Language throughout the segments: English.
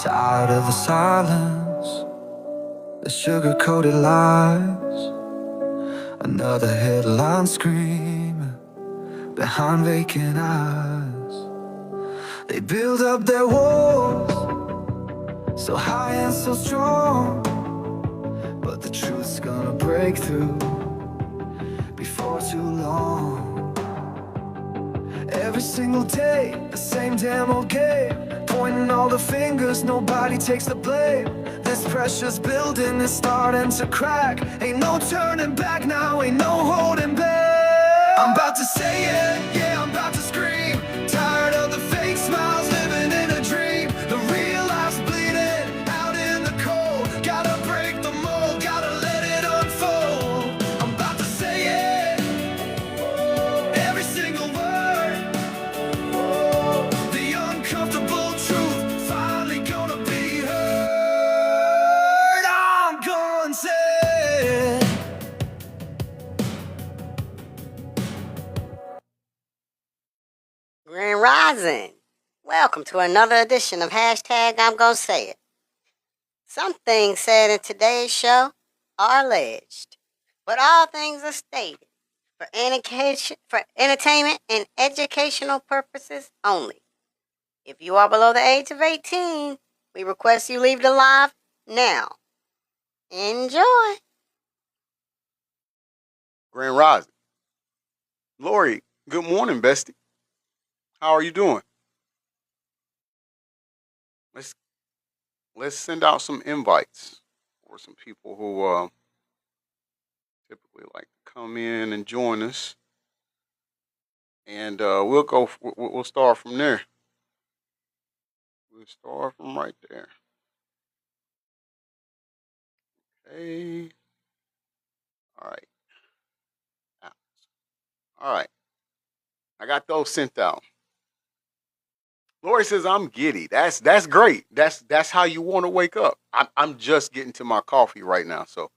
Tired of the silence, the sugar-coated lies. Another headline screaming behind vacant eyes. They build up their walls, so high and so strong, but the truth's gonna break through before too long. Every single day, the same damn old game, pointing all the fingers, nobody takes the blame. This pressure's building, it's starting to crack. Ain't no turning back now, ain't no holding back. I'm about to say it, yeah, I'm about to scream. Tired of the fake smiles, living in a dream. The real life's bleeding out in the cold. Gotta break the mold, gotta let it unfold. I'm about to say it, every single word. The uncomfortable truth finally gonna be heard. I'm gonna say it. Grand Rising. Welcome to another edition of Hashtag I'm Gonna Say It. Some things said in today's show are alleged, but all things are stated for entertainment and educational purposes only. If you are below the age of 18, we request you leave the live now. Enjoy. Grand Rising. Lori, good morning, bestie. How are you doing? Let's send out some invites for some people who typically like to come in and join us, and we'll start from there. We'll start from right there. Okay. All right. All right. I got those sent out. Lori says I'm giddy. That's great. That's how you want to wake up. I'm just getting to my coffee right now, so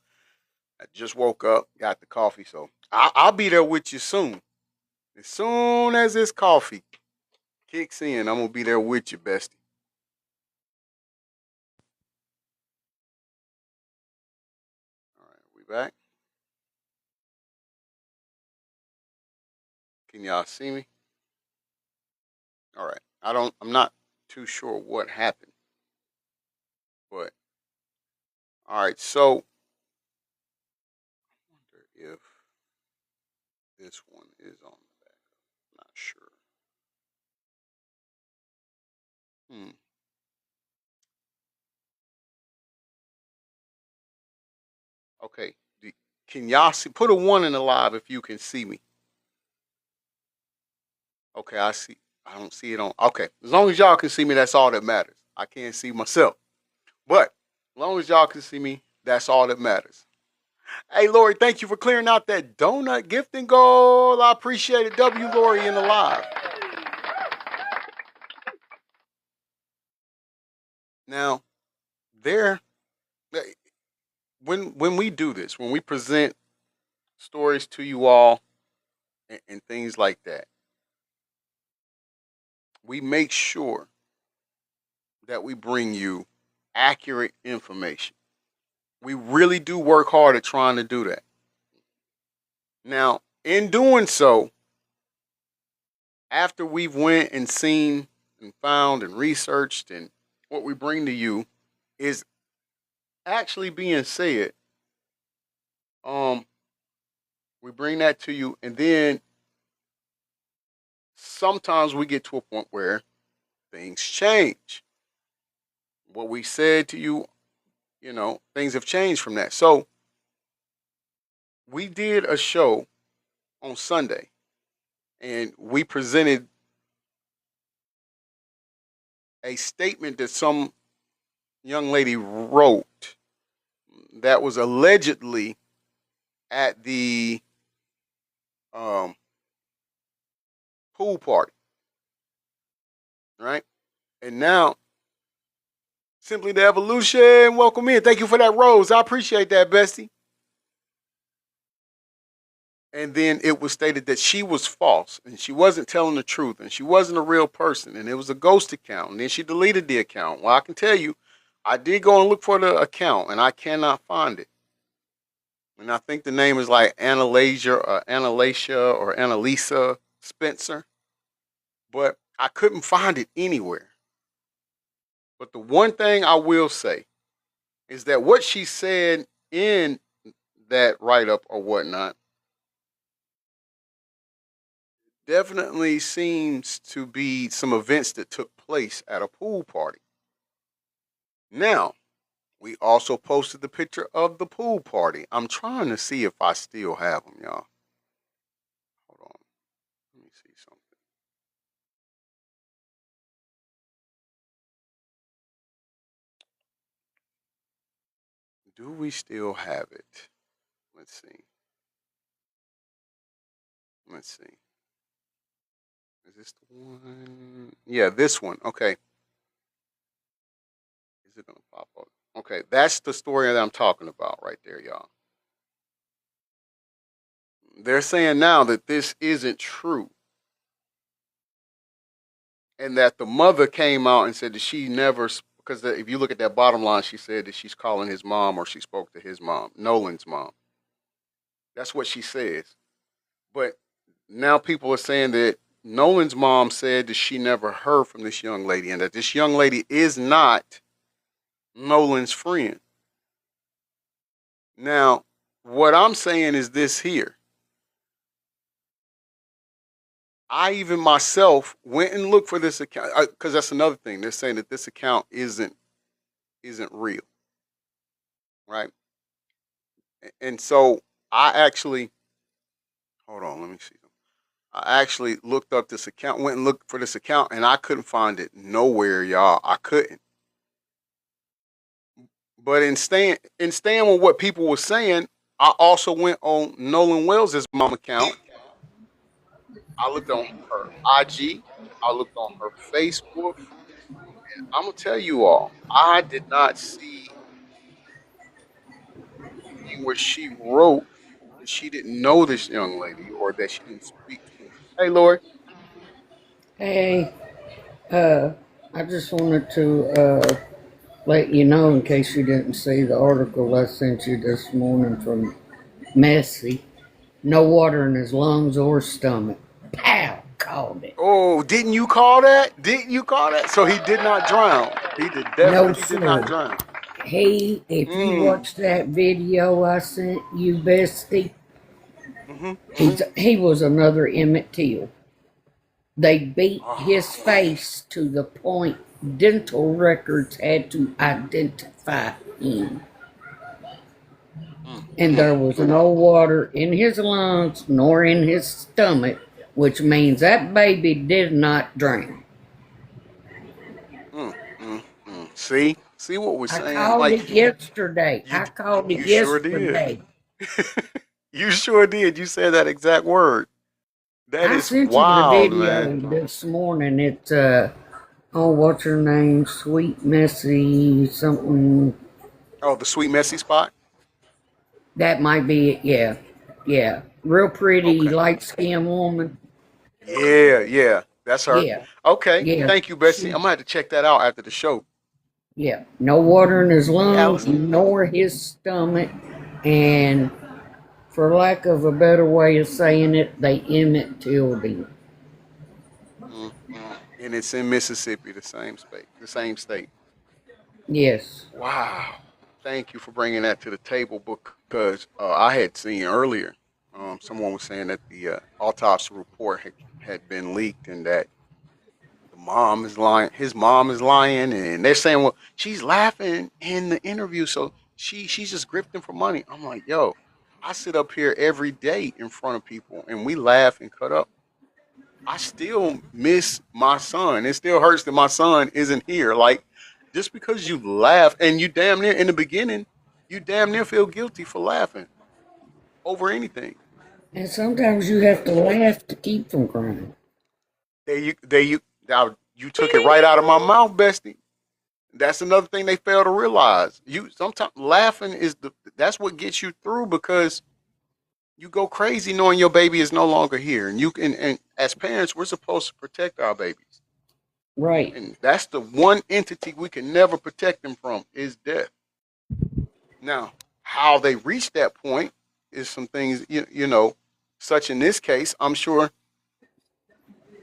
I just woke up, got the coffee, so I'll be there with you soon. As soon as this coffee kicks in, I'm gonna be there with you, bestie. All right, we back. Can y'all see me? All right. I'm not too sure what happened, but all right. So I wonder if this one is on the back. I'm not sure. Hmm. Okay. Can y'all see? Put a one in the live if you can see me. Okay, I see. I don't see it on. Okay, as long as y'all can see me, that's all that matters. I can't see myself, but as long as y'all can see me, that's all that matters. Hey, Lori, thank you for clearing out that donut gifting goal. I appreciate it. W. Lori in the live. Now, there, when we do this, when we present stories to you all and things like that, we make sure that we bring you accurate information. We really do work hard at trying to do that. Now, in doing so, after we've went and seen and found and researched, and what we bring to you is actually being said, we bring that to you, and then sometimes we get to a point where things change. What we said to you, things have changed from that. So we did a show on Sunday, and we presented a statement that some young lady wrote that was allegedly at the pool party, right? And now, simply the evolution, welcome in. Thank you for that rose. I appreciate that, bestie. And then it was stated that she was false and she wasn't telling the truth and she wasn't a real person and it was a ghost account. And then she deleted the account. Well, I can tell you, I did go and look for the account and I cannot find it. And I think the name is like Annalisa Spencer, but I couldn't find it anywhere. But the one thing I will say is that what she said in that write up or whatnot definitely seems to be some events that took place at a pool party. Now, we also posted the picture of the pool party. I'm trying to see if I still have them, y'all. Hold on. Let me see something. Do we still have it? Let's see. Let's see. Is this the one? Yeah, this one. Okay. Is it going to pop up? Okay, that's the story that I'm talking about right there, y'all. They're saying now that this isn't true. And that the mother came out and said that she never, because if you look at that bottom line, she said that she's calling his mom or she spoke to his mom, Nolan's mom. That's what she says. But now people are saying that Nolan's mom said that she never heard from this young lady and that this young lady is not Nolan's friend. Now, what I'm saying is this here. I even myself went and looked for this account because that's another thing. They're saying that this account isn't real, right? And so I actually hold on. Let me see. I actually looked up this account, went and looked for this account, and I couldn't find it nowhere, y'all. I couldn't. But in staying with what people were saying, I also went on Nolan Wells' mom account. I looked on her IG. I looked on her Facebook. I'm gonna tell you all, I did not see anything where she wrote that she didn't know this young lady or that she didn't speak to her. Hey, Lori. Hey, uh, I just wanted to let you know in case you didn't see the article I sent you this morning from Messi. No water in his lungs or stomach. Pow! Called it. Oh, didn't you call that? Didn't you call that? So he did not drown. He No, definitely did not sir. drown. If you Mm. watch that video I sent you, Bestie, Mhm. Mhm. he was another Emmett Till. They beat his Oh. face to the point dental records had to identify him. Mm. And Mm. there was Mm. no water in his lungs nor in his stomach, which means that baby did not drown. Mm. Mm. Mm. See what we're I saying? called Like it yesterday. you, I called it you sure did. yesterday. You sure did. You said that exact word. That I is sent you the wild, man. video this morning. It's oh, what's her name? Sweet Messy something. Oh, the sweet messy spot. That might be it. Yeah, yeah. Real pretty, Okay. light skinned woman. Yeah, yeah, that's her. Yeah, Okay, yeah. thank you, Bessie. I'm She, gonna have to check that out after the show. yeah. No water in his Yeah, I lungs was. nor his stomach, and for lack of a better way of saying it, they Emmett Tilled him. Mm, mm. And it's in Mississippi, the same state. Yes. Wow. Thank you for bringing that to the table because I had seen earlier, someone was saying that the autopsy report had been leaked and that the mom is lying. His mom is lying, and they're saying, "Well, she's laughing in the interview, so she's just grifting for money." I'm like, "Yo, I sit up here every day in front of people, and we laugh and cut up. I still miss my son. It still hurts that my son isn't here. Like, just because you laugh and you damn near in the beginning, you damn near feel guilty for laughing over anything. And sometimes you have to laugh to keep from crying. Now, you took it right out of my mouth, bestie. That's another thing they fail to realize. You sometimes laughing is that's what gets you through because you go crazy knowing your baby is no longer here, and you can. And as parents, we're supposed to protect our babies, Right. and that's the one entity we can never protect them from is death. Now, how they reach that point is some things such in this case. I'm sure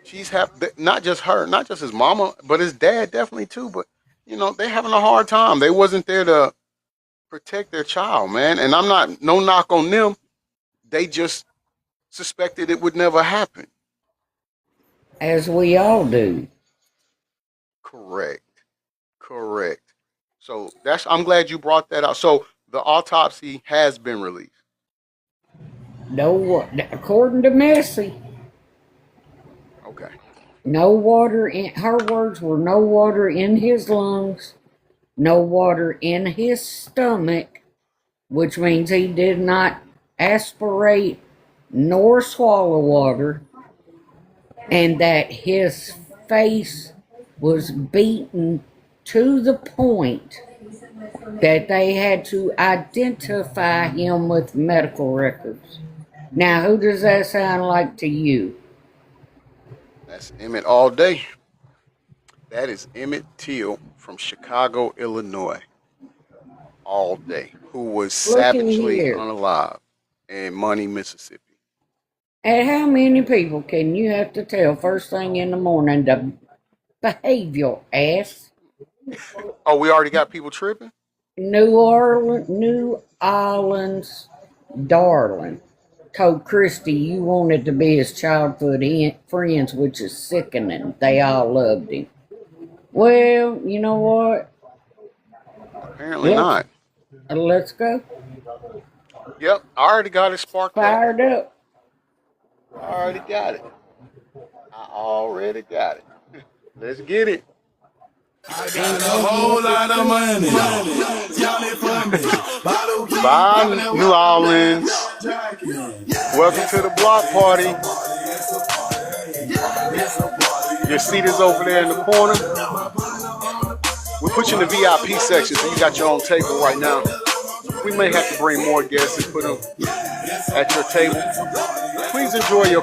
she's not just her, not just his mama, but his dad definitely too. But they're having a hard time. They wasn't there to protect their child, man. And I'm not no knock on them. They just suspected it would never happen. As we all do. Correct. Correct. So I'm glad you brought that out. So the autopsy has been released. No, according to Missy, Okay. no water in her words were no water in his lungs, no water in his stomach, which means he did not aspirate nor swallow water, and that his face was beaten to the point that they had to identify him with medical records. Now, who does that sound like to you? That's Emmett all day. That is Emmett Till from Chicago, Illinois, all day, who was Look in savagely here. unalive in Money, Mississippi. And how many people can you have to tell first thing in the morning to behave your ass? Oh, we already got people tripping? New Orleans darling told Christy you wanted to be his childhood friends, which is sickening. They all loved him. Well, you know what? Apparently not. Let's go. Yep, I already got it sparked up. Fired up. I already got it. I already got it. Let's get it. I got a whole lot of money. Y'all it for me. Bye, New Orleans. Welcome to the block party. Your seat is over there in the corner. We put you in the VIP section, so you got your own table right now. We may have to bring more guests and put them at your table. Please enjoy your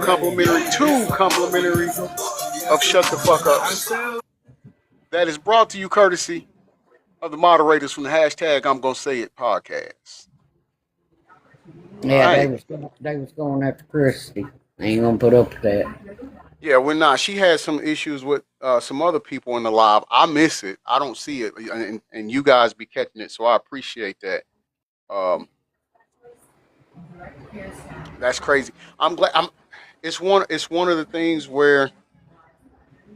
two complimentary of Shut the Fuck Ups. That is brought to you courtesy of the moderators from the hashtag I'm Gonna Say It podcast. Yeah, Right. they was going after Christy. I ain't gonna put up with that. Yeah, we're not. She had some issues with some other people in the live. I miss it. I don't see it, and you guys be catching it, so I appreciate that. That's crazy. I'm glad. It's one of the things where,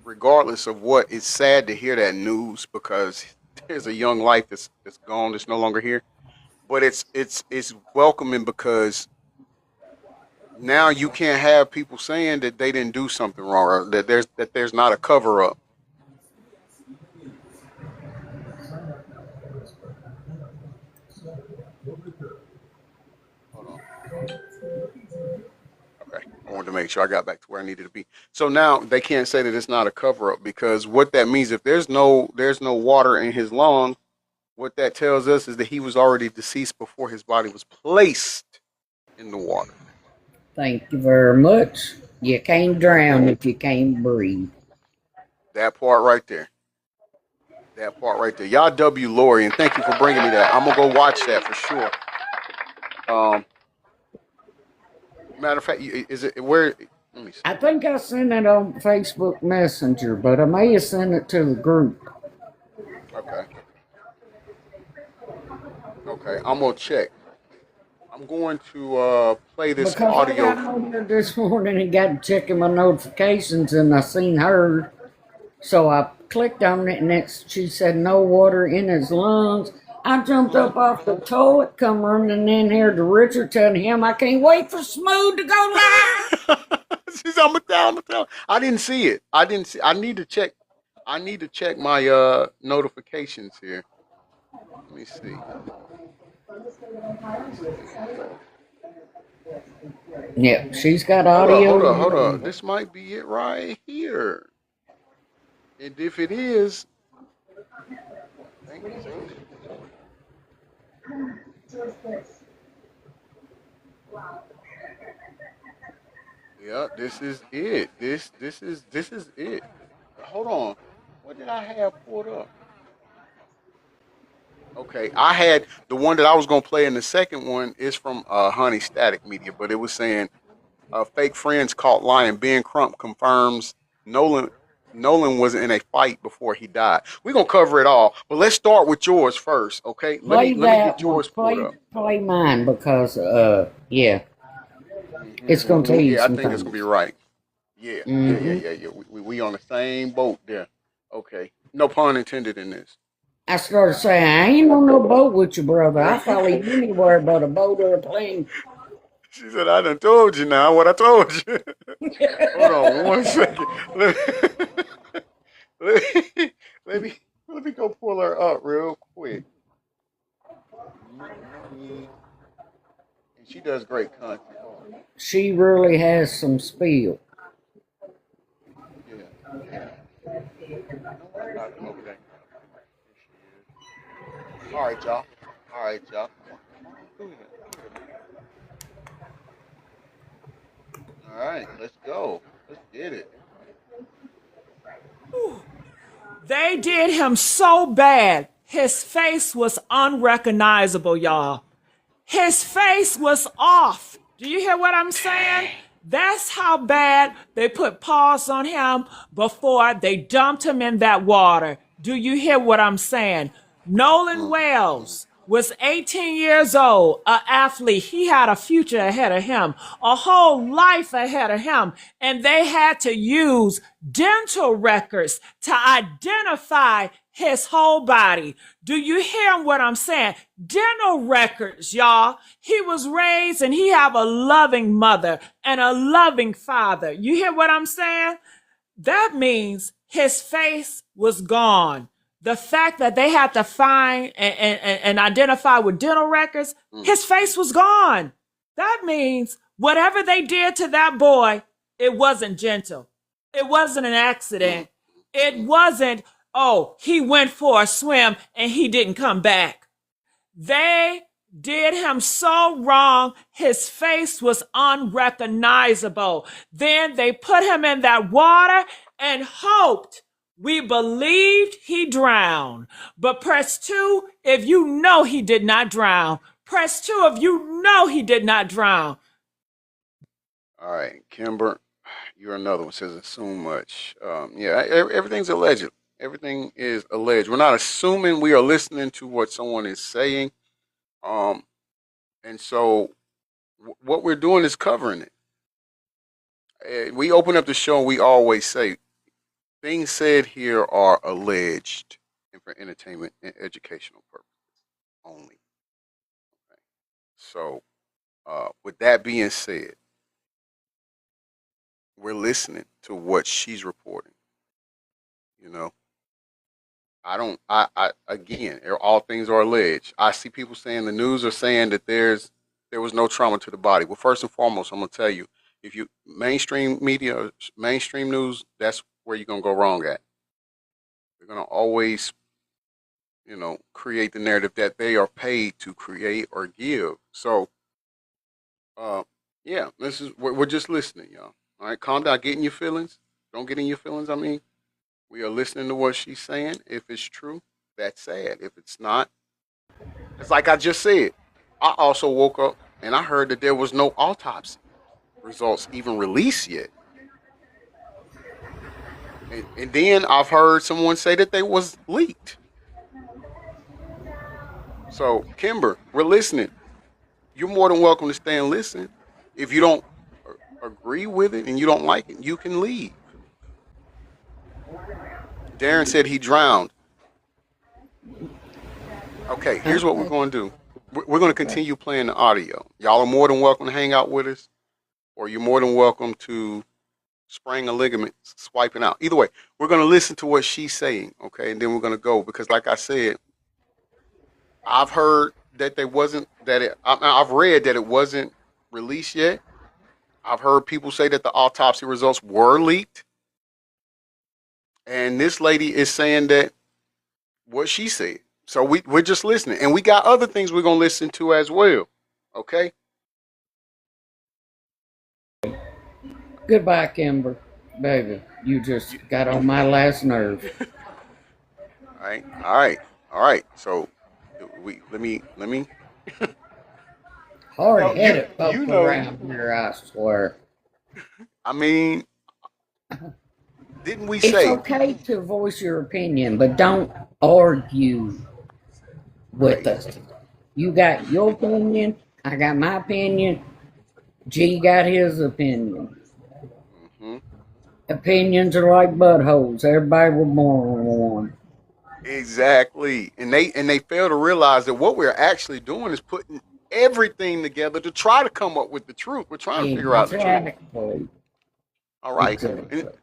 regardless of what, it's sad to hear that news because there's a young life that's gone, that's no longer here. But it's welcoming because now you can't have people saying that they didn't do something wrong or that there's not a cover up. Hold on. Okay, I wanted to make sure I got back to where I needed to be. So now they can't say that it's not a cover up because what that means, if there's no water in his lung, what that tells us is that he was already deceased before his body was placed in the water. Thank you very much. You can't drown if you can't breathe. That part right there. That part right there. Y'all W Lori, and thank you for bringing me that. I'm gonna go watch that for sure. Matter of fact, is it where? Let me see. I think I sent it on Facebook Messenger, but I may have sent it to the group. Okay. Okay, I'm gonna check. I'm going to play this Because audio. I got on here this morning and got checking my notifications, and I seen her, so I clicked on it, and she said no water in his lungs. I jumped up off the toilet, come running in here to Richard, telling him I can't wait for Smooth to go live. I'm gonna tell. I didn't see it. I didn't see. I need to check. I need to check my notifications here. Let me see. Yeah, she's got audio. Hold up. This might be it right here. And if it is, thank you. Yeah, this is it. This is it. Hold on. What did I have pulled up? Okay, I had the one that I was gonna play in the second one is from Honey Static Media, but it was saying fake friends caught lying. Ben Crump confirms Nolan Nolan was in a fight before he died. We're gonna cover it all, but let's start with yours first, okay? Let me Play let me that get one. yours pulled up. Play mine because yeah, it's gonna Hmm. tell you Yeah, I some think it's gonna be things. right. Yeah, yeah, yeah, Hmm. yeah, yeah. We on the same boat there. Okay, no pun intended in this. I started saying I ain't on no boat with you, brother. I follow you anywhere but a boat or a plane. She said, "I done told you now what I told you." Hold on one second. Let me, let me let me let me go pull her up real quick. And she does great content. Hold on. She really has some spiel. Yeah. You know what? Okay. Here she is. All right, y'all. All right, y'all. Come on through here. All right, let's go. Let's get it. They did him so bad, his face was unrecognizable, y'all. His face was off. Do you hear what I'm saying? That's how bad they put paws on him before they dumped him in that water. Do you hear what I'm saying? Nolan Mm, mm, Wells was 18 years old, an athlete. He had a future ahead of him, a whole life ahead of him. And they had to use dental records to identify his whole body. Do you hear what I'm saying? Dental records, y'all. He was raised and he have a loving mother and a loving father. You hear what I'm saying? That means his face was gone. The fact that they had to find and identify with dental records, mm, his face was gone. That means whatever they did to that boy, it wasn't gentle. It wasn't an mm, accident. It mm. wasn't, oh, he went for a swim and he didn't come back. They did him so wrong, his face was unrecognizable. Then they put him in that water and hoped. We believed he drowned. But press two if you know he did not drown. Press two if you know he did not drown. All right, Kimber, you're another one. Says assume much. Yeah, everything's alleged. Everything is alleged. We're not assuming. We are listening to what someone is saying. Um, and so what we're doing is covering it. We open up the show and we always say things said here are alleged and for entertainment and educational purposes only. Okay? So, with that being said, we're listening to what she's reporting. You know, I don't. Again, all things are alleged. I see people saying the news are saying that there was no trauma to the body. Well, first and foremost, I'm gonna tell you, if you mainstream media, mainstream news, that's where you're gonna go wrong at. They're gonna always, create the narrative that they are paid to create or give. So, uh, yeah, this is we're just listening, y'all. All right, calm down, get in your feelings. Don't get in your feelings. I mean, we are listening to what she's saying. If it's true, that's sad. If it's not, it's like I just said. I also woke up and I heard that there was no autopsy results even released yet. And then I've heard someone say that they was leaked. So, Kimber, we're listening. You're more than welcome to stay and listen. If you don't agree with it and you don't like it, you can leave. Darren said he drowned. Okay, here's what we're going to do. We're going to continue playing the audio. Y'all are more than welcome to hang out with us, or you're more than welcome to spraying a ligament, swiping out. Either way, we're going to listen to what she's saying, okay, and then we're going to go because, like I said, I've heard that they wasn't that it. I've read that it wasn't released yet. I've heard people say that the autopsy results were leaked, and this lady is saying that what she said. So we're just listening, and we got other things we're gonna listen to as well. Okay. Goodbye, Kimber. Baby, you just got on my last nerve. All right, all right, all right. So let me. Hard No, headed you folk know. around here, I swear. I mean, didn't we It's say okay to voice your opinion, but don't argue with right? us. You got your opinion, I got my opinion, G got his opinion. Hmm. Opinions are like buttholes. Everybody was born with one. Exactly, and they fail to realize that what we're actually doing is putting everything together to try to come up with the truth. We're trying to figure out the truth. Exactly. All right, and Exactly.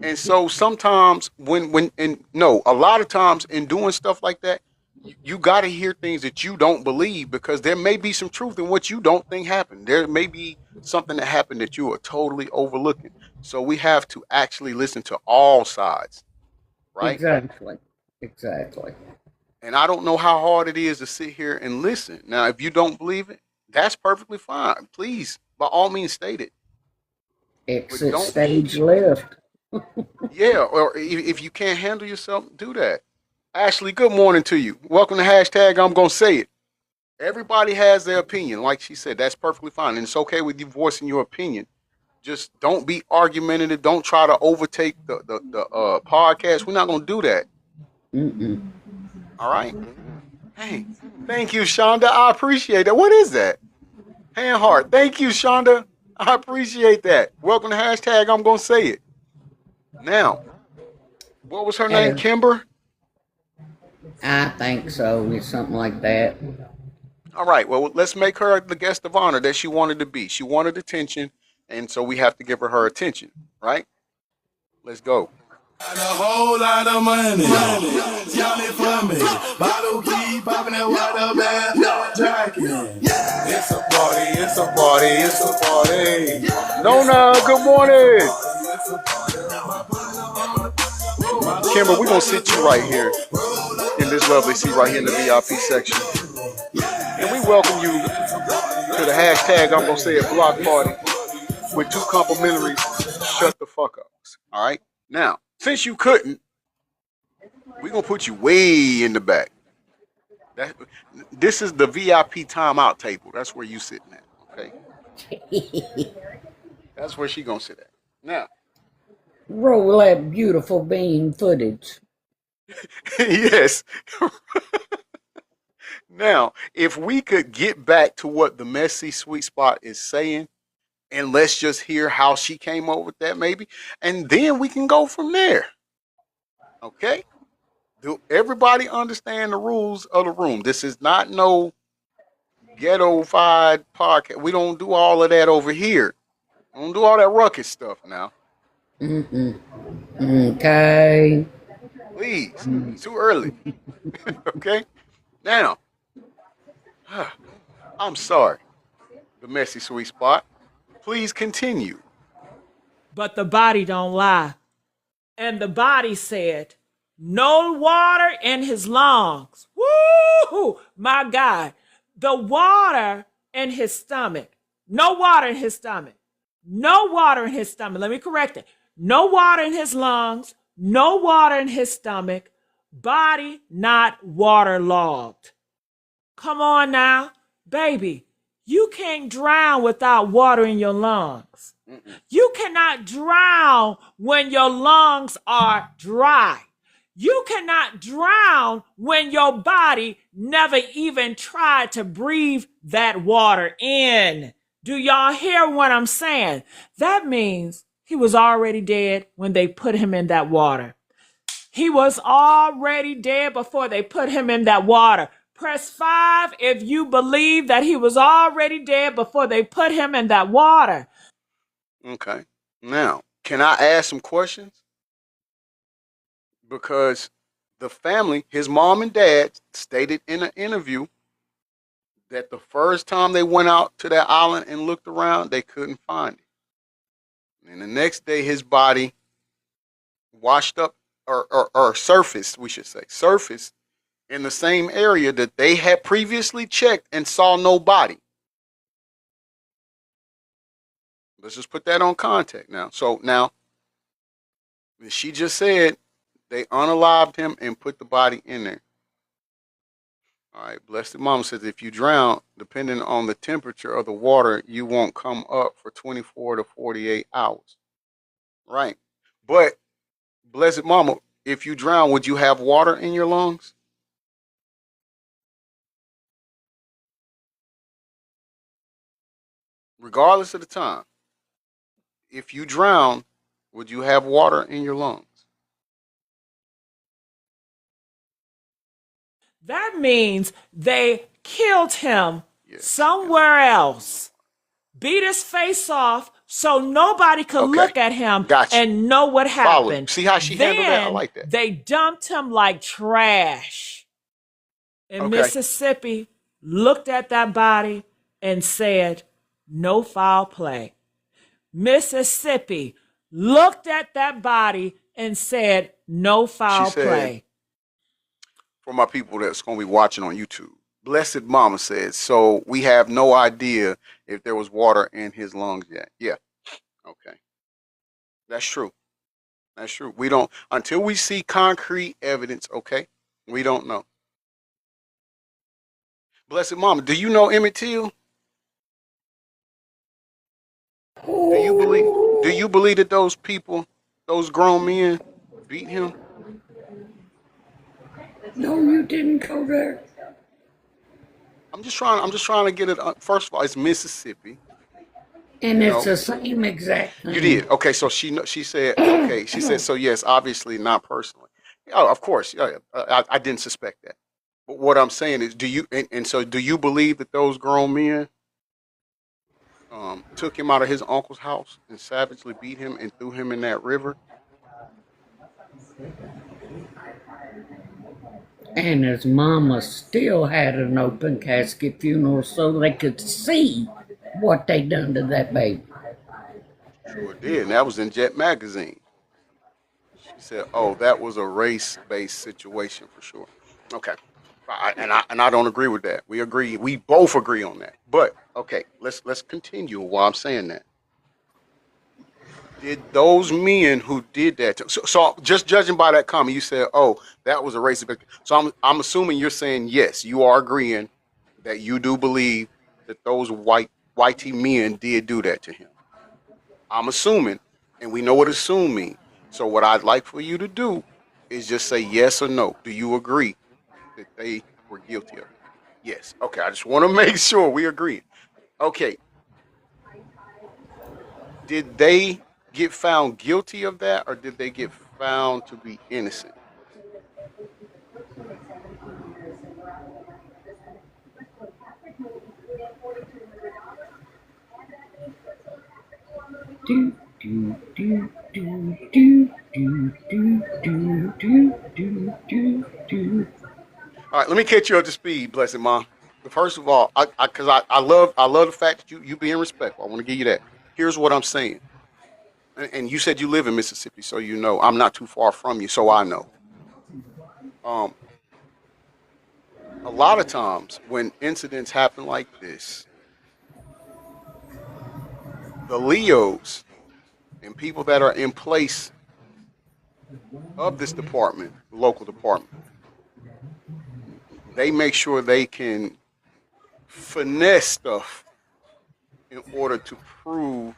and so sometimes when and no, a lot of times in doing stuff like that, you got to hear things that you don't believe because there may be some truth in what you don't think happened. There may be something that happened that you are totally overlooking. So we have to actually listen to all sides, right? Exactly. Exactly. And I don't know how hard it is to sit here and listen. Now, if you don't believe it, that's perfectly fine. Please, by all means, state it. But Exit don't, stage left. yeah, or if you can't handle yourself, do that. Ashley, good morning to you. Welcome to hashtag I'm going to say it. Everybody has their opinion. Like she said, that's perfectly fine. And it's okay with you voicing your opinion. Just don't be argumentative. Don't try to overtake the podcast. We're not going to do that. Mm-mm. All right? Hey, thank you, Shonda. I appreciate that. What is that? Hand heart. Thank you, Shonda. I appreciate that. Welcome to hashtag I'm going to say it. Now, what was her name? And Kimber? I think so. It's something like that. All right. Well, let's make her the guest of honor that she wanted to be. She wanted attention, and so we have to give her attention, right? Let's go. Got a whole lot of money. Y'all it for me. Bottle keep popping that water bag. Jacking. It's a party, it's a party, it's a party. Nona, good morning. It's a Kimber, we're going to sit you right here in this lovely seat right here in the VIP section. And we welcome you to the hashtag I'm going to say it block party with two complimentary shut the fuck ups. All right? Now, since you couldn't, we're going to put you way in the back. This is the VIP timeout table. That's where you sitting at. Okay? That's where she going to sit at. Now, Roll that beautiful bean footage. yes. Now, if we could get back to what the messy sweet spot is saying, and let's just hear how she came up with that, maybe, and then we can go from there. Okay? Do everybody understand the rules of the room? This is not no ghetto-fied podcast. We don't do all of that over here. We don't do all that ruckus stuff now. Mm-mm. Okay. Please. It's too early. Okay? Now, I'm sorry. The messy sweet spot. Please continue. But the body don't lie. And the body said, no water in his lungs. Woo! My God. The water in his stomach. No water in his stomach. No water in his stomach. Let me correct it. No water in his lungs. No water in his stomach. Body not waterlogged. Come on now, baby. You can't drown without water in your lungs. You cannot drown when your lungs are dry. You cannot drown when your body never even tried to breathe that water in. Do y'all hear what I'm saying? That means he was already dead when they put him in that water. He was already dead before they put him in that water. Press 5 if you believe that he was already dead before they put him in that water. Okay. Now, can I ask some questions? Because the family, his mom and dad, stated in an interview that the first time they went out to that island and looked around, they couldn't find it. And the next day, his body washed up or surfaced, we should say, surfaced in the same area that they had previously checked and saw no body. Let's just put that on contact now. So now, she just said they unalived him and put the body in there. All right, Blessed Mama says if you drown, depending on the temperature of the water, you won't come up for 24 to 48 hours. Right. But, Blessed Mama, if you drown, would you have water in your lungs? Regardless of the time. If you drown, would you have water in your lungs? That means they killed him Yes. somewhere else, beat his face off so nobody could Okay. look at him Gotcha. and know what Follow. happened. See how she handled that? I Then like that. they dumped him like trash. And Okay. Mississippi looked at that body and said, no foul play. Mississippi looked at that body and said, no foul She said, play. For my people that's going to be watching on YouTube, Blessed Mama said, so we have no idea if there was water in his lungs yet. Yeah. Okay. That's true. That's true. We don't, until we see concrete evidence, okay? We don't know. Blessed Mama, do you know Emmett Till? Do you believe that those people, those grown men, beat him? No, you didn't go there. I'm just trying to get it. First of all, it's Mississippi. And it's No. the same exact thing. You did. Okay, so she said, okay, she said, so yes, obviously not personally. Oh, of course. Yeah, I didn't suspect that. But what I'm saying is, so do you believe that those grown men took him out of his uncle's house and savagely beat him and threw him in that river? And his mama still had an open casket funeral so they could see what they done to that baby. Sure did. And that was in Jet Magazine. She said, oh, that was a race-based situation for sure. Okay. And I don't agree with that. We agree. We both agree on that. But okay, let's continue while I'm saying that. Did those men who did that? So just judging by that comment, you said, "Oh, that was a racist." So I'm assuming you're saying yes, you are agreeing that you do believe that those whitey men did do that to him. I'm assuming, and we know what assume means. So what I'd like for you to do is just say yes or no. Do you agree that they were guilty of it? Yes. Okay. I just want to make sure we agree. Okay. Did they get found guilty of that, or did they get found to be innocent? Do, do, do, do, do, do, do, do, do, do, do, do. All right, let me catch you up to speed, Blessed Mom. First of all, I love the fact that you being respectful. I want to give you that. Here's what I'm saying, and you said you live in Mississippi, so you know I'm not too far from you, so I know. Um, a lot of times when incidents happen like this, the Leos and people that are in place of this department, local department, they make sure they can finesse stuff in order to prove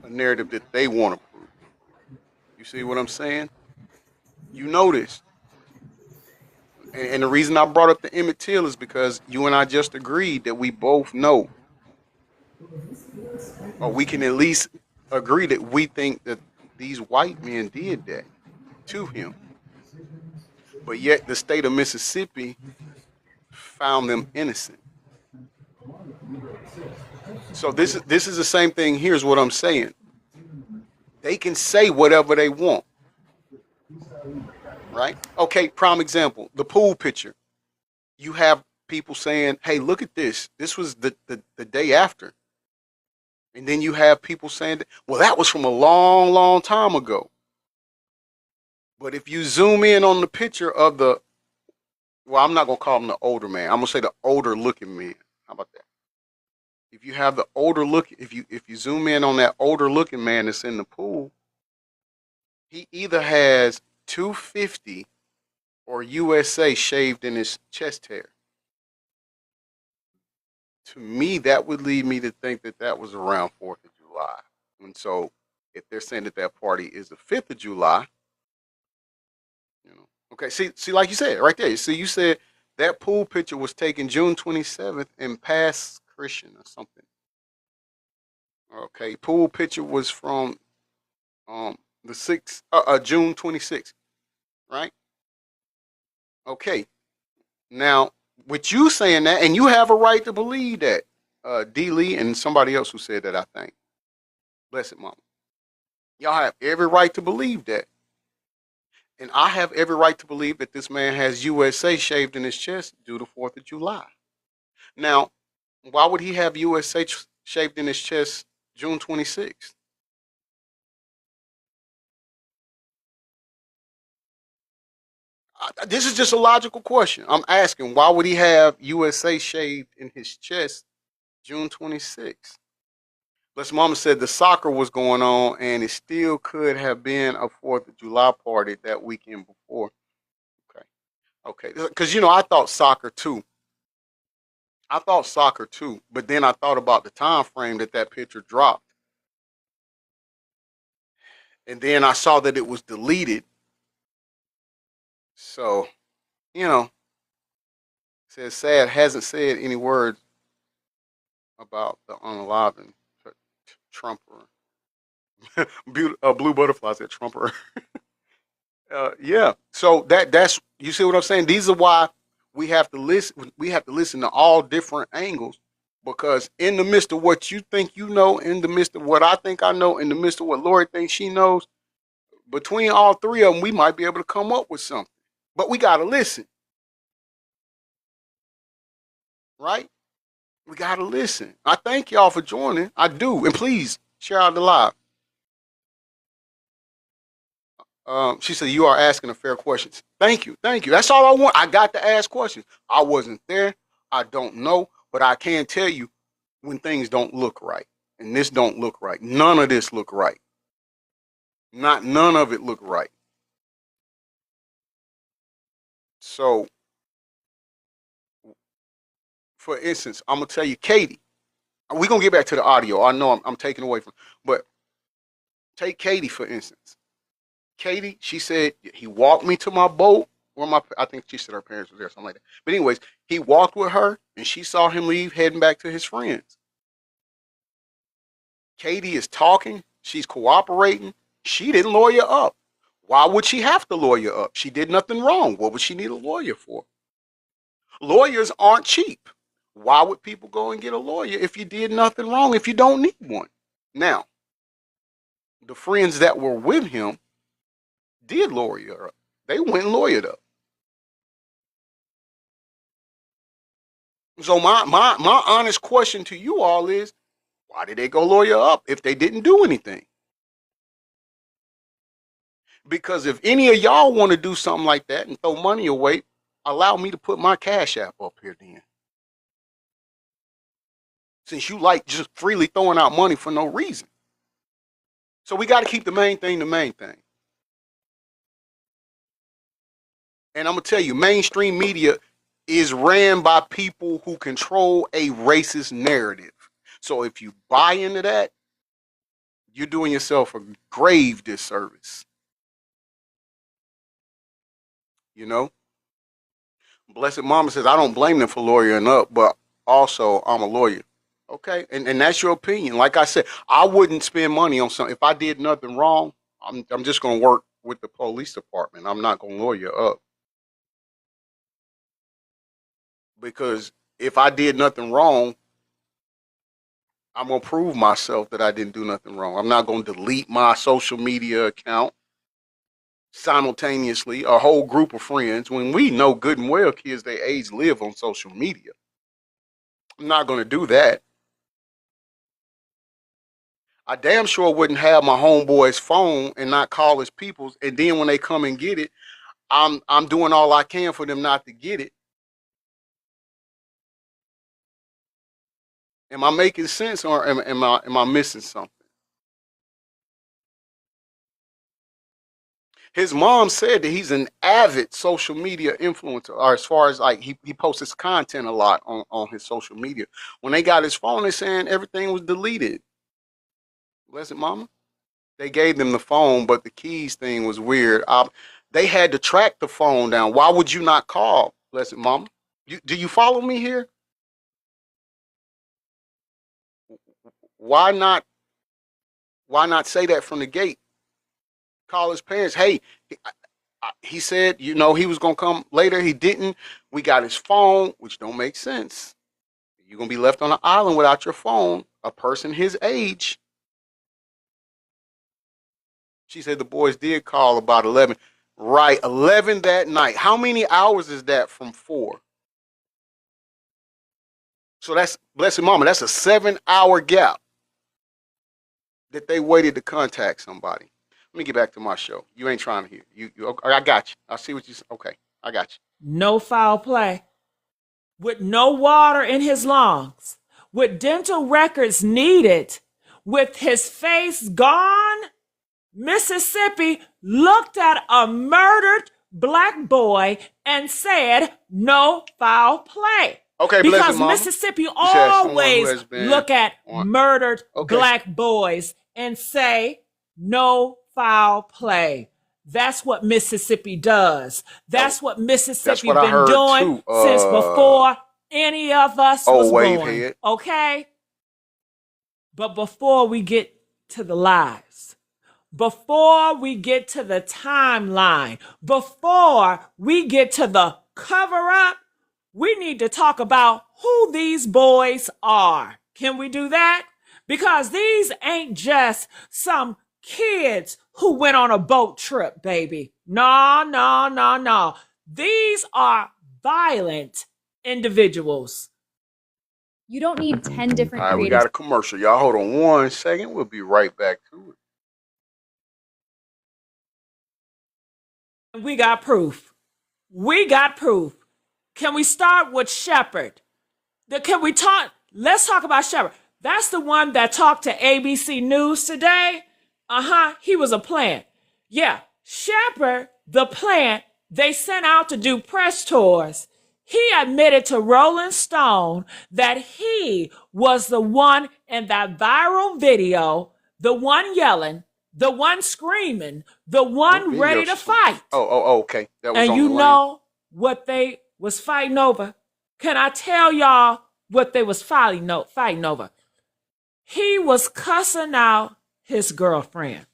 a narrative that they want to prove. You see what I'm saying? You notice. And the reason I brought up the Emmett Till is because you and I just agreed that we both know, or we can at least agree that we think that these white men did that to him. But yet the state of Mississippi found them innocent. So this is the same thing. Here's what I'm saying. They can say whatever they want. Right? Okay, prime example, the pool picture. You have people saying, hey, look at this. This was the day after. And then you have people saying, well, that was from a long, long time ago. But if you zoom in on the picture of well, I'm not going to call him the older man. I'm going to say the older looking man. How about that? if you have the older look, if you zoom in on that older looking man that's in the pool, he either has 250 or USA shaved in his chest hair. To me, that would lead me to think that that was around 4th of July. And so, if they're saying that that party is the 5th of July, okay, see, like you said right there. See, you said that pool picture was taken June 27th in Pass Christian or something. Okay, pool picture was from the 6th, June 26th, right? Okay, now with you saying that, and you have a right to believe that, D. Lee and somebody else who said that, I think, blessed mama, y'all have every right to believe that, and I have every right to believe that this man has USA shaved in his chest due to 4th of July. Now, why would he have USA shaved in his chest June 26th? This is just a logical question. I'm asking, why would he have USA shaved in his chest June 26th? Blessed Mama said the soccer was going on and it still could have been a 4th of July party that weekend before. Okay. Okay. Because, I thought soccer too. But then I thought about the time frame that picture dropped. And then I saw that it was deleted. So, says sad, hasn't said any words about the unaliving Trumper. Blue butterflies at Trumper. Yeah. So that's, you see what I'm saying? These are why we have to listen. We have to listen to all different angles, because in the midst of what you think you know, in the midst of what I think I know, in the midst of what Lori thinks she knows, between all three of them, we might be able to come up with something. But we got to listen, right? We got to listen. I thank y'all for joining. I do. And please share out the live. She said, you are asking a fair question. Thank you. Thank you. That's all I want. I got to ask questions. I wasn't there. I don't know. But I can tell you when things don't look right. And this don't look right. None of this look right. None of it look right. So, for instance, I'm going to tell you, Katie. We're going to get back to the audio. I know I'm taking away from, but take Katie, for instance. Katie, she said he walked me to my boat. I think she said her parents were there, something like that. But anyways, he walked with her, and she saw him leave, heading back to his friends. Katie is talking. She's cooperating. She didn't lawyer up. Why would she have to lawyer up? She did nothing wrong. What would she need a lawyer for? Lawyers aren't cheap. Why would people go and get a lawyer if you did nothing wrong, if you don't need one? Now, the friends that were with him did lawyer up. They went and lawyered up. So my honest question to you all is, why did they go lawyer up if they didn't do anything? Because if any of y'all want to do something like that and throw money away, allow me to put my Cash App up here then. Since you like just freely throwing out money for no reason. So we got to keep the main thing the main thing. And I'm going to tell you, mainstream media is ran by people who control a racist narrative. So if you buy into that, you're doing yourself a grave disservice. Blessed Mama says, I don't blame them for lawyering up, but also I'm a lawyer. Okay, and that's your opinion. Like I said, I wouldn't spend money on something. If I did nothing wrong, I'm just going to work with the police department. I'm not going to lawyer up. Because if I did nothing wrong, I'm going to prove myself that I didn't do nothing wrong. I'm not going to delete my social media account simultaneously, a whole group of friends, when we know good and well kids their age live on social media. I'm not going to do that. I damn sure wouldn't have my homeboy's phone and not call his peoples, and then when they come and get it, I'm doing all I can for them not to get it. Am I making sense, or am I missing something? His mom said that he's an avid social media influencer, or as far as like he posts his content a lot on his social media. When they got his phone, they're saying everything was deleted. Bless it, mama. They gave them the phone, but the keys thing was weird. They had to track the phone down. Why would you not call? Bless it, mama. Do you follow me here? Why not? Why not say that from the gate? Call his parents. Hey, he said, he was gonna come later. He didn't. We got his phone, which don't make sense. You're gonna be left on an island without your phone. A person his age. She said the boys did call about 11. Right, 11 that night. How many hours is that from 4? So that's, bless your mama, that's a 7-hour gap that they waited to contact somebody. Let me get back to my show. You ain't trying to hear. I got you. I see what you. Okay, I got you. No foul play. With no water in his lungs, with dental records needed, with his face gone, Mississippi looked at a murdered black boy and said, no foul play. Okay, because Mama. Mississippi always look at murdered black boys and say, no foul play. That's what Mississippi does. That's what Mississippi been doing since before any of us was born. Head. Okay? But before we get to the lies, before we get to the timeline, before we get to the cover up, we need to talk about who these boys are. Can we do that? Because these ain't just some kids who went on a boat trip, baby. No. These are violent individuals. You don't need 10 different All right, creators. we got a commercial. Y'all hold on 1 second. We'll be right back to it. We got proof. Can we start with Shepard? Let's talk about Shepard. That's the one that talked to ABC News today. He was a plant. Yeah, Shepard, the plant, they sent out to do press tours. He admitted to Rolling Stone that he was the one in that viral video, the one yelling, the one screaming, the one ready to fight. Oh, okay. That was and on you the know what they was fighting over? Can I tell y'all what they was fighting over? He was cussing out his girlfriend,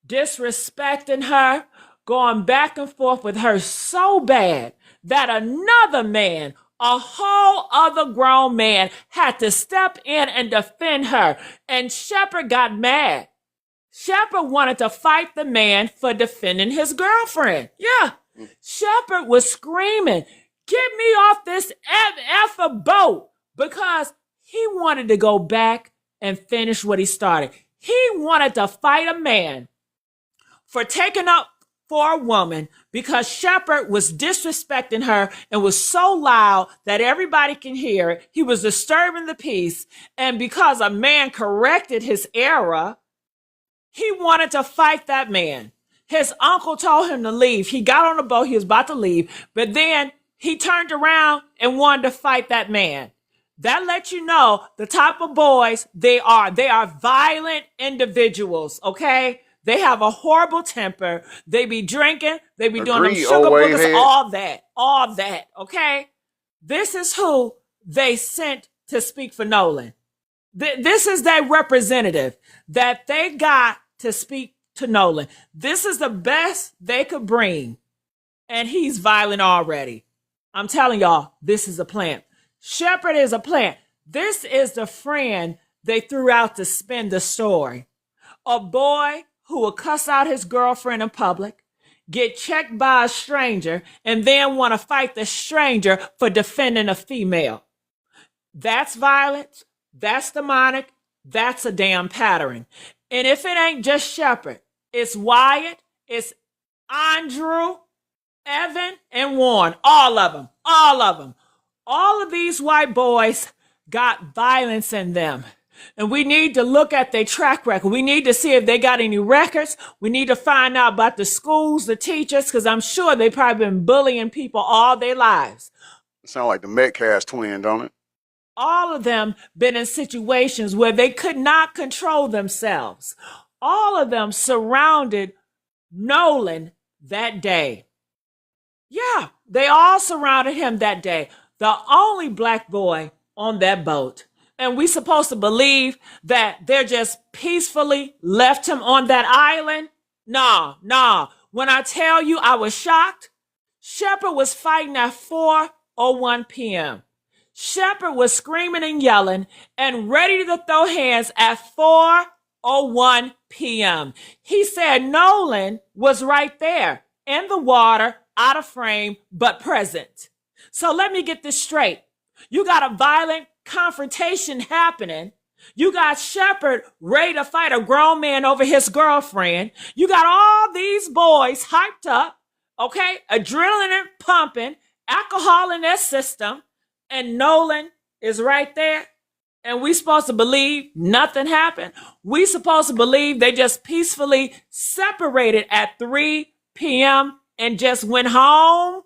disrespecting her, going back and forth with her so bad that another man, a whole other grown man, had to step in and defend her. And Shepard got mad. Shepard wanted to fight the man for defending his girlfriend. Yeah. Shepard was screaming, get me off this effing boat, because he wanted to go back and finish what he started. He wanted to fight a man for taking up for a woman because Shepard was disrespecting her and was so loud that everybody can hear it. He was disturbing the peace. And because a man corrected his error, he wanted to fight that man. His uncle told him to leave. He got on the boat. He was about to leave. But then he turned around and wanted to fight that man. That lets you know the type of boys they are. They are violent individuals, okay? They have a horrible temper. They be drinking. They be doing them sugar boogers, all that, okay? This is who they sent to speak for Nolan. This is their representative that they got to speak to Nolan. This is the best they could bring. And he's violent already. I'm telling y'all, this is a plant. Shepard is a plant. This is the friend they threw out to spin the story. A boy who will cuss out his girlfriend in public, get checked by a stranger, and then want to fight the stranger for defending a female. That's violence. That's demonic. That's a damn pattern. And if it ain't just Shepard, it's Wyatt, it's Andrew, Evan, and Warren. All of them. All of these white boys got violence in them. And we need to look at their track record. We need to see if they got any records. We need to find out about the schools, the teachers, because I'm sure they've probably been bullying people all their lives. Sound like the Metcalf twin, don't it? All of them been in situations where they could not control themselves. All of them surrounded Nolan that day. Yeah, they all surrounded him that day. The only black boy on that boat. And we supposed to believe that they're just peacefully left him on that island? Nah. When I tell you I was shocked, Shepard was fighting at 4:01 p.m. Shepard was screaming and yelling and ready to throw hands at 4:01 p.m. He said Nolan was right there in the water, out of frame, but present. So let me get this straight. You got a violent confrontation happening. You got Shepard ready to fight a grown man over his girlfriend. You got all these boys hyped up, okay? Adrenaline pumping, alcohol in their system, and Nolan is right there. And we supposed to believe nothing happened. We supposed to believe they just peacefully separated at 3 p.m. and just went home?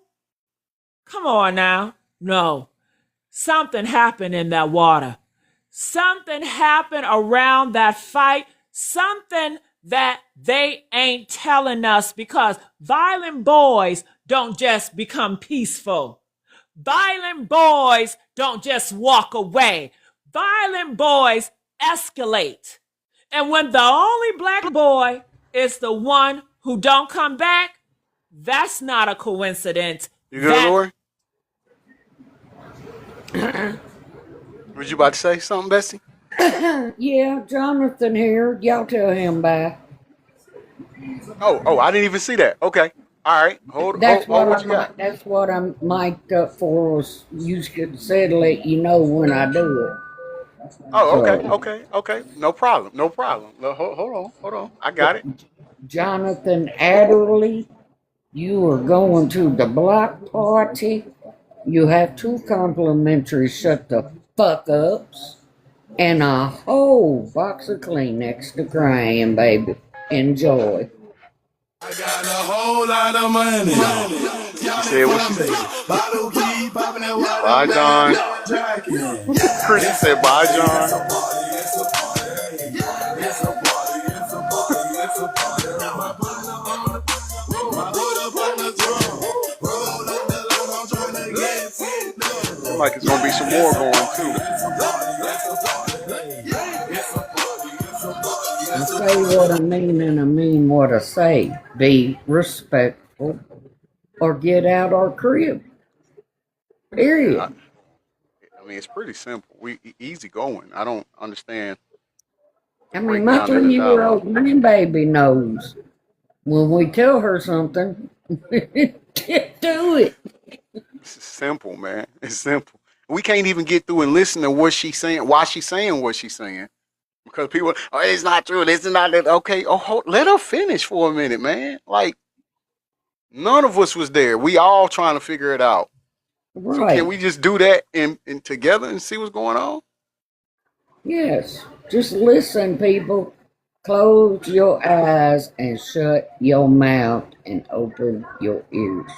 Come on now. No. Something happened in that water. Something happened around that fight. Something that they ain't telling us, because violent boys don't just become peaceful. Violent boys don't just walk away. Violent boys escalate. And when the only black boy is the one who don't come back, that's not a coincidence. You good, Lori? Was you about to say something, Bessie? Yeah, Jonathan here. Y'all tell him bye. Oh, I didn't even see that. Okay. All right. Hold That's what you got. That's what I'm mic'd up for. Was you said to let you know when I do it. Oh, So, okay. No problem. Hold on. I got it. Jonathan Adderley, you are going to the block party. You have 2 complimentary shut the fuck ups and a whole box of Kleenex to crying, baby. Enjoy. I got a whole lot of money. She said what she said. Bottle keep popping that water. Bye, John. Jacking. Chrissy said bye, John. It's a party. It's a party. It's a party. It's a party. It's a party. My hood up on the drum. Roll up the line. I'm trying to get it done. Seems like it's gonna be some more going too. It's a party. It's a party. It's a party. It's a party. I say what I mean and I mean what I say. Be respectful or get out our crib. Period. I mean, it's pretty simple. We easy going. I don't understand. I mean, my 3-year-old grandbaby knows when we tell her something, do it. It's simple, man. It's simple. We can't even get through and listen to what she's saying, why she's saying what she's saying. Because people, oh, it's not true. This is not that. Okay, let her finish for a minute, man. Like, none of us was there. We all trying to figure it out. Right. So can we just do that and together and see what's going on? Yes. Just listen, people. Close your eyes and shut your mouth and open your ears.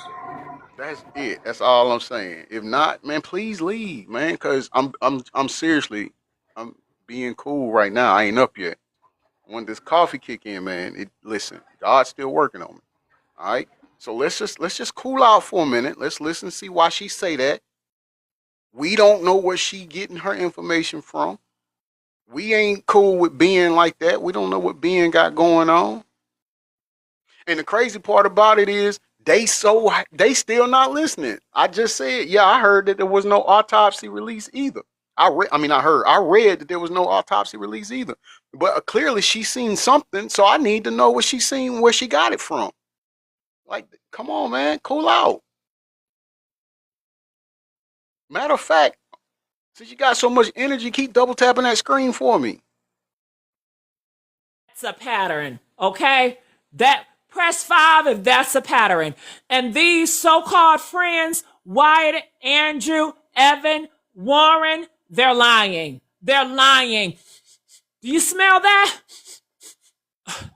That's it. That's all I'm saying. If not, man, please leave, man. Cause I'm seriously, I'm being cool right now. I ain't up yet. When this coffee kick in, man, listen, God's still working on me. All right. So let's just cool out for a minute. Let's listen and see why she say that. We don't know where she getting her information from. We ain't cool with being like that. We don't know what being got going on. And the crazy part about it is they still not listening. I just said, yeah, I heard that there was no autopsy release either. I read that there was no autopsy release either. But clearly she's seen something, so I need to know what she's seen, where she got it from. Like, come on, man, cool out. Matter of fact, since you got so much energy, keep double tapping that screen for me. That's a pattern, okay? That press 5 if that's a pattern. And these so-called friends, Wyatt, Andrew, Evan, Warren, They're lying. They're lying. Do you smell that?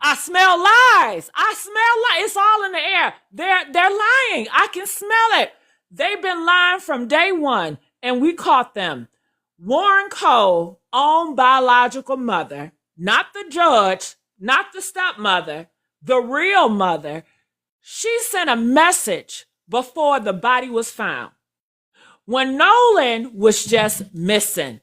I smell lies. I smell lies. It's all in the air. They're lying. I can smell it. They've been lying from day one, and we caught them. Warren Cole's own biological mother, not the judge, not the stepmother, the real mother, she sent a message before the body was found. When Nolan was just missing,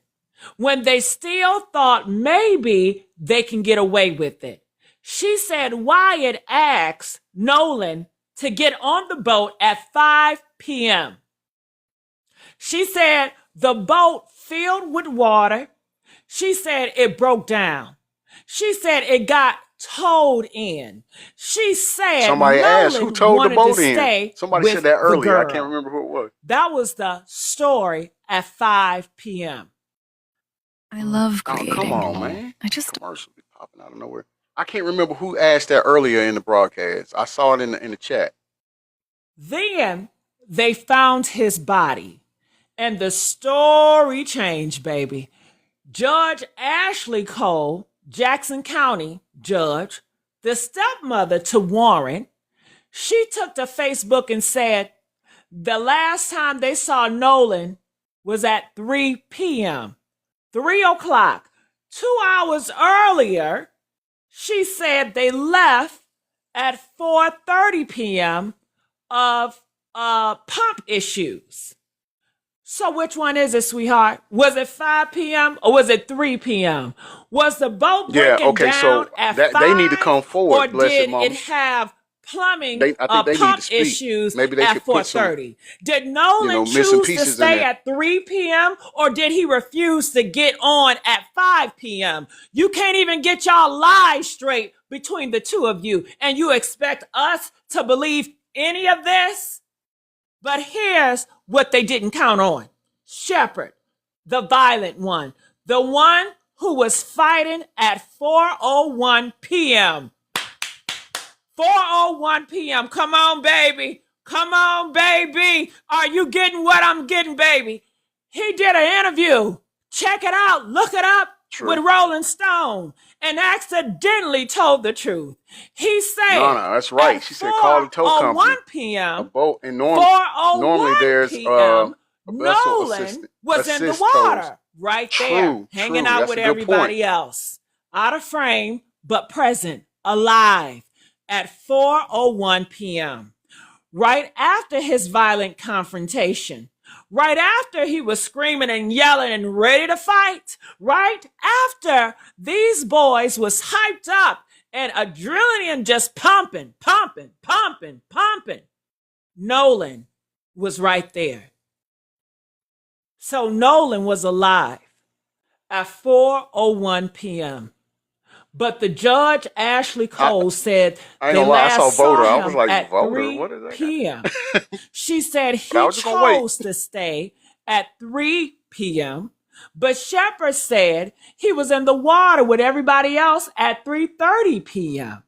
when they still thought maybe they can get away with it, she said Wyatt asked Nolan to get on the boat at 5 p.m. She said the boat filled with water. She said it broke down. She said it got towed in. She said Somebody Nolan asked who towed the boat in. Somebody said that earlier. I can't remember who it was. That was the story at 5 p.m. I love creating. Oh, come on, man. I just commercial be popping out of nowhere. I can't remember who asked that earlier in the broadcast. I saw it in the chat. Then they found his body, and the story changed, baby. Judge Ashley Cole, Jackson County judge, the stepmother to Warren, she took to Facebook and said the last time they saw Nolan was at 3 p.m. 3 o'clock. 2 hours earlier, she said they left at 4:30 p.m. of pump issues. So which one is it, sweetheart? Was it 5 p.m. or was it 3 p.m.? Was the boat breaking down at 5? They need to come forward, or did it have plumbing pump issues Maybe they at 4:30? Did Nolan choose to stay at 3 p.m. or did he refuse to get on at 5 p.m.? You can't even get y'all lies straight between the two of you, and you expect us to believe any of this? But here's what they didn't count on. Shepard, the violent one, the one who was fighting at 4:01 p.m. 4:01 p.m. Come on, baby. Come on, baby. Are you getting what I'm getting, baby? He did an interview. Check it out. Look it up. True. With Rolling Stone, and accidentally told the truth. He said, "No, that's right." She said, "Call the tow company." 1 p.m. A boat, and normally there's a Nolan was in the water, right there, hanging out with everybody else, out of frame but present, alive, at 4:01 p.m. Right after his violent confrontation. Right after he was screaming and yelling and ready to fight, right after these boys was hyped up and adrenaline just pumping, Nolan was right there. So Nolan was alive at 4:01 p.m. But the judge, Ashley Cole, said they last saw him at 3 p.m. She said he chose to stay at 3 p.m., but Shepard said he was in the water with everybody else at 3:30 p.m.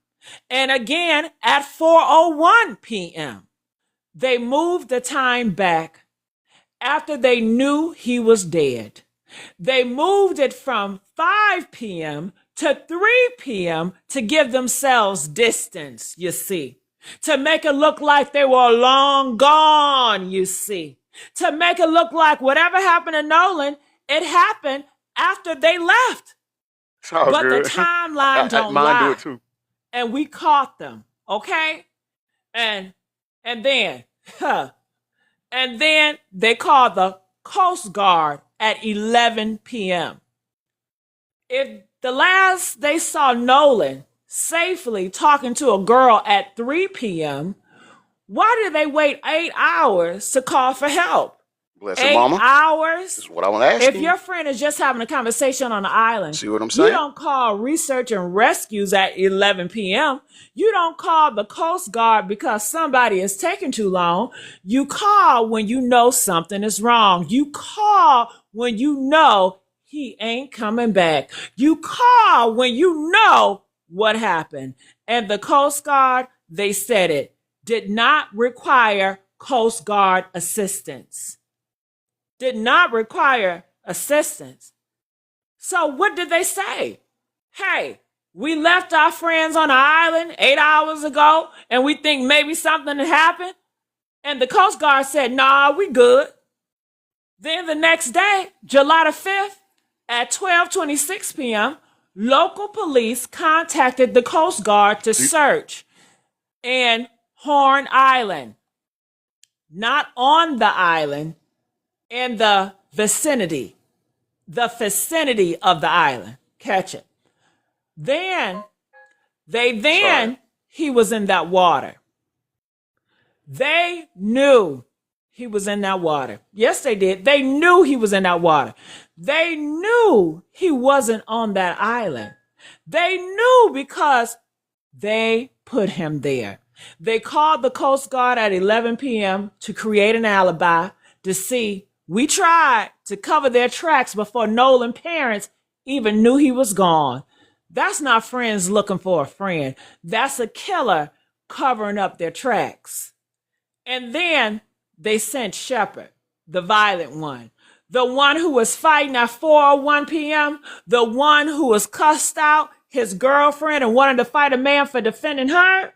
and again at 4:01 p.m. They moved the time back after they knew he was dead. They moved it from 5 p.m. to 3 p.m. to give themselves distance, you see. To make it look like they were long gone, you see. To make it look like whatever happened to Nolan, it happened after they left. But good. The timeline don't lie. Do it too. And we caught them, okay? And then they called the Coast Guard at 11 p.m. If the last they saw Nolan safely talking to a girl at 3 p.m., why did they wait 8 hours to call for help? Bless her, mama. 8 hours? That's what I want to ask you. If your friend is just having a conversation on the island, see what I'm saying? You don't call research and rescues at 11 p.m. You don't call the Coast Guard because somebody is taking too long. You call when you know something is wrong. You call when you know he ain't coming back. You call when you know what happened. And the Coast Guard, they said it, did not require Coast Guard assistance. Did not require assistance. So what did they say? Hey, we left our friends on the island 8 hours ago and we think maybe something had happened. And the Coast Guard said, nah, we good. Then the next day, July the 5th, at 12:26 p.m., local police contacted the Coast Guard to search in Horn Island. Not on the island, in the vicinity of the island. Catch it. Then he was in that water. They knew he was in that water. Yes, they did. They knew he was in that water. They knew he wasn't on that island. They knew because they put him there. They called the Coast Guard at 11 p.m. to create an alibi to see. We tried to cover their tracks before Nolan's parents even knew he was gone. That's not friends looking for a friend. That's a killer covering up their tracks. And then they sent Shepard, the violent one, the one who was fighting at 4:01 p.m., the one who was cussed out his girlfriend and wanted to fight a man for defending her.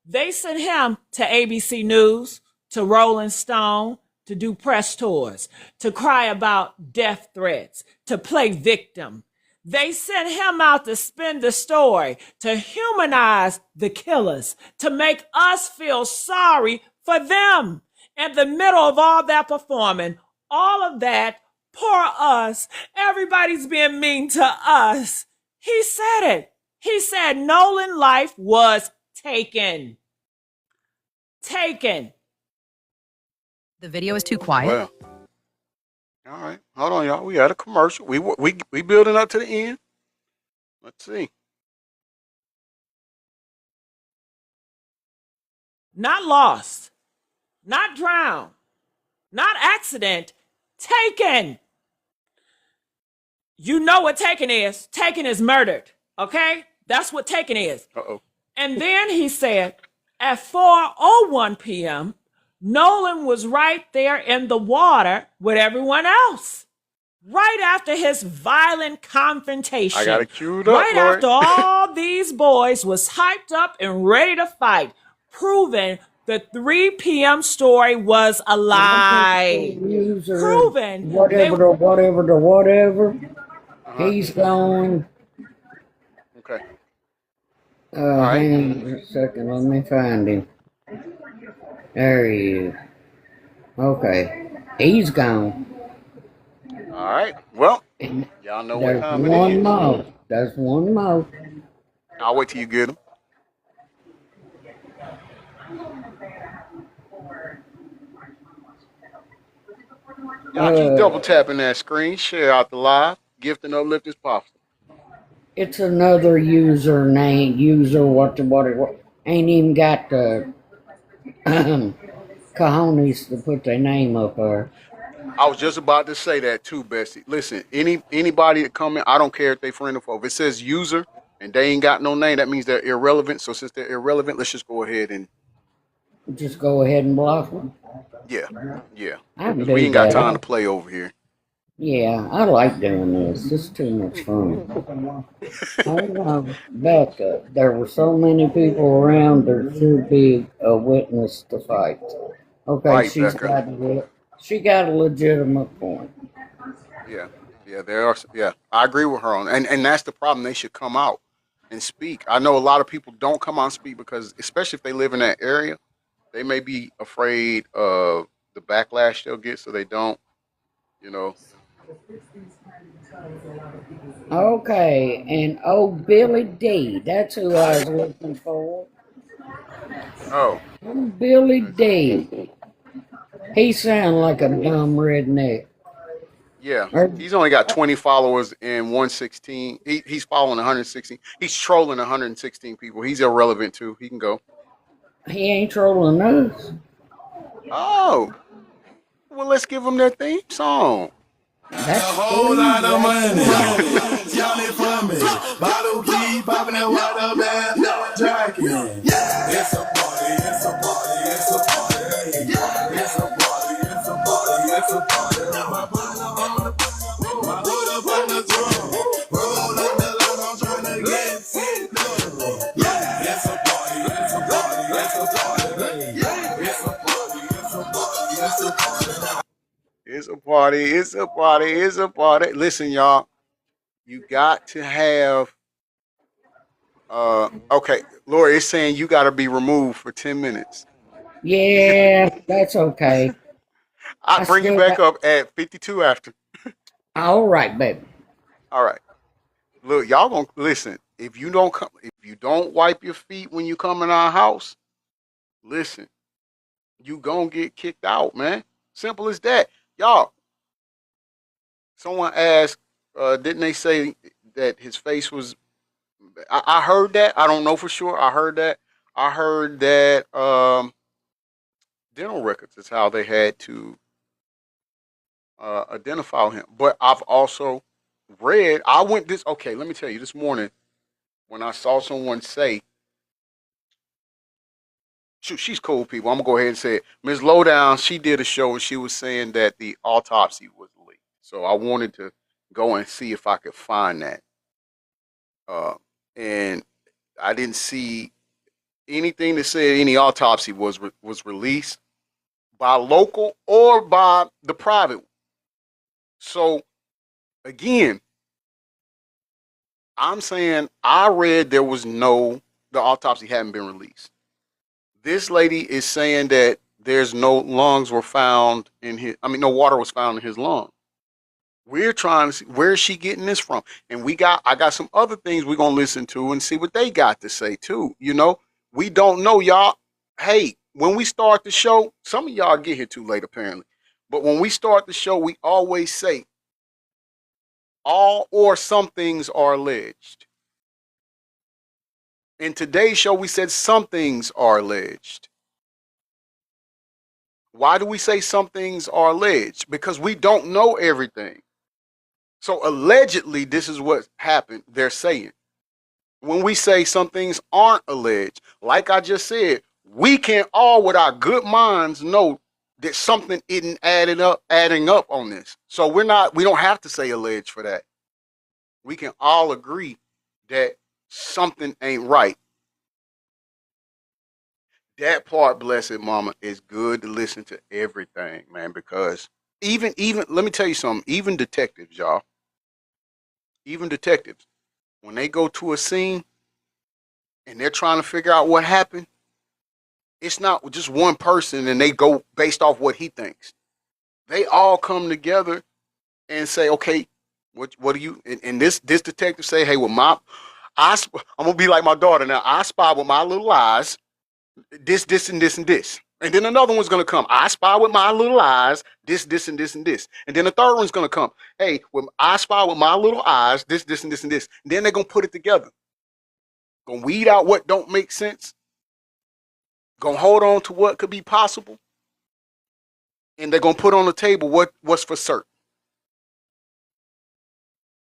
They sent him to ABC News, to Rolling Stone, to do press tours, to cry about death threats, to play victim. They sent him out to spin the story, to humanize the killers, to make us feel sorry for them. In the middle of all that performing, all of that, poor us, everybody's being mean to us. He said it. He said Nolan's life was taken. Taken. The video is too quiet. Well, all right. Hold on, y'all. We had a commercial. We building up to the end. Let's see. Not lost, not drowned, not accident, taken. You know what taken is. Taken is murdered, okay? That's what taken is. Uh-oh. And then he said, at 4:01 p.m., Nolan was right there in the water with everyone else. Right after his violent confrontation. I got it queued up, right Lord. after all these boys was hyped up and ready to fight, proving the 3 p.m. story was a lie. Proven. Whatever. He's gone. Okay. right. Hang on a second. Let me find him. There he is. Okay. He's gone. All right. Well, y'all know what There's time it one is. more. There's one more. I'll wait till you get them. Y'all keep double tapping that screen. Share out the live. Gift and uplift is possible. It's another username. What? Ain't even got the cojones to put their name up there. I was just about to say that too, Bessie. Listen, anybody that come in, I don't care if they friend or foe. If it says user and they ain't got no name, that means they're irrelevant. So since they're irrelevant, let's just go ahead and Just go ahead and block them. yeah. I can 'Cause do we ain't got that. time to play over here. Yeah, I like doing this. It's too much fun. Hold on, back up. There were so many people around, there should be a witness to fight. Okay, Right, she got a legitimate point. Yeah, there are. Yeah, I agree with her on, and that's the problem. They should come out and speak. I know a lot of people don't come out and speak because, especially if they live in that area, they may be afraid of the backlash they'll get, so they don't. You know. Okay, and old Billy D. That's who I was looking for. Oh, Billy D. He sound like a dumb redneck. yeah. He's only got 20 followers and 116. He's following 116. He's trolling 116 people. He's irrelevant too. He can go. He ain't trolling us. Oh, well, let's give him their theme song. That's A whole lot of money. Y'all it for me. Bottle key popping that water bag. Jacking. It's a party. It's a party. It's a party. It's a party. It's a party. It's a party. drum. Roll up the line, I'm trying to get it done. Yeah, it's a party, it's a party, it's a party. Yeah, it's a party, it's a party, it's a party. It's a party. It's a party. It's a party. Listen, y'all. You got to have. Okay, Lori is saying you got to be removed for 10 minutes. Yeah, that's okay. I'll I bring you still back got. up at 52 after. All right, baby. All right. Look, y'all gonna listen. If you don't come, if you don't wipe your feet when you come in our house, listen, you gonna get kicked out, man. Simple as that. Y'all, someone asked, didn't they say that his face was? I heard that. I don't know for sure. I heard that. I heard that dental records is how they had to identify him. But I've also read. I went this. Okay, let me tell you. This morning, when I saw someone say, shoot, she's cool, people. I'm gonna go ahead and say it. Ms. Lowdown, she did a show and she was saying that the autopsy was leaked. So I wanted to go and see if I could find that. And I didn't see anything that said any autopsy was released by local or by the private. So again, I'm saying I read there was the autopsy hadn't been released. This lady is saying that there's no lungs were found in his. I mean, no water was found in his lung. We're trying to see where is she getting this from, and I got some other things we're gonna listen to and see what they got to say too. You know, we don't know, y'all. Hey, when we start the show, some of y'all get here too late apparently, but when we start the show, we always say all or some things are alleged. In today's show, we said some things are alleged. Why do we say some things are alleged? Because we don't know everything. So allegedly, this is what happened. They're saying. When we say some things aren't alleged, like I just said, we can all, with our good minds, know that something isn't adding up on this. So we don't have to say alleged for that. We can all agree that something ain't right. That part, blessed mama, is good to listen to everything, man, because even let me tell you something, even detectives, y'all, even detectives, when they go to a scene and they're trying to figure out what happened, it's not just one person and they go based off what he thinks. They all come together and say, okay, what do you, and this detective say, hey, well, I'm gonna be like my daughter now. I spy with my little eyes this, and this, and this. And then another one's gonna come. I spy with my little eyes, this, and this, and this. And then the third one's gonna come. Hey, I spy with my little eyes, this, and this, and this. And then they're gonna put it together. Gonna weed out what don't make sense. Gonna hold on to what could be possible. And they're gonna put on the table what's for certain.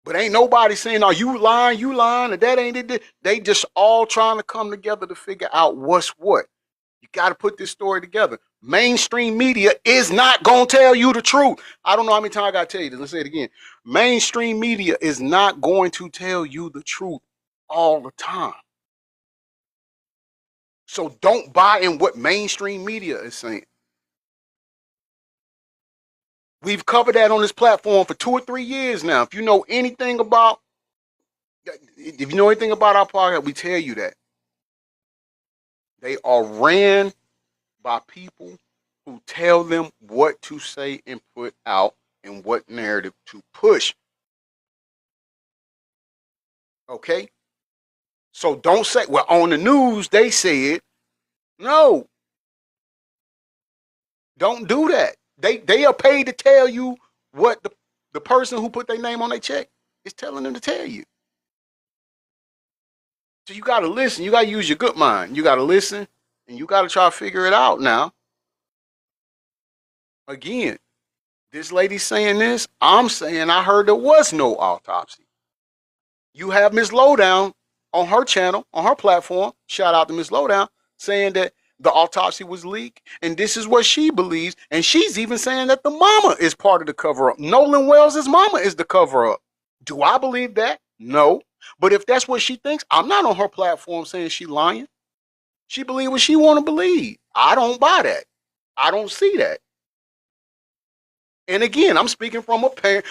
But ain't nobody saying, "Are you lying? You lying?" And that ain't it. They just all trying to come together to figure out what's what. You got to put this story together. Mainstream media is not going to tell you the truth. I don't know how many times I got to tell you this. Let's say it again. Mainstream media is not going to tell you the truth all the time. So don't buy in what mainstream media is saying. We've covered that on this platform for 2 or 3 years now. If you know anything about our podcast, we tell you that. They are ran by people who tell them what to say and put out and what narrative to push. Okay? So don't say, well, on the news, they said, no. Don't do that. They are paid to tell you what the person who put their name on their check is telling them to tell you. So you got to listen. You got to use your good mind. You got to listen and you got to try to figure it out now. Again, this lady's saying this. I'm saying I heard there was no autopsy. You have Ms. Lowdown on her channel, on her platform. Shout out to Ms. Lowdown, saying that the autopsy was leaked, and this is what she believes. And she's even saying that the mama is part of the cover up. Nolan Wells' mama is the cover up. Do I believe that? No. But if that's what she thinks, I'm not on her platform saying she lying. She believe what she want to believe. I don't buy that. I don't see that. And again, I'm speaking from a parent.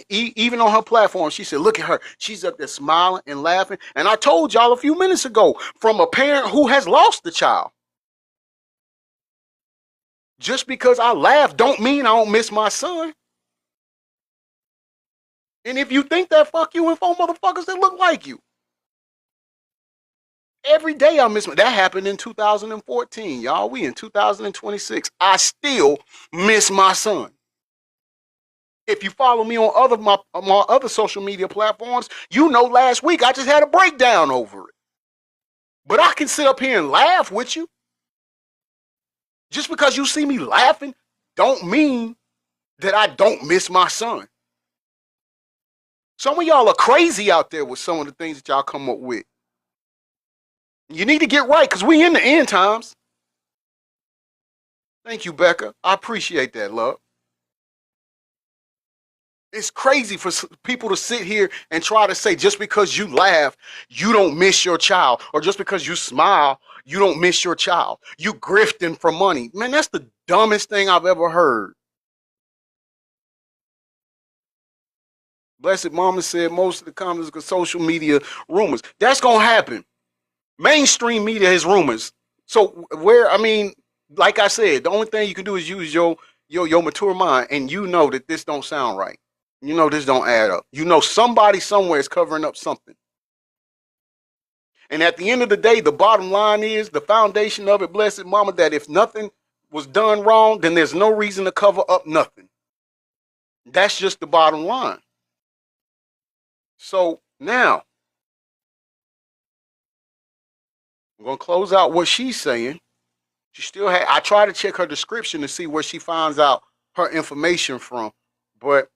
Even on her platform, she said, "Look at her. She's up there smiling and laughing." And I told y'all a few minutes ago, from a parent who has lost the child. Just because I laugh, don't mean I don't miss my son. And if you think that, fuck you and four motherfuckers that look like you. Every day I miss my. That happened in 2014, y'all. We in 2026. I still miss my son. If you follow me on my other social media platforms, you know last week I just had a breakdown over it. But I can sit up here and laugh with you. Just because you see me laughing, don't mean that I don't miss my son. Some of y'all are crazy out there with some of the things that y'all come up with. You need to get right, because we in the end times. Thank you, Becca. I appreciate that, love. It's crazy for people to sit here and try to say just because you laugh, you don't miss your child. Or just because you smile, you don't miss your child. You grifting for money. Man, that's the dumbest thing I've ever heard. Blessed Mama said most of the comments are social media rumors. That's going to happen. Mainstream media is rumors. So like I said, the only thing you can do is use your mature mind, and you know that this don't sound right. You know this don't add up. You know somebody somewhere is covering up something. And at the end of the day, the bottom line is the foundation of it, Blessed Mama, that if nothing was done wrong, then there's no reason to cover up nothing. That's just the bottom line. So now, I'm going to close out what she's saying. I try to check her description to see where she finds out her information from, but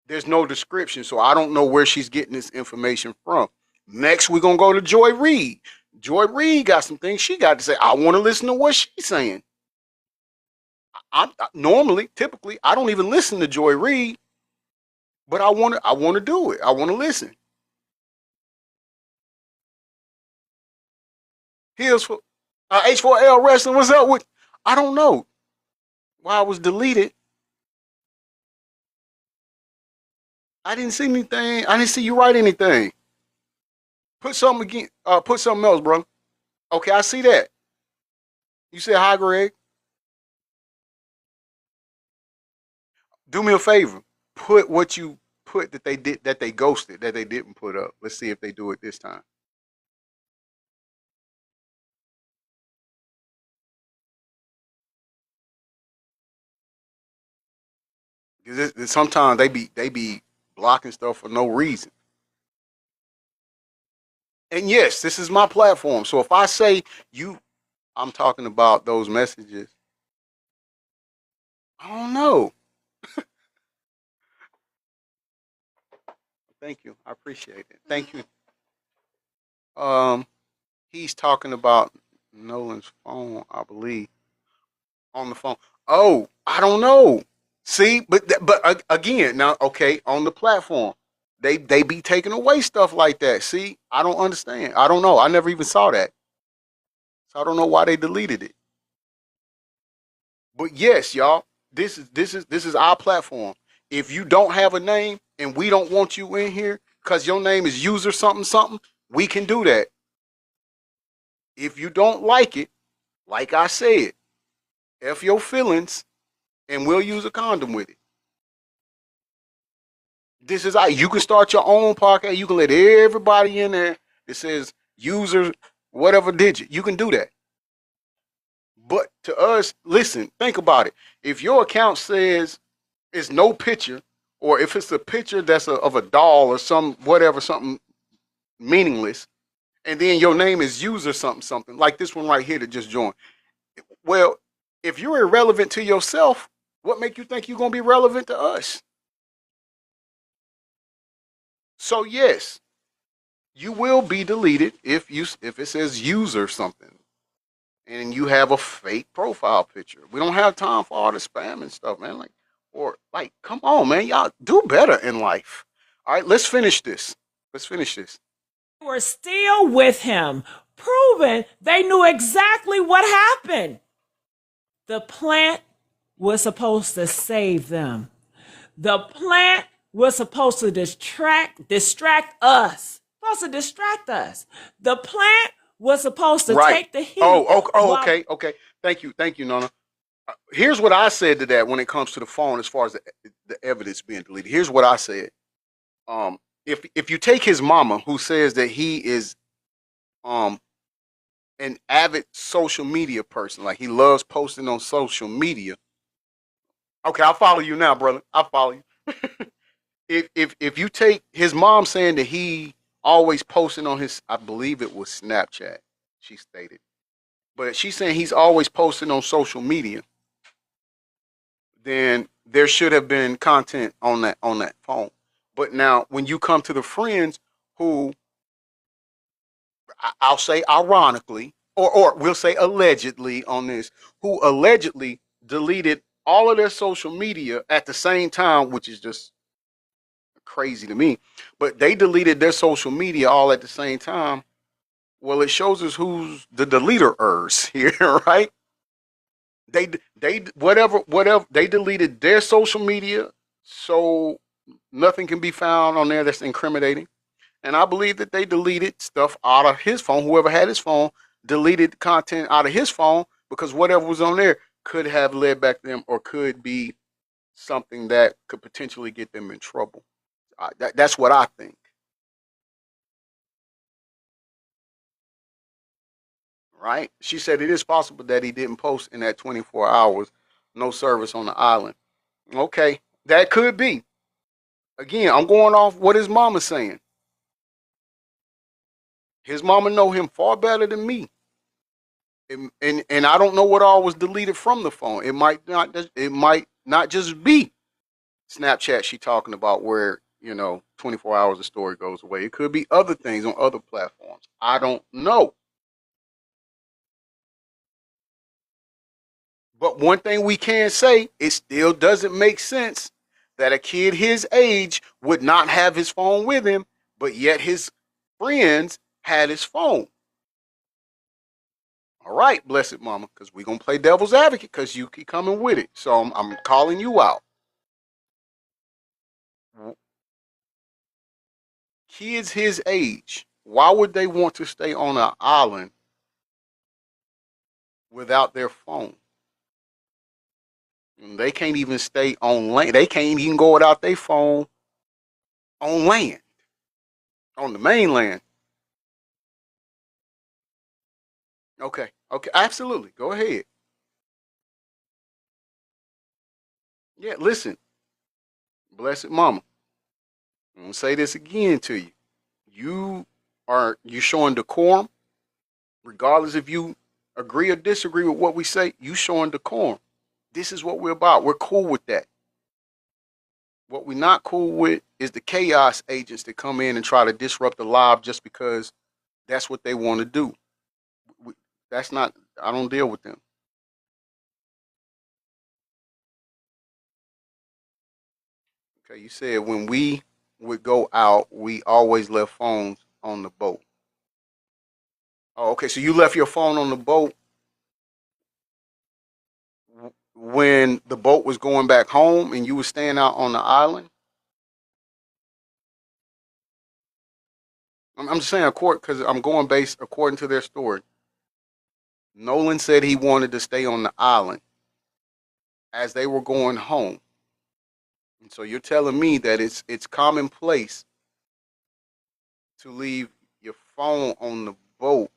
there's no description, so I don't know where she's getting this information from. Next, we're going to go to Joy Reid. Joy Reid got some things she got to say. I want to listen to what she's saying. Typically, I don't even listen to Joy Reid, but I want to do it. I want to listen. Here's for H4L Wrestling. What's up with? I don't know why I was deleted. I didn't see anything. I didn't see you write anything. Put something again. Put something else, bro. Okay, I see that. You said hi, Greg. Do me a favor. Put what you put that they ghosted, that they didn't put up. Let's see if they do it this time. Because sometimes they be blocking stuff for no reason. And yes, this is my platform. So if I say I'm talking about those messages. I don't know. Thank you. I appreciate it. Thank you. He's talking about Nolan's phone, I believe. On the phone. Oh, I don't know. See, but again, now okay, on the platform, they be taking away stuff like that. See, I don't understand. I don't know. I never even saw that, so I don't know why they deleted it. But yes, y'all, this is our platform. If you don't have a name and we don't want you in here because your name is user something something, we can do that. If you don't like it, like I said, F your feelings, and we'll use a condom with it. This is you can start your own podcast. You can let everybody in there that says user whatever digit. You can do that. But to us, listen, think about it. If your account says it's no picture, or if it's a picture that's of a doll or something meaningless, and then your name is user something something, like this one right here that just joined. Well, if you're irrelevant to yourself, what make you think you're gonna be relevant to us? So yes, you will be deleted if it says user something and you have a fake profile picture. We don't have time for all the spam and stuff, man. Come on, man, y'all do better in life. All right, let's finish this. Let's finish this. They were still with him, proving they knew exactly what happened. The plant was supposed to save them. The plant was supposed to distract us. Supposed to distract us. The plant was supposed to Right. take the heat. Okay. Thank you, Nona. Here's what I said to that when it comes to the phone, as far as the evidence being deleted. Here's what I said. If you take his mama, who says that he is an avid social media person, like he loves posting on social media. Okay, I'll follow you now, brother. I'll follow you. If you take his mom saying that he always posting on his, I believe it was Snapchat, she stated, but she's saying he's always posting on social media, then there should have been content on that phone. But now, when you come to the friends who, I'll say ironically, or we'll say allegedly on this, who allegedly deleted all of their social media at the same time, which is just crazy to me, but they deleted their social media all at the same time. Well, it shows us who's the deleterers here, right? They whatever they deleted their social media, so nothing can be found on there that's incriminating. And I believe that they deleted stuff out of his phone. Whoever had his phone deleted content out of his phone because whatever was on there could have led back to them or could be something that could potentially get them in trouble. That's what I think. Right? She said it is possible that he didn't post in that 24 hours, no service on the island. Okay, that could be. Again, I'm going off what his mama's saying. His mama know him far better than me. And I don't know what all was deleted from the phone. It might not just be Snapchat she talking about where, 24 hours the story goes away. It could be other things on other platforms. I don't know. But one thing we can say, it still doesn't make sense that a kid his age would not have his phone with him, but yet his friends had his phone. All right, blessed mama, because we're going to play devil's advocate because you keep coming with it. So I'm calling you out. Kids his age, why would they want to stay on an island without their phone? They can't even stay on land. They can't even go without their phone on land, on the mainland. Okay, absolutely. Go ahead. Yeah, listen, blessed mama. I'm gonna say this again to you. You showing decorum, regardless if you agree or disagree with what we say. You showing decorum. This is what we're about. We're cool with that. What we're not cool with is the chaos agents that come in and try to disrupt the live just because that's what they want to do. That's not. I don't deal with them. Okay, you said when we would go out, we always left phones on the boat. Oh, okay. So you left your phone on the boat when the boat was going back home and you were staying out on the island. I'm just saying, because I'm going based according to their story. Nolan said he wanted to stay on the island as they were going home. And so you're telling me that it's commonplace to leave your phone on the boat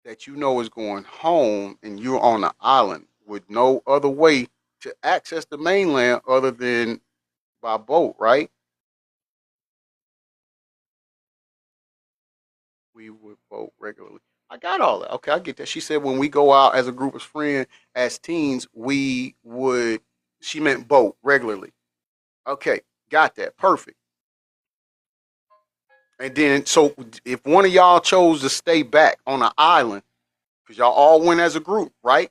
that you know is going home and you're on the island with no other way to access the mainland other than by boat, right? We would boat regularly. I got all that. Okay, I get that. She said when we go out as a group of friends as teens, we would. She meant boat regularly. Okay, got that. Perfect. And then, so if one of y'all chose to stay back on an island, because y'all all went as a group, right?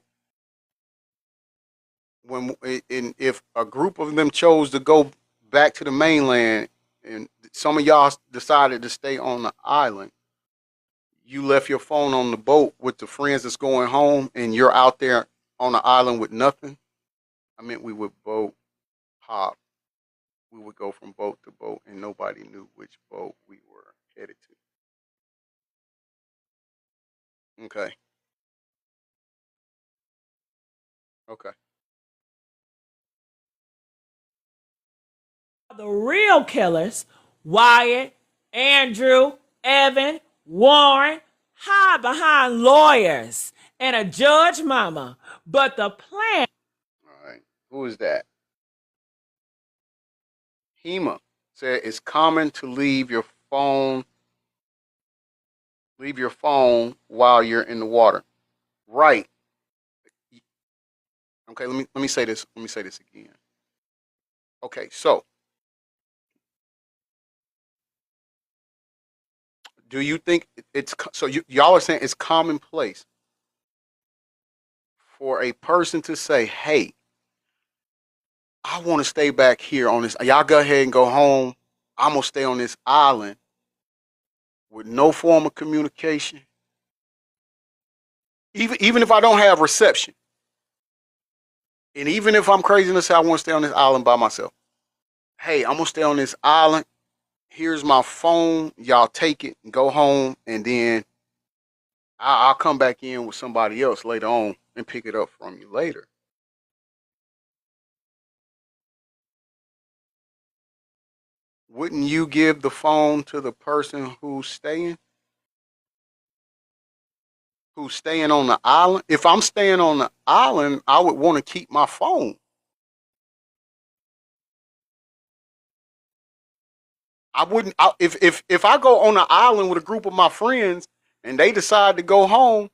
When and if a group of them chose to go back to the mainland, and some of y'all decided to stay on the island, you left your phone on the boat with the friends that's going home, and you're out there on the island with nothing. I meant we would boat hop. We would go from boat to boat, and nobody knew which boat we were headed to. Okay. Okay. The real killers, Wyatt, Andrew, Evan, Warren, hide behind lawyers and a judge mama. But the plan. All right. Who is that? Hema said it's common to leave your phone while you're in the water. Right. Okay, let me say this. Let me say this again. Okay, so do you think it's so y'all are saying it's commonplace for a person to say, "Hey, I want to stay back here on this. Y'all go ahead and go home. I'm gonna stay on this island with no form of communication, even if I don't have reception, and even if I'm crazy enough to say I want to stay on this island by myself. Hey, I'm gonna stay on this island. Here's my phone. Y'all take it and go home, and then I'll come back in with somebody else later on and pick it up from you later." Wouldn't you give the phone to the person who's staying on the island? If I'm staying on the island, I would want to keep my phone. I wouldn't if I go on the island with a group of my friends and they decide to go home.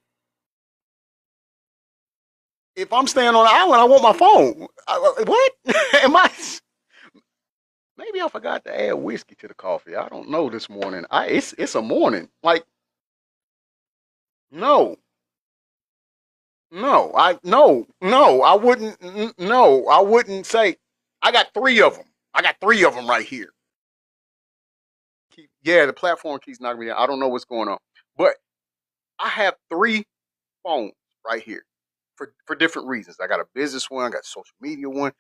If I'm staying on the island, I want my phone. What? Am I? Maybe I forgot to add whiskey to the coffee. I don't know this morning. It's a morning. Like no, no. I wouldn't. No, I wouldn't say. I got three of them. I got three of them right here. Yeah, the platform keeps knocking me down. I don't know what's going on, but I have three phones right here for different reasons. I got a business one. I got a social media one.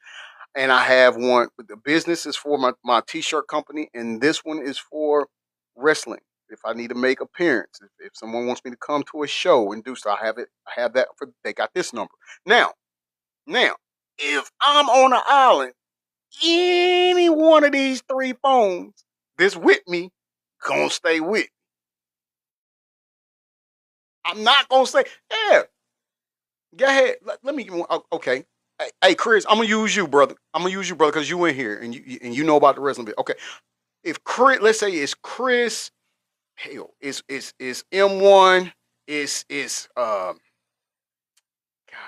And I have one. The business is for my t-shirt company, and this one is for wrestling. If I need to make appearance, if someone wants me to come to a show and do so, I have it. I have that for. They got this number now. If I'm on an island, any one of these three phones that's with me gonna stay with me. I'm not gonna say, yeah, go ahead. Let me. Okay. Hey, Chris, I'm gonna use you, brother. I'm gonna use you, brother, because you in here and you know about the wrestling bit. Okay, if Chris, let's say it's Chris, hell, it's M1, God,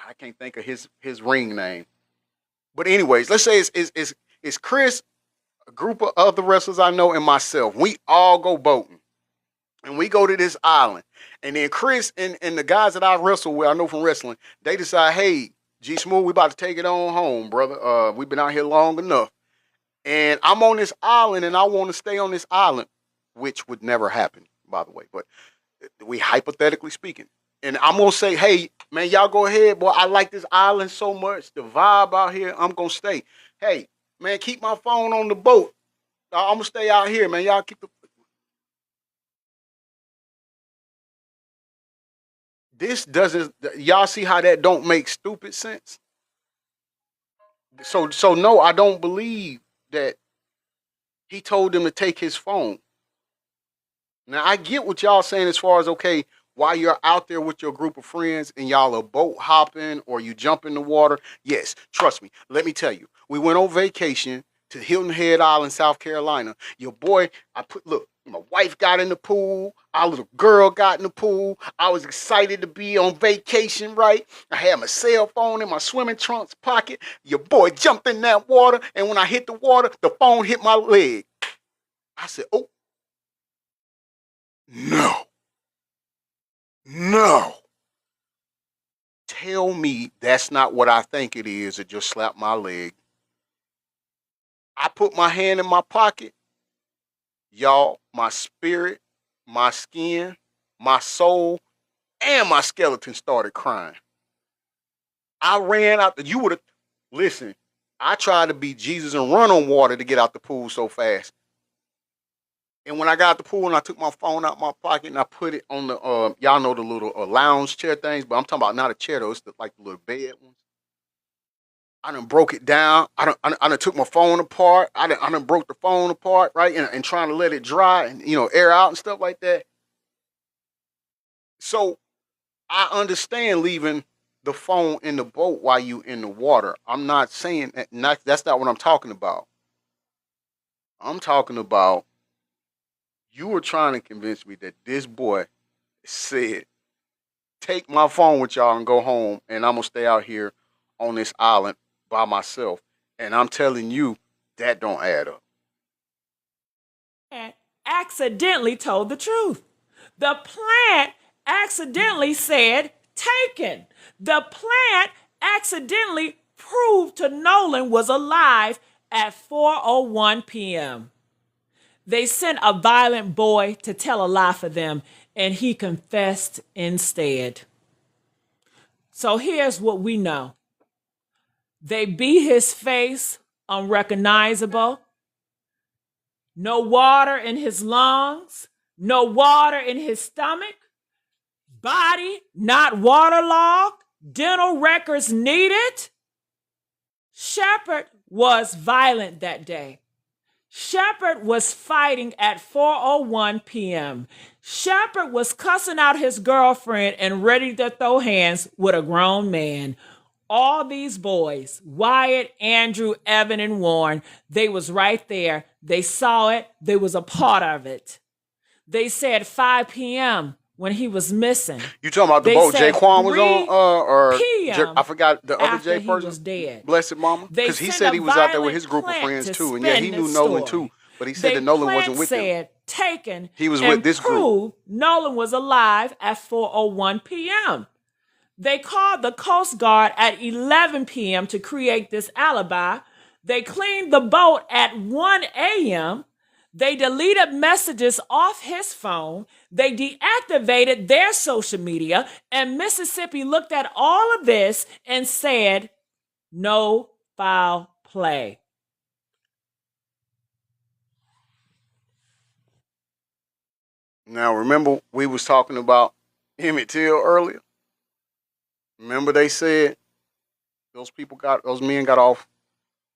I can't think of his ring name. But anyways, let's say it's Chris, a group of other wrestlers I know, and myself. We all go boating, and we go to this island, and then Chris and the guys that I wrestle with, I know from wrestling, they decide, hey, G Smooth, we about to take it on home, brother. We've been out here long enough. And I'm on this island and I want to stay on this island, which would never happen, by the way. But we hypothetically speaking. And I'm gonna say, hey, man, y'all go ahead, boy. I like this island so much. The vibe out here, I'm gonna stay. Hey, man, keep my phone on the boat. I'm gonna stay out here, man. Y'all keep the this doesn't y'all see how that don't make stupid sense? So no, I don't believe that he told them to take his phone. Now I get what y'all saying as far as okay, while you're out there with your group of friends and y'all are boat hopping or you jump in the water. Yes, trust me. Let me tell you, we went on vacation to Hilton Head Island, South Carolina. Your boy, look, my wife got in the pool. Our little girl got in the pool. I was excited to be on vacation, right? I had my cell phone in my swimming trunks pocket. Your boy jumped in that water, and when I hit the water, the phone hit my leg. I said, oh, no. No. Tell me that's not what I think it is that just slapped my leg. I put my hand in my pocket y'all, my spirit, my skin, my soul, and my skeleton started crying. I ran out. You would have listen. I tried to be Jesus and run on water to get out the pool so fast. And when I got out the pool and I took my phone out my pocket and I put it on the y'all know the little lounge chair things, but I'm talking about not a chair though. It's like the little bed ones. I done broke it down. I done took my phone apart. I done broke the phone apart, right? And trying to let it dry and, air out and stuff like that. So I understand leaving the phone in the boat while you in the water. I'm not saying that, that's not what I'm talking about. I'm talking about you were trying to convince me that this boy said, take my phone with y'all and go home, and I'm going to stay out here on this island by myself. And I'm telling you, that don't add up. And accidentally told the truth. The plant accidentally said taken. The plant accidentally proved to Nolan was alive at 4:01 p.m. They sent a violent boy to tell a lie for them, and he confessed instead. So here's what we know. They beat his face unrecognizable. No water in his lungs. No water in his stomach. Body not waterlogged. Dental records needed. Shepard was violent that day. Shepard was fighting at 4:01 p.m. Shepard was cussing out his girlfriend and ready to throw hands with a grown man. All these boys, Wyatt, Andrew, Evan, and Warren, they was right there. They saw it. They was a part of it. They said 5 p.m. when he was missing. You talking about the boat Jaquan was on, or I forgot the other J person. He was dead. Blessed mama, because he said he was out there with his group of friends too, and yeah, he knew Nolan too. But he said that Nolan wasn't with him. Taken. He was with this group. Nolan was alive at 4:01 p.m. They called the Coast Guard at 11 p.m. to create this alibi. They cleaned the boat at 1 a.m. They deleted messages off his phone. They deactivated their social media. And Mississippi looked at all of this and said, no foul play. Now, remember we was talking about Emmett Till earlier? Remember they said those men got off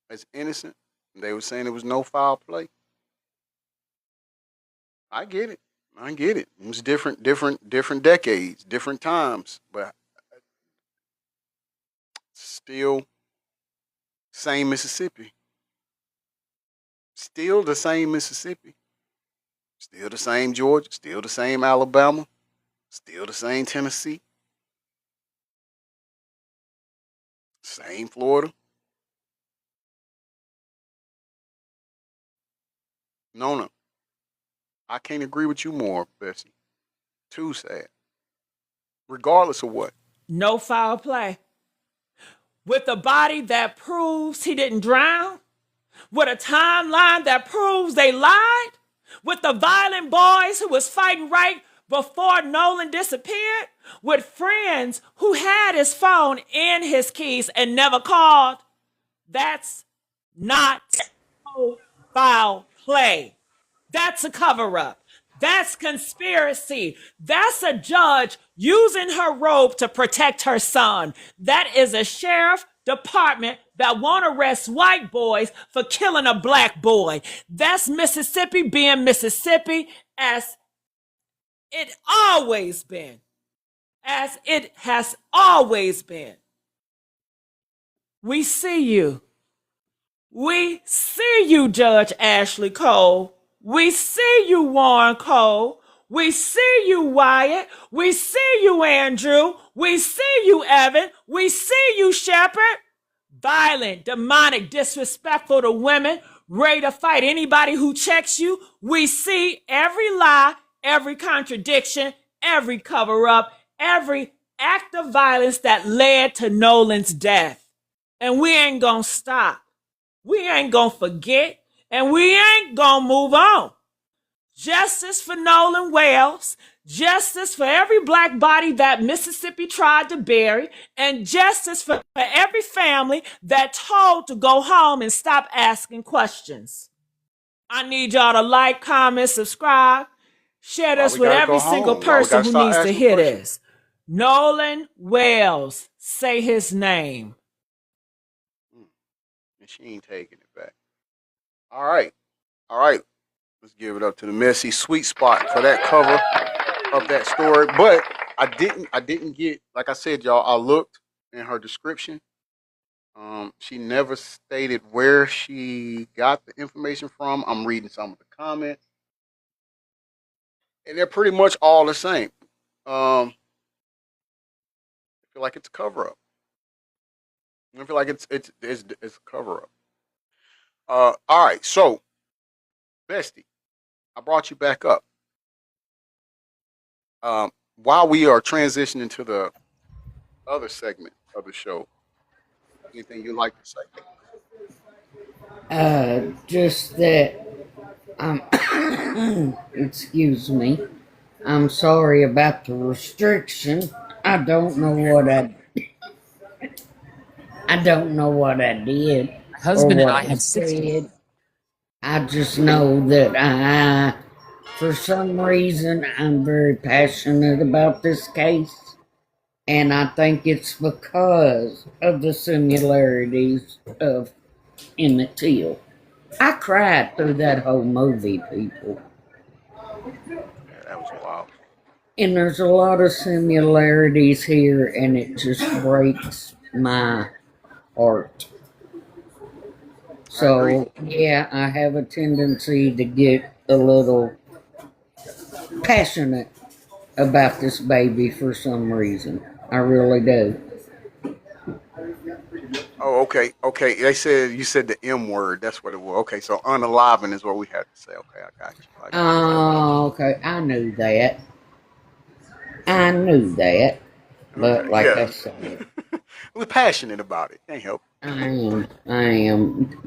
as innocent? They were saying there was no foul play. I get it. It was different decades, different times, but still same Mississippi. Still the same Mississippi. Still the same Georgia, still the same Alabama, still the same Tennessee, same Florida. No. I can't agree with you more, Bessie. Too sad. Regardless of what. No foul play. With a body that proves he didn't drown, with a timeline that proves they lied, with the violent boys who was fighting right before Nolan disappeared, with friends who had his phone in his keys and never called. That's not no foul play. That's a cover-up. That's conspiracy. That's a judge using her robe to protect her son. That is a sheriff department that won't arrest white boys for killing a black boy. That's Mississippi being Mississippi as it always been. As it has always been. We see you. We see you, Judge Ashley Cole. We see you, Warren Cole. We see you, Wyatt. We see you, Andrew. We see you, Evan. We see you, Shepard. Violent, demonic, disrespectful to women, ready to fight anybody who checks you. We see every lie, every contradiction, every cover-up, every act of violence that led to Nolan's death. And we ain't gonna stop. We ain't gonna forget. And we ain't gonna move on. justice for Nolan Wells, justice for every black body that Mississippi tried to bury, and justice for every family that told to go home and stop asking questions. I need y'all to like, comment, subscribe, share Why this we with gotta go every single home? Why we person gotta who start needs to asking hear questions? this. Nolan Wells, say his name. And she ain't taking it back. All right. All right. Let's give it up to the messy sweet spot for that cover of that story. But I didn't get, like I said, y'all, I looked in her description. She never stated where she got the information from. I'm reading some of the comments, and they're pretty much all the same. I feel like it's a cover up. I feel like it's a cover up. All right, so Bestie, I brought you back up. While we are transitioning to the other segment of the show, anything you'd like to say? Just that excuse me. I'm sorry about the restriction. I don't know what I don't know what I did or Husband and I what I have 60. said. I just know that for some reason, I'm very passionate about this case, and I think it's because of the similarities of Emmett Till. I cried through that whole movie, people. Yeah, that was wild. And there's a lot of similarities here, and it just breaks my heart. I agree. So, yeah, I have a tendency to get a little passionate about this baby for some reason. I really do. Oh, okay, okay. They said you said the M word. That's what it was. Okay, so unaliving is what we had to say. Okay, I got you. I got you. Oh, okay. I knew that. I knew that. But Okay, like I yeah. said, We're passionate about it. Can't help. I am.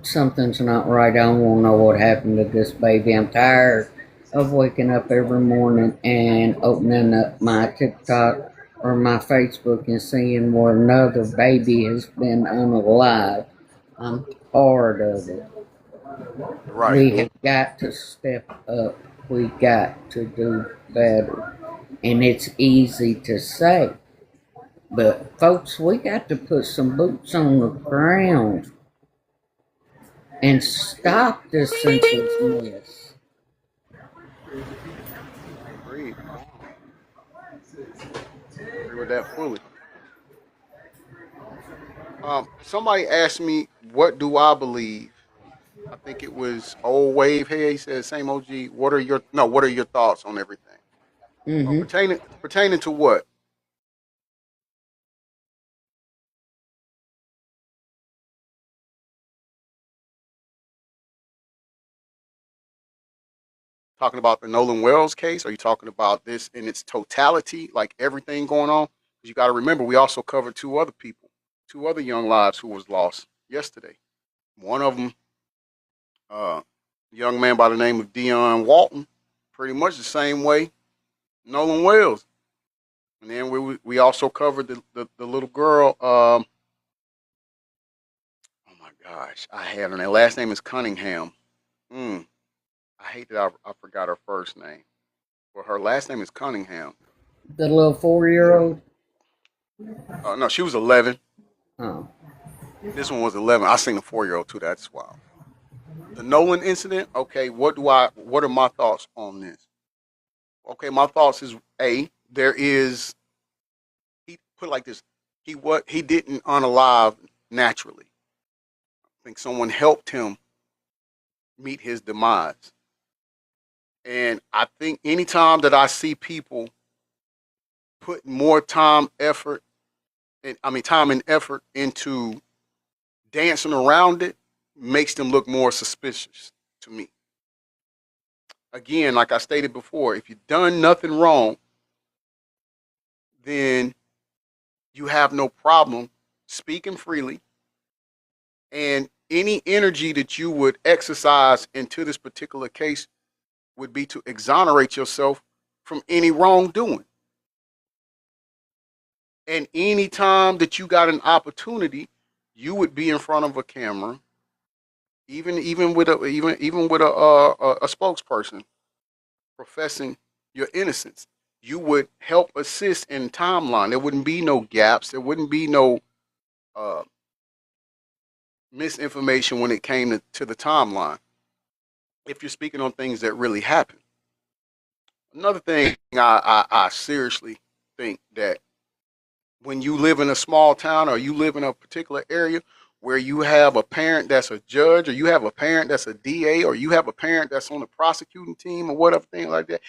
Something's not right. I don't want to know what happened to this baby. I'm tired of waking up every morning and opening up my TikTok or my Facebook and seeing where another baby has been unalive. I'm tired of it. Right. We have got to step up. We got to do better. And it's easy to say. But folks, we got to put some boots on the ground and stop this senselessness. Agreed. Agree with that fully. Somebody asked me, "What do I believe?" I think it was Old Wave here. He said, "Same OG. What are your no? What are your thoughts on everything? Mm-hmm. Pertaining to what? Talking about the Nolan Wells case? Are you talking about this in its totality, like everything going on? Because you got to remember, we also covered two other people, two other young lives who was lost yesterday. One of them, a young man by the name of Dion Walton, pretty much the same way Nolan Wells. And then we also covered the little girl. Oh my gosh, I had her name. Last name is Cunningham. Mm, I hate that I forgot her first name. Well, her last name is Cunningham. The little 4-year-old. No, she was 11. Oh, This one was 11. I seen the 4-year-old too. That's wild. The Nolan incident. Okay, what are my thoughts on this? Okay, my thoughts is there is, he put it like this. He didn't unalive naturally. I think someone helped him meet his demise. And I think anytime that I see people put more time and effort into dancing around it, makes them look more suspicious to me. Again, like I stated before, if you've done nothing wrong, then you have no problem speaking freely, and any energy that you would exercise into this particular case would be to exonerate yourself from any wrongdoing. And any time that you got an opportunity, you would be in front of a camera, even with a spokesperson professing your innocence. You would help assist in timeline. There wouldn't be no gaps. There wouldn't be no uh, misinformation when it came to the timeline. If you're speaking on things that really happened. Another thing I seriously think that when you live in a small town or you live in a particular area where you have a parent that's a judge or you have a parent that's a DA or you have a parent that's on the prosecuting team or whatever thing like that,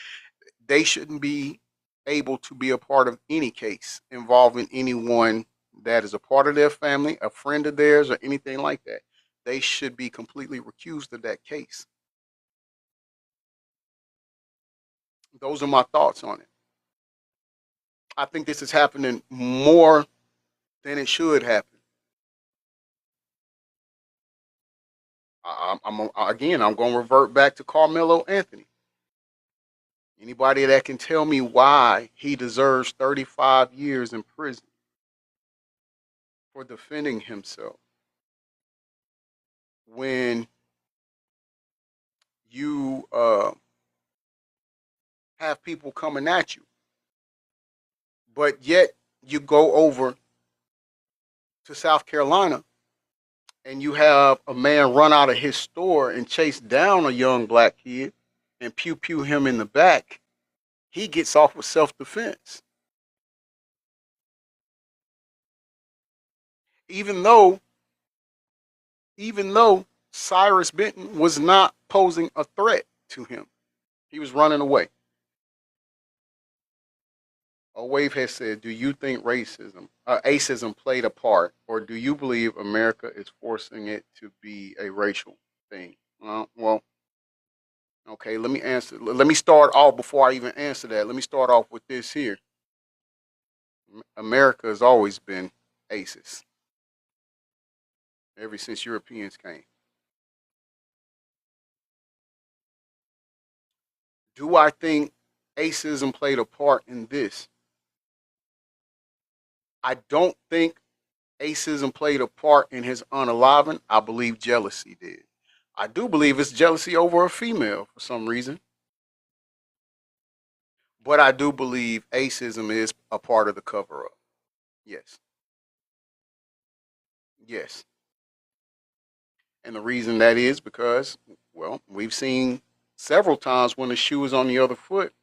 they shouldn't be able to be a part of any case involving anyone that is a part of their family, a friend of theirs, or anything like that. They should be completely recused of that case. Those are my thoughts on it. I think this is happening more than it should happen. I'm going to revert back to Carmelo Anthony. Anybody that can tell me why he deserves 35 years in prison for defending himself when you have people coming at you, but yet you go over to South Carolina and you have a man run out of his store and chase down a young black kid and pew pew him in the back, he gets off with self-defense. Even though Cyrus Benton was not posing a threat to him. He was running away. A wave has said, do you think racism played a part, or do you believe America is forcing it to be a racial thing? Well, okay, let me answer. Let me start off before I even answer that. Let me start off with this here. America has always been racist ever since Europeans came. Do I think racism played a part in this? I don't think racism played a part in his unaliving. I believe jealousy did. I do believe it's jealousy over a female for some reason. But I do believe racism is a part of the cover up. Yes. Yes. And the reason that is because, well, we've seen several times when the shoe is on the other foot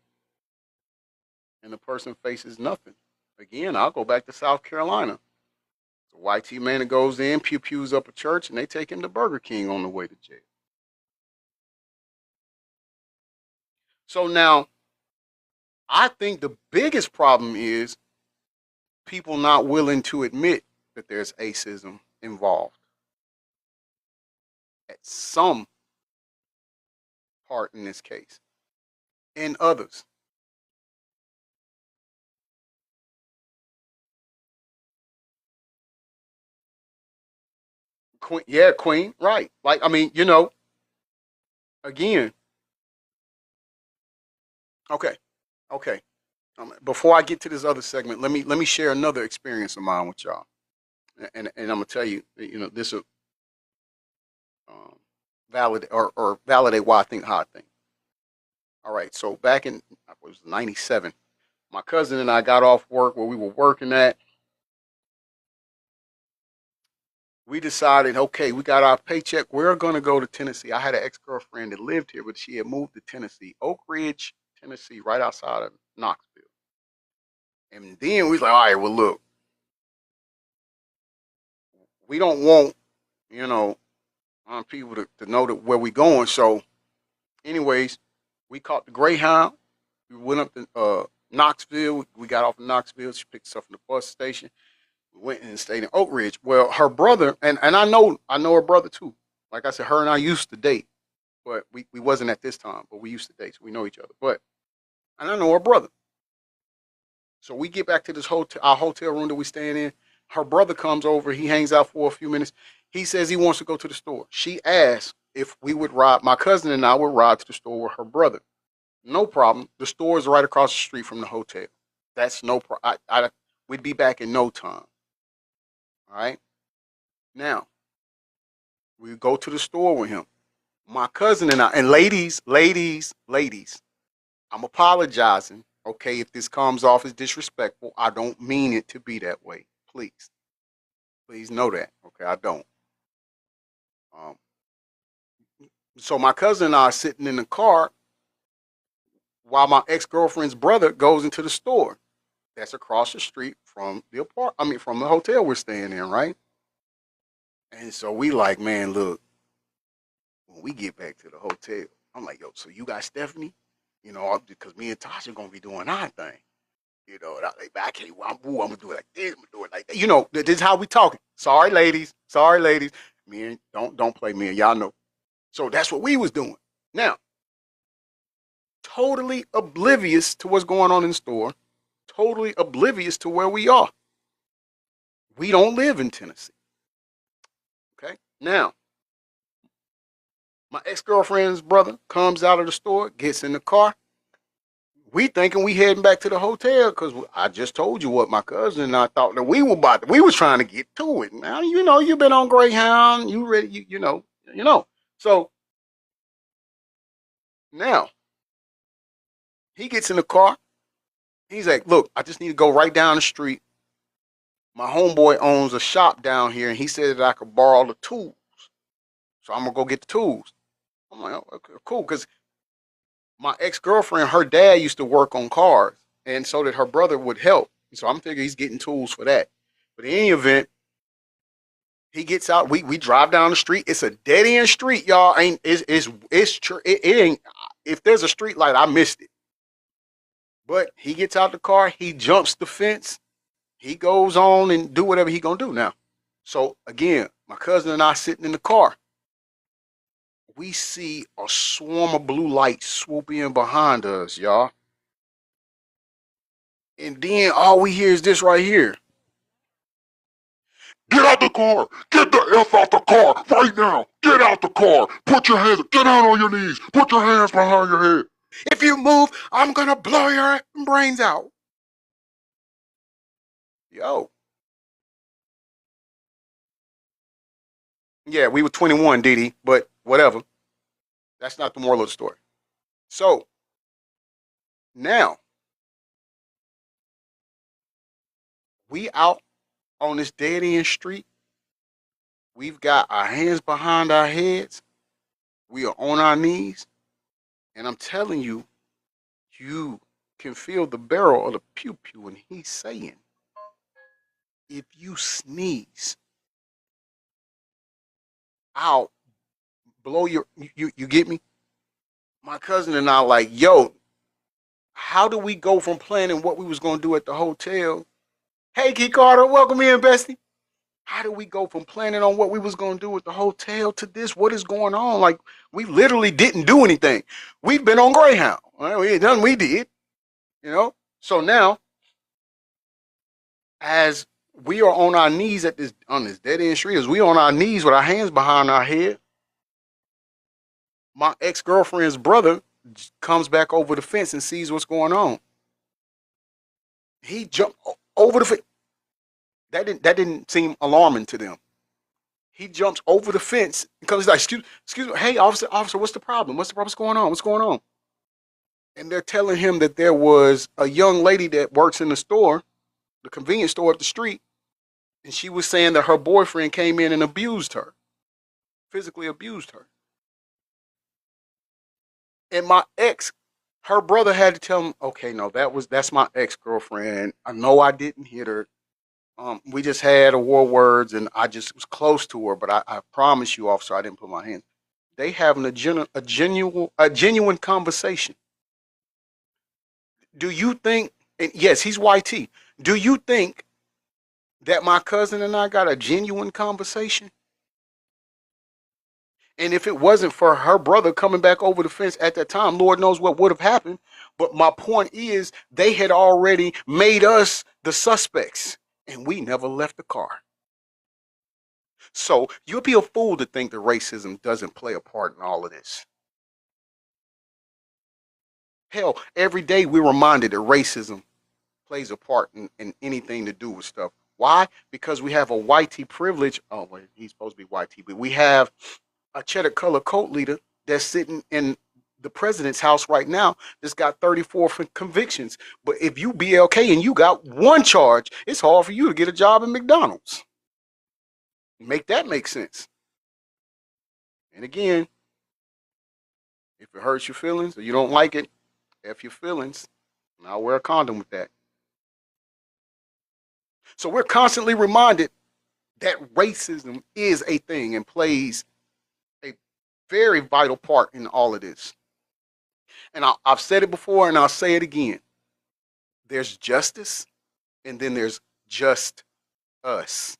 and the person faces nothing. Again, I'll go back to South Carolina. The white T man that goes in, pew pews up a church, and they take him to Burger King on the way to jail. So now, I think the biggest problem is people not willing to admit that there's racism involved at some part in this case, and others. Queen, yeah, Queen, right? Like, I mean, again, okay, okay. Before I get to this other segment, let me share another experience of mine with y'all, and I'm gonna tell you, this will validate or validate why I think how I think. All right, so back in it was '97, my cousin and I got off work where we were working at. We decided, okay, we got our paycheck. We're going to go to Tennessee. I had an ex-girlfriend that lived here, but she had moved to Tennessee, Oak Ridge, Tennessee, right outside of Knoxville. And then we was like, all right, well, look, we don't want, people to know that where we going. So, anyways, we caught the Greyhound. We went up to Knoxville. We got off in Knoxville. She picked us up from the bus station. We went and stayed in Oak Ridge. Well, her brother, and I know her brother too. Like I said, her and I used to date, but we wasn't at this time, but we used to date, so we know each other. And I know her brother. So we get back to this our hotel room that we staying in. Her brother comes over. He hangs out for a few minutes. He says he wants to go to the store. She asked if we would ride. My cousin and I would ride to the store with her brother. No problem. The store is right across the street from the hotel. That's no problem. We'd be back in no time. All right. Now we go to the store with him. My cousin and I, and ladies, I'm apologizing. Okay, if this comes off as disrespectful, I don't mean it to be that way. Please know that. Okay, I don't. Um, so my cousin and I are sitting in the car while my ex-girlfriend's brother goes into the store. That's across the street from from the hotel we're staying in, right? And so we like, man, look, when we get back to the hotel, I'm like, yo, so you got Stephanie? You know, because me and Tasha gonna be doing our thing. You know, and I can't. I'm gonna do it like this. I'm gonna do it like that. You know, this is how we talking. Sorry, ladies. Sorry, ladies. Me and don't play me. And y'all know. So that's what we was doing. Now, totally oblivious to what's going on in the store. Totally oblivious to where we are. We don't live in Tennessee. Okay. Now, my ex-girlfriend's brother comes out of the store, gets in the car. We thinking we heading back to the hotel because I just told you what my cousin and I thought that we were about to, we was trying to get to it. Now, you know, you've been on Greyhound, you ready, you know. So now he gets in the car. He's like, look, I just need to go right down the street. My homeboy owns a shop down here and he said that I could borrow the tools. So I'm gonna go get the tools. I'm like, oh, okay, cool, because my ex-girlfriend, her dad used to work on cars, and so that her brother would help. So I'm thinking he's getting tools for that. But in any event, he gets out. We drive down the street. It's a dead end street, y'all. Ain't it ain't. If there's a street light, I missed it. But he gets out the car. He jumps the fence. He goes on and do whatever he gonna do now. So again, my cousin and I sitting in the car. We see a swarm of blue lights swoop in behind us, y'all. And then all we hear is this right here. Get out the car! Get the F out the car right now! Get out the car! Put your hands, get down on your knees! Put your hands behind your head! If you move, I'm gonna blow your brains out. Yo. Yeah, we were 21, Didi, but whatever. That's not the moral of the story. So, now, we out on this dead end street. We've got our hands behind our heads. We are on our knees. And I'm telling you, you can feel the barrel of the pew pew. And he's saying, if you sneeze, I'll blow you get me? My cousin and I like, yo, how do we go from planning what we was gonna do at the hotel? Hey, Key Carter, welcome in, bestie. How do we go from planning on what we was gonna do at the hotel to this? What is going on? Like, we literally didn't do anything. We've been on Greyhound. Well, we ain't done. We did, you know. So now, as we are on our knees on this dead end street, as we on our knees with our hands behind our head, my ex-girlfriend's brother comes back over the fence and sees what's going on. He jumped over the fence. That didn't seem alarming to them. He jumps over the fence and comes like, excuse me, hey, officer, what's the problem? What's the problem? What's going on? What's going on? And they're telling him that there was a young lady that works in the store, the convenience store up the street, and she was saying that her boyfriend came in and abused her, physically abused her. And my ex, her brother had to tell him, okay, no, that's my ex-girlfriend. I know I didn't hit her. We just had a war words, and I just was close to her, but I promise you, officer, I didn't put my hands. They having a genuine conversation. Do you think? And yes, he's YT. Do you think that my cousin and I got a genuine conversation? And if it wasn't for her brother coming back over the fence at that time, Lord knows what would have happened. But my point is, they had already made us the suspects, and we never left the car. So you'll be a fool to think that racism doesn't play a part in all of this. Hell, every day we're reminded that racism plays a part in anything to do with stuff. Why? Because we have a whitey privilege. Oh, wait, he's supposed to be whitey, but we have a cheddar color coat leader that's sitting in the president's house right now that's got 34 convictions. But if you BLK and you got one charge, it's hard for you to get a job at McDonald's. Make that make sense. And again, if it hurts your feelings or you don't like it, F your feelings. And I'll wear a condom with that. So we're constantly reminded that racism is a thing and plays a very vital part in all of this. And I've said it before and I'll say it again. There's justice and then there's just us.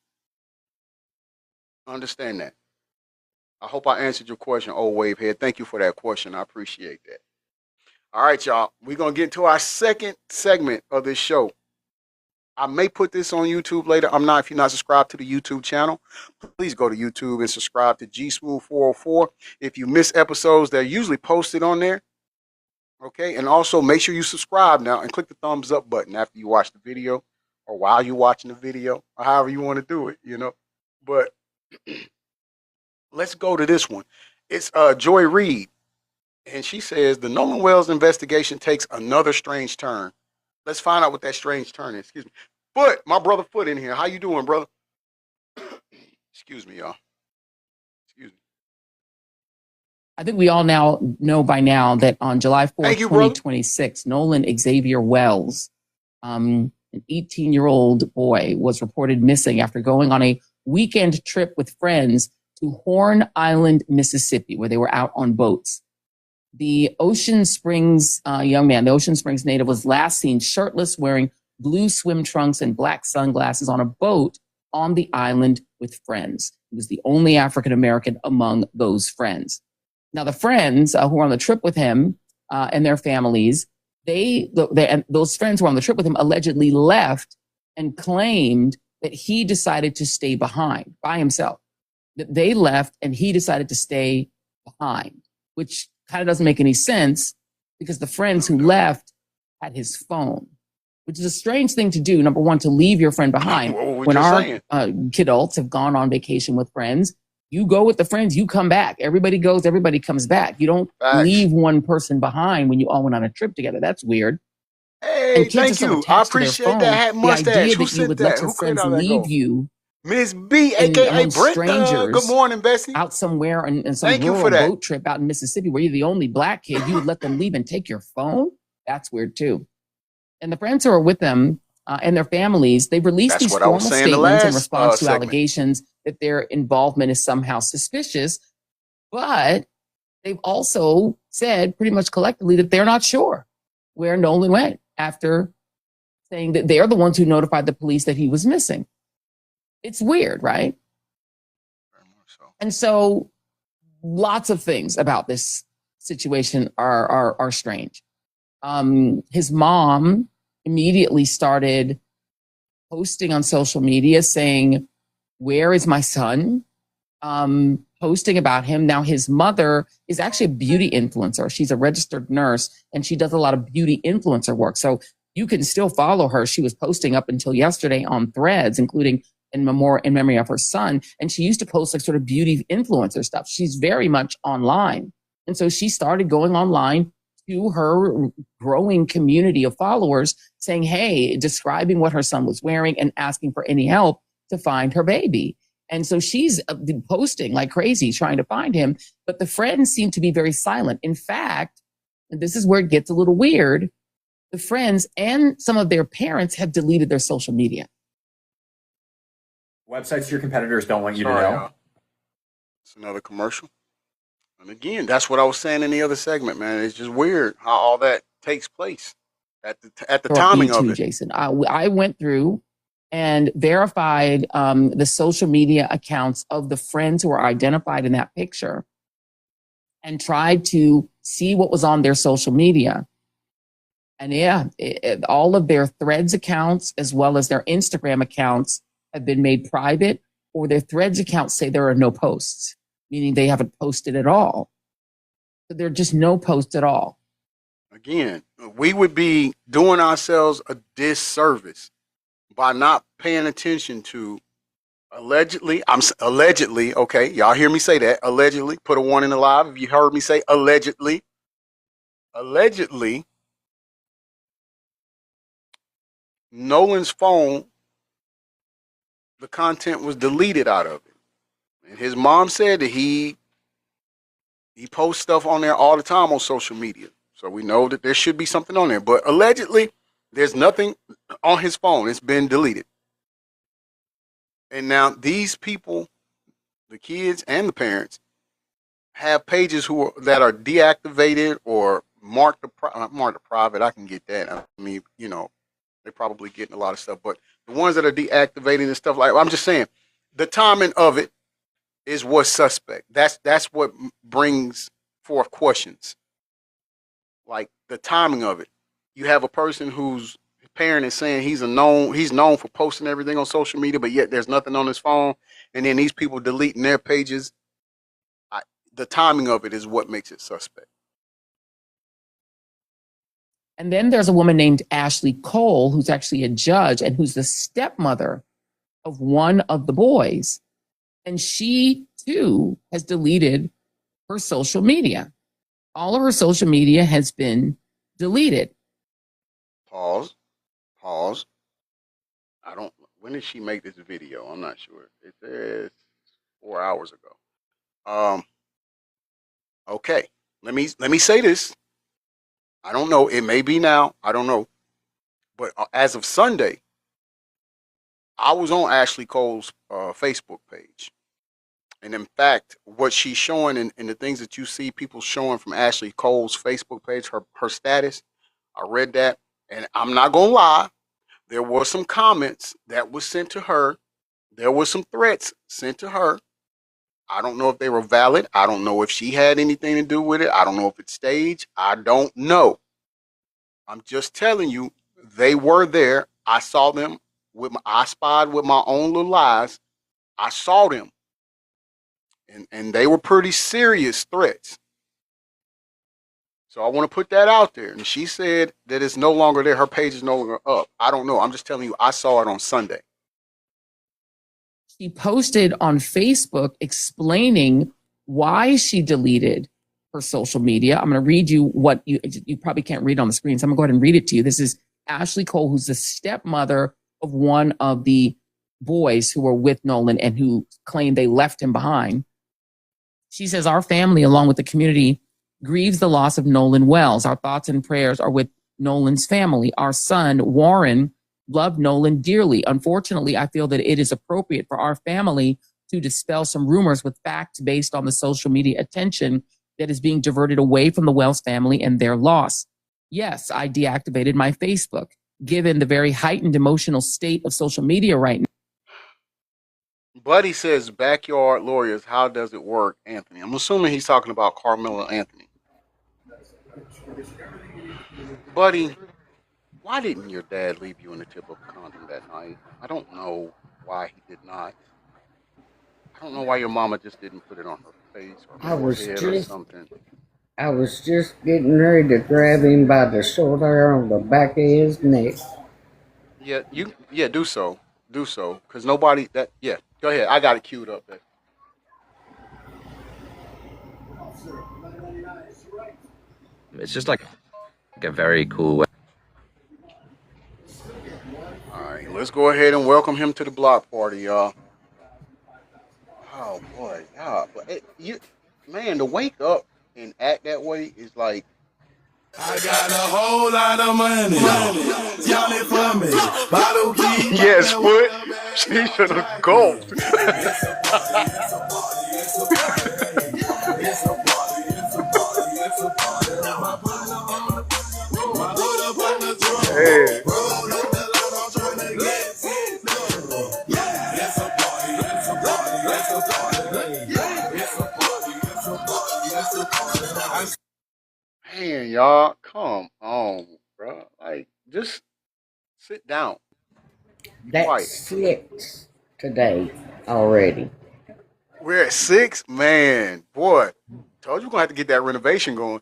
Understand that. I hope I answered your question, old wavehead. Thank you for that question. I appreciate that. All right, y'all. We're going to get into our second segment of this show. I may put this on YouTube later. I'm not. If you're not subscribed to the YouTube channel, please go to YouTube and subscribe to G Smooth 404. If you miss episodes, they're usually posted on there. Okay, and also make sure you subscribe now and click the thumbs up button after you watch the video or while you're watching the video or however you want to do it, you know. But let's go to this one. It's Joy Reid, and she says the Nolan Wells investigation takes another strange turn. Let's find out what that strange turn is. Excuse me. Foot, my brother Foot in here. How you doing, brother? Excuse me, y'all. Excuse me. I think we all now know by now that on July 4th, 2026, Nolan Xavier Wells, an 18-year-old boy, was reported missing after going on a weekend trip with friends to Horn Island, Mississippi, where they were out on boats. The Ocean Springs young man, the Ocean Springs native, was last seen shirtless, wearing blue swim trunks and black sunglasses on a boat on the island with friends. He was the only African-American among those friends. Now, the friends who were on the trip with him and their families, those friends who were on the trip with him allegedly left and claimed that he decided to stay behind by himself. That they left and he decided to stay behind, which kind of doesn't make any sense because the friends who left had his phone, which is a strange thing to do. Number one, to leave your friend behind. When our kidults have gone on vacation with friends, you go with the friends, you come back. Everybody goes, everybody comes back. You don't leave one person behind when you all went on a trip together. That's weird. Hey, thank you. I appreciate that hat mustache. The idea Who that you would let your friends leave you, Miss B, aka Brenda. Good morning, Bessie. Out somewhere in some rural boat trip out in Mississippi where you're the only black kid, you would let them leave and take your phone? That's weird too. And the friends who are with them and their families, they've released these formal statements in response to allegations that their involvement is somehow suspicious. But they've also said pretty much collectively that they're not sure where Nolan went after saying that they're the ones who notified the police that he was missing. It's weird, right? Very much so. And so lots of things about this situation are strange. His mom immediately started posting on social media saying, "Where is my son?" Posting about him. Now, his mother is actually a beauty influencer. She's a registered nurse, and she does a lot of beauty influencer work. So you can still follow her. She was posting up until yesterday on Threads, including in memory of her son. And she used to post like sort of beauty influencer stuff. She's very much online. And so she started going online to her growing community of followers saying, hey, describing what her son was wearing and asking for any help to find her baby. And so she's posting like crazy, trying to find him. But the friends seem to be very silent. In fact, and this is where it gets a little weird, the friends and some of their parents have deleted their social media. Websites your competitors don't want you to know. It's another commercial. And again, that's what I was saying in the other segment, man. It's just weird how all that takes place at the timing of it. Jason, I went through and verified the social media accounts of the friends who were identified in that picture and tried to see what was on their social media. And yeah, all of their Threads accounts as well as their Instagram accounts have been made private, or their Threads accounts say there are no posts, meaning they haven't posted at all. So there are just no posts at all. Again, we would be doing ourselves a disservice by not paying attention to allegedly. Allegedly, okay. Y'all hear me say that? Allegedly. Put a one in the live if you heard me say allegedly. Allegedly, Nolan's phone, the content was deleted out of it. And his mom said that he posts stuff on there all the time on social media. So we know that there should be something on there. But allegedly, there's nothing on his phone. It's been deleted. And now these people, the kids and the parents, have pages that are deactivated or marked private. I can get that. I mean, they're probably getting a lot of stuff. But the ones that are deactivated and stuff like, I'm just saying, the timing of it is what's suspect. That's what brings forth questions. Like the timing of it. You have a person whose parent is saying he's known for posting everything on social media, but yet there's nothing on his phone, and then these people deleting their pages. The timing of it is what makes it suspect. And then there's a woman named Ashley Cole, who's actually a judge and who's the stepmother of one of the boys. And she, too, has deleted her social media. All of her social media has been deleted. Pause. When did she make this video? I'm not sure. It says 4 hours ago. Okay. Let me say this. I don't know. It may be now. I don't know. But as of Sunday, I was on Ashley Cole's Facebook page. And in fact, what she's showing and the things that you see people showing from Ashley Cole's Facebook page, her status, I read that. And I'm not going to lie. There were some comments that was sent to her. There were some threats sent to her. I don't know if they were valid. I don't know if she had anything to do with it. I don't know if it's staged. I don't know. I'm just telling you, they were there. I saw them I spied with my own little eyes. I saw them. And they were pretty serious threats. So I want to put that out there. And she said that it's no longer there. Her page is no longer up. I don't know. I'm just telling you, I saw it on Sunday. She posted on Facebook explaining why she deleted her social media. I'm going to read you what you probably can't read on the screen. So I'm going to go ahead and read it to you. This is Ashley Cole, who's the stepmother of one of the boys who were with Nolan and who claimed they left him behind. She says, our family, along with the community, grieves the loss of Nolan Wells. Our thoughts and prayers are with Nolan's family. Our son, Warren, loved Nolan dearly. Unfortunately, I feel that it is appropriate for our family to dispel some rumors with facts based on the social media attention that is being diverted away from the Wells family and their loss. Yes, I deactivated my Facebook. Given the very heightened emotional state of social media right now. Buddy says, backyard lawyers, how does it work, Anthony? I'm assuming he's talking about Carmelo Anthony. Buddy, why didn't your dad leave you in the tip of a condom that night? I don't know why he did not. I don't know why your mama just didn't put it on her face or forehead or something. I was just getting ready to grab him by the short hair on the back of his neck. Yeah, do so. Do so. Because nobody go ahead. I got it queued up there. It's just like a very cool way. All right, let's go ahead and welcome him to the block party, y'all. Oh boy, y'all, but man, to wake up and act that way is like. I got a whole lot of money. Y'all it for me. Bottle key. Yes, foot. She should have gulped. Hey. Man, y'all, come on, bro. Like, just sit down. That's quiet. 6 today already. We're at 6? Man, boy. Told you we're going to have to get that renovation going.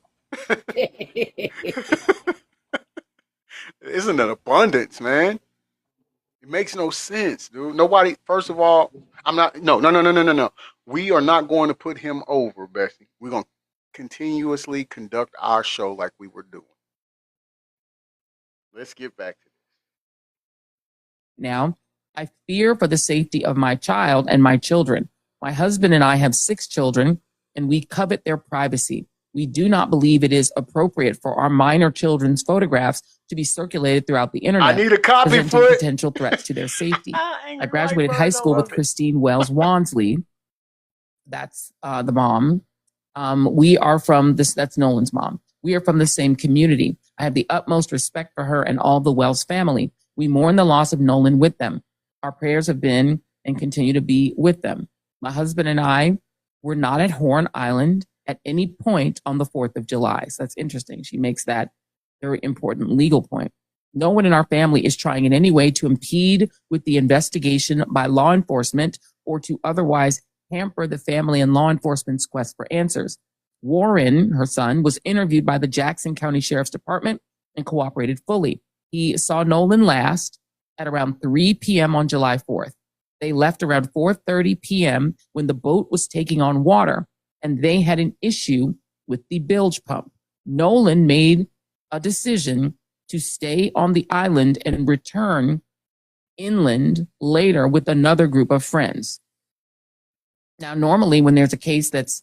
Isn't an abundance, man. It makes no sense, dude. Nobody. First of all, I'm not. No, no, no, no, no, no, no. We are not going to put him over, Bessie. We're going to continuously conduct our show like we were doing. Let's get back to this. Now, I fear for the safety of my child and my children. My husband and I have 6 children, and we covet their privacy. We do not believe it is appropriate for our minor children's photographs to be circulated throughout the internet. I need a copy presenting for it. potential threats to their safety. I graduated high school with Christine Wells Wansley. That's the mom. We are from this. That's Nolan's mom. We are from the same community. I have the utmost respect for her and all the Wells family. We mourn the loss of Nolan with them. Our prayers have been and continue to be with them. My husband and I were not at Horn Island at any point on the 4th of July. So that's interesting. She makes that very important legal point. No one in our family is trying in any way to impede with the investigation by law enforcement or to otherwise hamper the family and law enforcement's quest for answers. Warren, her son, was interviewed by the Jackson County Sheriff's Department and cooperated fully. He saw Nolan last at around 3 p.m. on July 4th. They left around 4:30 p.m. when the boat was taking on water, and they had an issue with the bilge pump. Nolan made a decision to stay on the island and return inland later with another group of friends. Now, normally when there's a case that's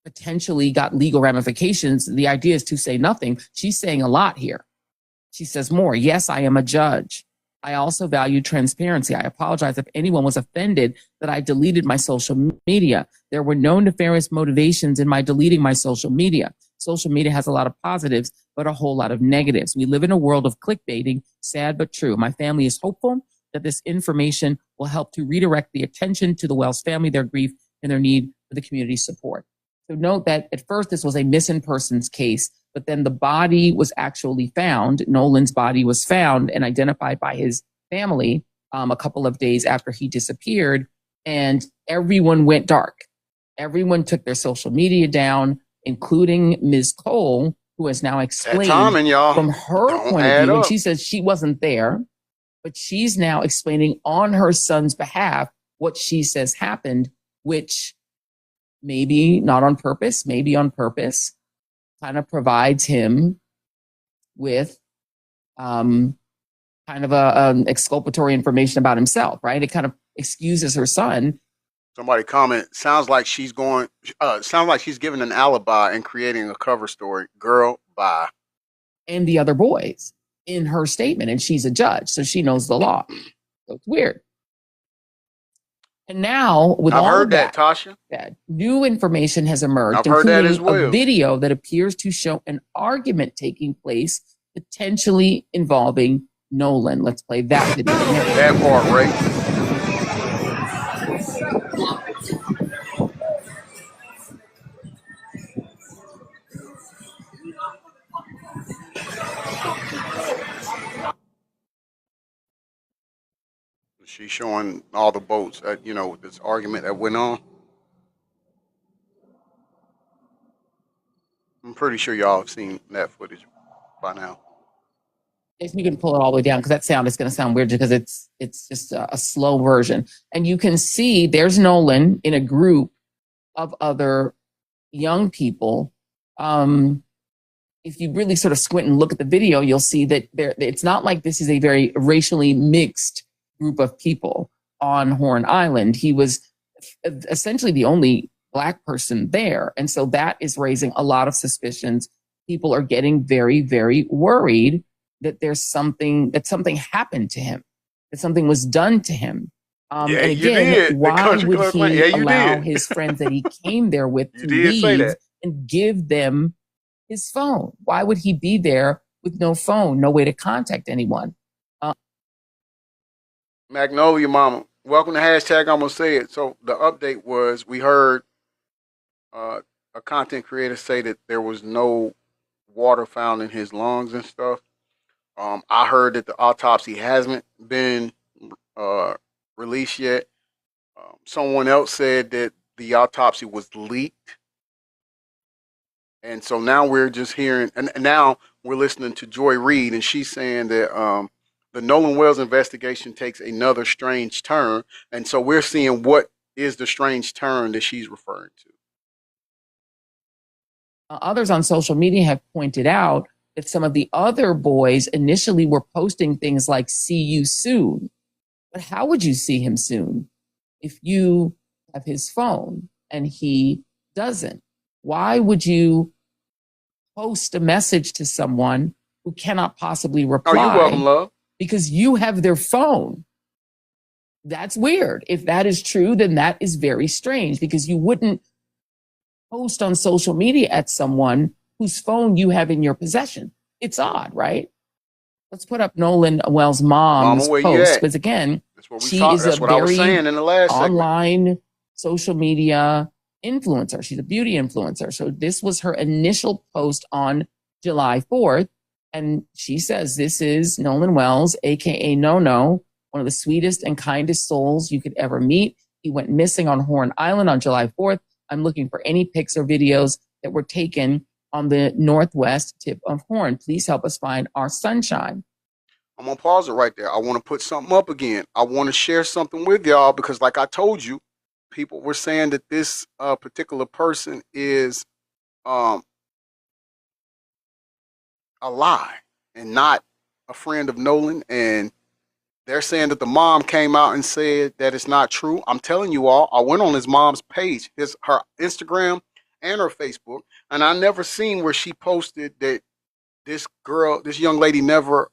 potentially got legal ramifications, the idea is to say nothing. She's saying a lot here. She says more. Yes, I am a judge. I also value transparency. I apologize if anyone was offended that I deleted my social media. There were no nefarious motivations in my deleting my social media. Social media has a lot of positives, but a whole lot of negatives. We live in a world of clickbaiting, sad but true. My family is hopeful that this information will help to redirect the attention to the Wells family, their grief, and their need for the community support. So note that at first this was a missing persons case, but then the body was actually found. Nolan's body was found and identified by his family a couple of days after he disappeared, and everyone went dark. Everyone took their social media down, including Ms. Cole, who has now explained from her point of view, and she says she wasn't there, but she's now explaining on her son's behalf what she says happened, which maybe not on purpose, maybe on purpose, kind of provides him with kind of a exculpatory information about himself, right? It kind of excuses her son. Somebody comment, sounds like she's giving an alibi and creating a cover story. Girl, bye. And the other boys in her statement, and she's a judge, so she knows the law. So it's weird. And now, with all of that, Tasha. New information has emerged, I've heard that as including well. a video that appears to show an argument taking place, potentially involving Nolan. Let's play that video. That part, right? She's showing all the boats that, this argument that went on. I'm pretty sure y'all have seen that footage by now. If you can pull it all the way down, because that sound is going to sound weird because it's just a slow version. And you can see there's Nolan in a group of other young people. If you really sort of squint and look at the video, you'll see that it's not like this is a very racially mixed group of people on Horn Island. He was essentially the only Black person there. And so that is raising a lot of suspicions. People are getting very, very worried that something happened to him, that something was done to him. And again, why would he allow his friends that he came there with to leave and give them his phone? Why would he be there with no phone, no way to contact anyone? Magnolia Mama, welcome to hashtag I'm gonna say it. So the update was we heard a content creator say that there was no water found in his lungs and stuff. I heard that the autopsy hasn't been released yet. Someone else said that the autopsy was leaked And so now we're just hearing, and now we're listening to Joy Reid, and she's saying that the Nolan Wells investigation takes another strange turn. And so we're seeing what is the strange turn that she's referring to. Others on social media have pointed out that some of the other boys initially were posting things like, see you soon. But how would you see him soon if you have his phone and he doesn't? Why would you post a message to someone who cannot possibly reply? Oh, you're welcome, love. Because you have their phone. That's weird. If that is true, then that is very strange, because you wouldn't post on social media at someone whose phone you have in your possession. It's odd, right? Let's put up Nolan Wells' mom's Mama, post, because again, she is a very online social media influencer. She's a beauty influencer. So this was her initial post on July 4th. And she says, this is Nolan Wells, aka No, one of the sweetest and kindest souls you could ever meet. He went missing on Horn Island on July 4th. I'm looking for any pics or videos that were taken on the northwest tip of Horn. Please help us find our sunshine. I'm going to pause it right there. I want to put something up again. I want to share something with y'all because, like I told you, people were saying that this particular person is a lie and not a friend of Nolan. And they're saying that the mom came out and said that it's not true. I'm telling you all, I went on his mom's page, her Instagram and her Facebook, and I never seen where she posted that this young lady never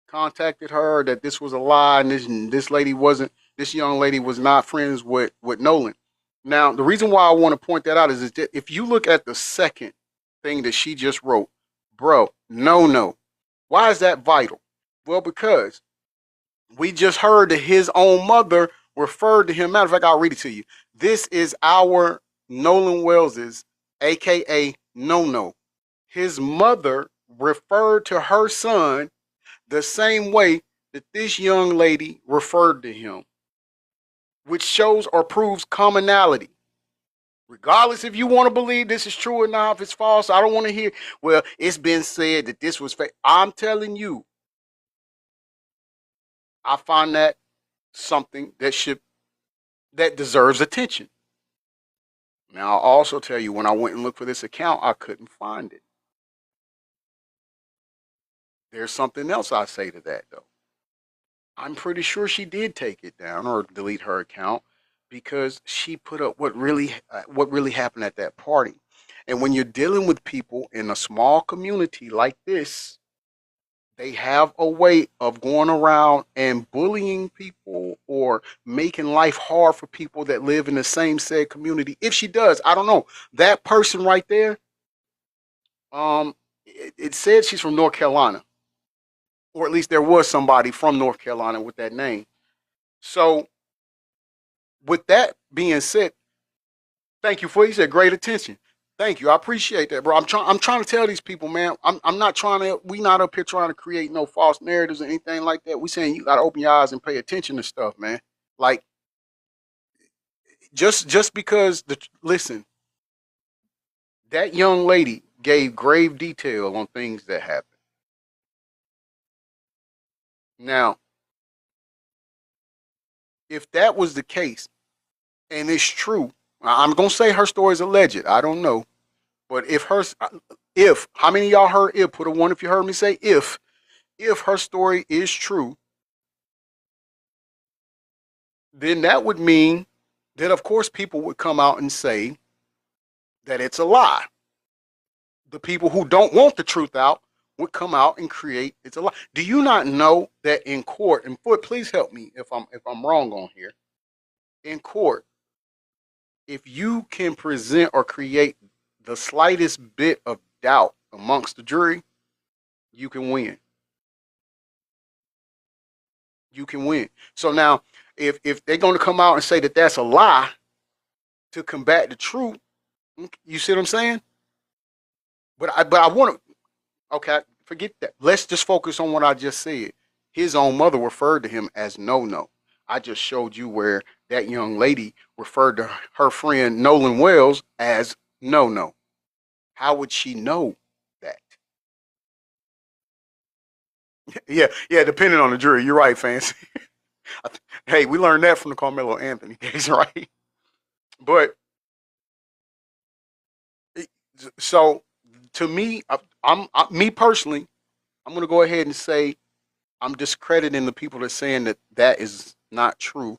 contacted her, that this was a lie, and this young lady was not friends with Nolan. Now, the reason why I want to point that out is that if you look at the second thing that she just wrote, bro, no. Why is that vital? Well, because we just heard that his own mother referred to him. Matter of fact, I'll read it to you. This is our Nolan Wells's, aka No. His mother referred to her son the same way that this young lady referred to him, which shows or proves commonality. Regardless if you want to believe this is true or not, if it's false, I don't want to hear, well, it's been said that this was fake. I'm telling you, I find that something that deserves attention. Now, I'll also tell you, when I went and looked for this account, I couldn't find it. There's something else I say to that, though. I'm pretty sure she did take it down or delete her account because she put up what really happened at that party. And when you're dealing with people in a small community like this, they have a way of going around and bullying people or making life hard for people that live in the same said community. If she does, I don't know. That person right there, it said she's from North Carolina. Or at least there was somebody from North Carolina with that name. So, with that being said, thank you for, you said great attention. Thank you. I appreciate that, bro. I'm trying to tell these people, man, I'm not trying to, we not up here trying to create no false narratives or anything like that. We saying you gotta open your eyes and pay attention to stuff, man. Like, just because listen, that young lady gave grave detail on things that happened. Now, if that was the case, and it's true, I'm gonna say her story is alleged. I don't know, but if how many of y'all heard if? Put a one if you heard me say if her story is true, then that would mean that of course people would come out and say that it's a lie. The people who don't want the truth out would come out and create it's a lie. Do you not know that in court, and please help me if I'm wrong on here. In court, if you can present or create the slightest bit of doubt amongst the jury, you can win. You can win. So now, if they're going to come out and say that that's a lie to combat the truth, you see what I'm saying? But I want to. Okay, forget that. Let's just focus on what I just said. His own mother referred to him as No. I just showed you where that young lady referred to her friend Nolan Wells as No. How would she know that? Yeah, depending on the jury. You're right, Fancy. Hey, we learned that from the Carmelo Anthony case, right? But so to me, me personally, I'm going to go ahead and say I'm discrediting the people that's saying that is not true.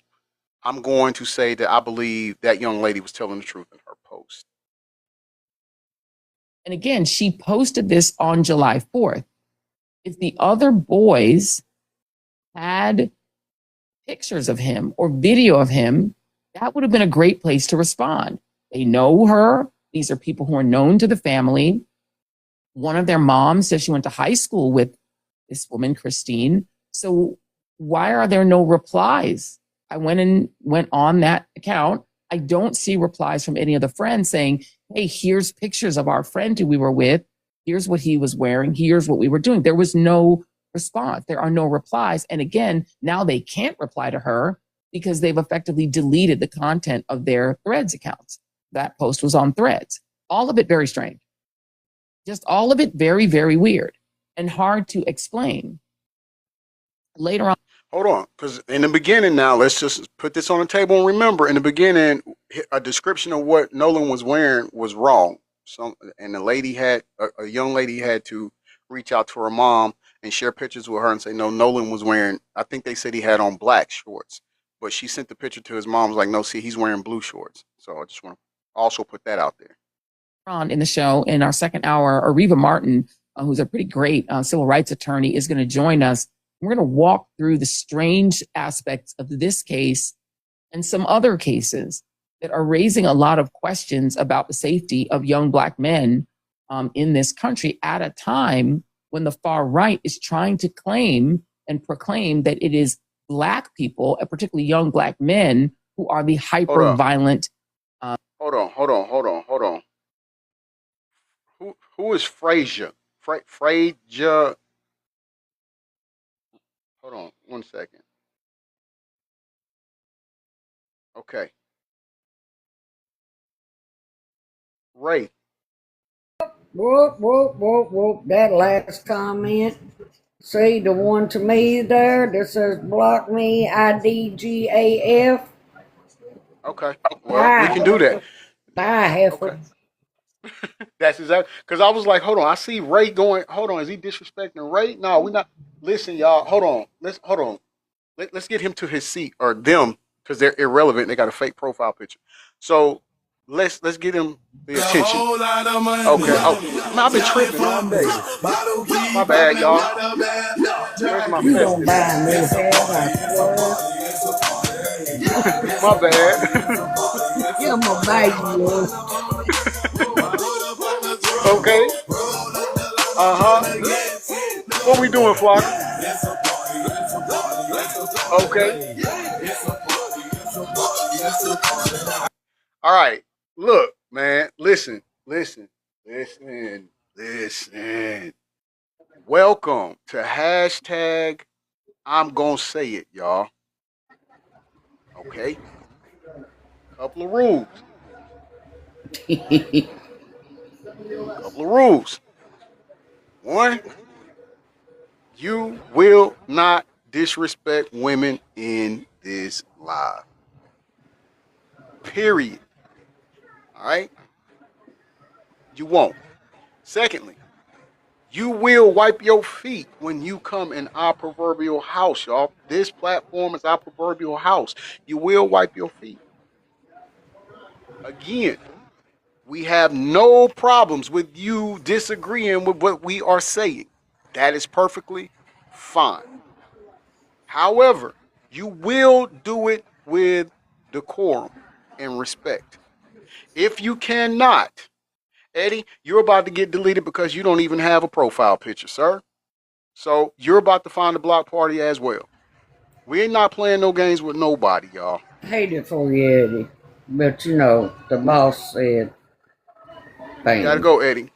I'm going to say that I believe that young lady was telling the truth in her post. And again, she posted this on July 4th. If the other boys had pictures of him or video of him, that would have been a great place to respond. They know her. These are people who are known to the family. One of their moms says she went to high school with this woman, Christine. So why are there no replies? I went on that account. I don't see replies from any of the friends saying, hey, here's pictures of our friend who we were with. Here's what he was wearing. Here's what we were doing. There was no response. There are no replies. And again, now they can't reply to her because they've effectively deleted the content of their Threads accounts. That post was on Threads. All of it very strange. Just all of it very, very weird and hard to explain. Later on. Hold on, because in the beginning now, let's just put this on the table and remember, in the beginning, a description of what Nolan was wearing was wrong. And a young lady had to reach out to her mom and share pictures with her and say, no, Nolan was wearing, I think they said he had on black shorts, but she sent the picture to his mom, was like, no, see, he's wearing blue shorts. So I just want to also put that out there. On in the show, in our second hour, Ariva Martin, who's a pretty great civil rights attorney, is going to join us. We're going to walk through the strange aspects of this case and some other cases that are raising a lot of questions about the safety of young Black men in this country at a time when the far right is trying to claim and proclaim that it is Black people, particularly young Black men, who are the hyper-violent. Hold on. Who is Frazier? Frazier. Hold on 1 second. Okay. Ray. Whoop. That last comment. See the one to me there that says block me IDGAF. Okay. Well, we can do that. Bye, heifer. Okay. That's exactly, because I was like, hold on, I see Ray going, hold on, is he disrespecting Ray? No, we're not. Listen, y'all, hold on. Let's get him to his seat, or them, because they're irrelevant. They got a fake profile picture. So let's get him the attention. Okay. Oh, I've been tripping all day. My bad, y'all. Where's my You don't buy me My bad. I'm gonna buy you. Okay. What we doing, Flock? Okay. All right. Look, man. Listen. Welcome to hashtag I'm gonna say it, y'all. Okay. Couple of rules. One, you will not disrespect women in this live. Period. All right? You won't. Secondly, you will wipe your feet when you come in our proverbial house, y'all. This platform is our proverbial house. You will wipe your feet. Again, we have no problems with you disagreeing with what we are saying. That is perfectly fine. However, you will do it with decorum and respect. If you cannot, Eddie, you're about to get deleted because you don't even have a profile picture, sir. So you're about to find a block party as well. We ain't not playing no games with nobody, y'all. Hate it for you, Eddie. But you know, the boss said, bang. You gotta go, Eddie.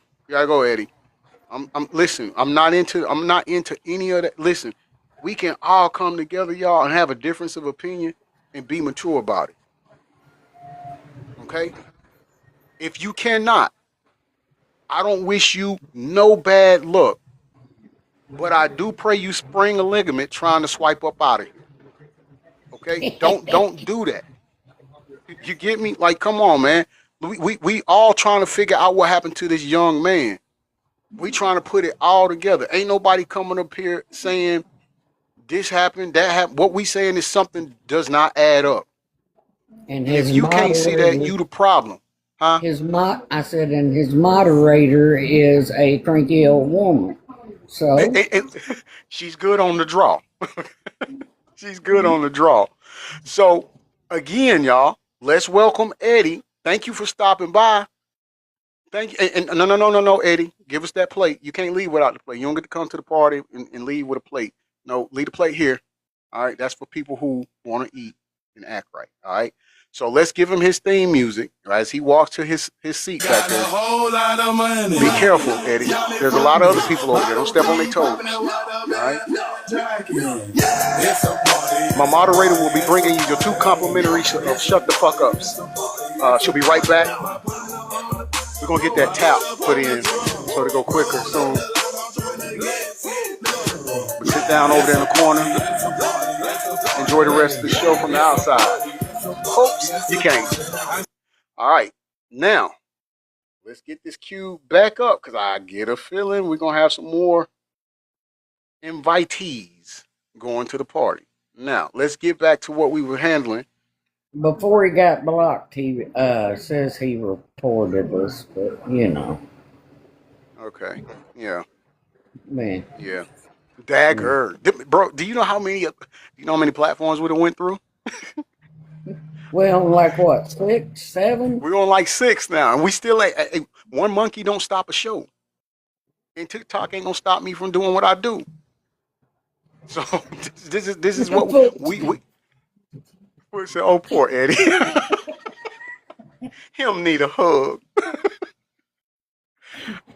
Listen, I'm not into any of that. Listen, we can all come together, y'all, and have a difference of opinion and be mature about it. Okay? If you cannot, I don't wish you no bad luck, but I do pray you spring a ligament trying to swipe up out of here. Okay, don't do that. You get me? Like, come on, man. We all trying to figure out what happened to this young man. We trying to put it all together. Ain't nobody coming up here saying this happened, that happened. What we saying is something does not add up. And And if you can't see that, you the problem, huh? I said, and his moderator is a cranky old woman. So She's good on the draw. She's good on the draw. So again, y'all, let's welcome Eddie. Thank you for stopping by. Thank you. And no, Eddie, give us that plate. You can't leave without the plate. You don't get to come to the party and leave with a plate. No, leave the plate here. All right, that's for people who want to eat and act right. All right. So let's give him his theme music as he walks to his seat back there. Be careful, Eddie. There's a lot of other people over there. Don't step on their toes. All right. My moderator will be bringing you your 2 complimentary of Shut the Fuck Ups. She'll be right back. We're going to get that tap put in so to go quicker soon. But sit down over there in the corner. Enjoy the rest of the show from the outside. Oops, you can't. All right. Now, let's get this cue back up because I get a feeling we're going to have some more invitees going to the party. Now, let's get back to what we were handling. Before he got blocked, he says he reported us, but you know. Okay. Yeah. Man. Yeah. Dagger. Bro, do you know how many platforms we done went through? Well, like what, 6, 7? We're on like 6 now, and we still one monkey don't stop a show. And TikTok ain't gonna stop me from doing what I do. So this is what we say, oh, poor Eddie. Him need a hug.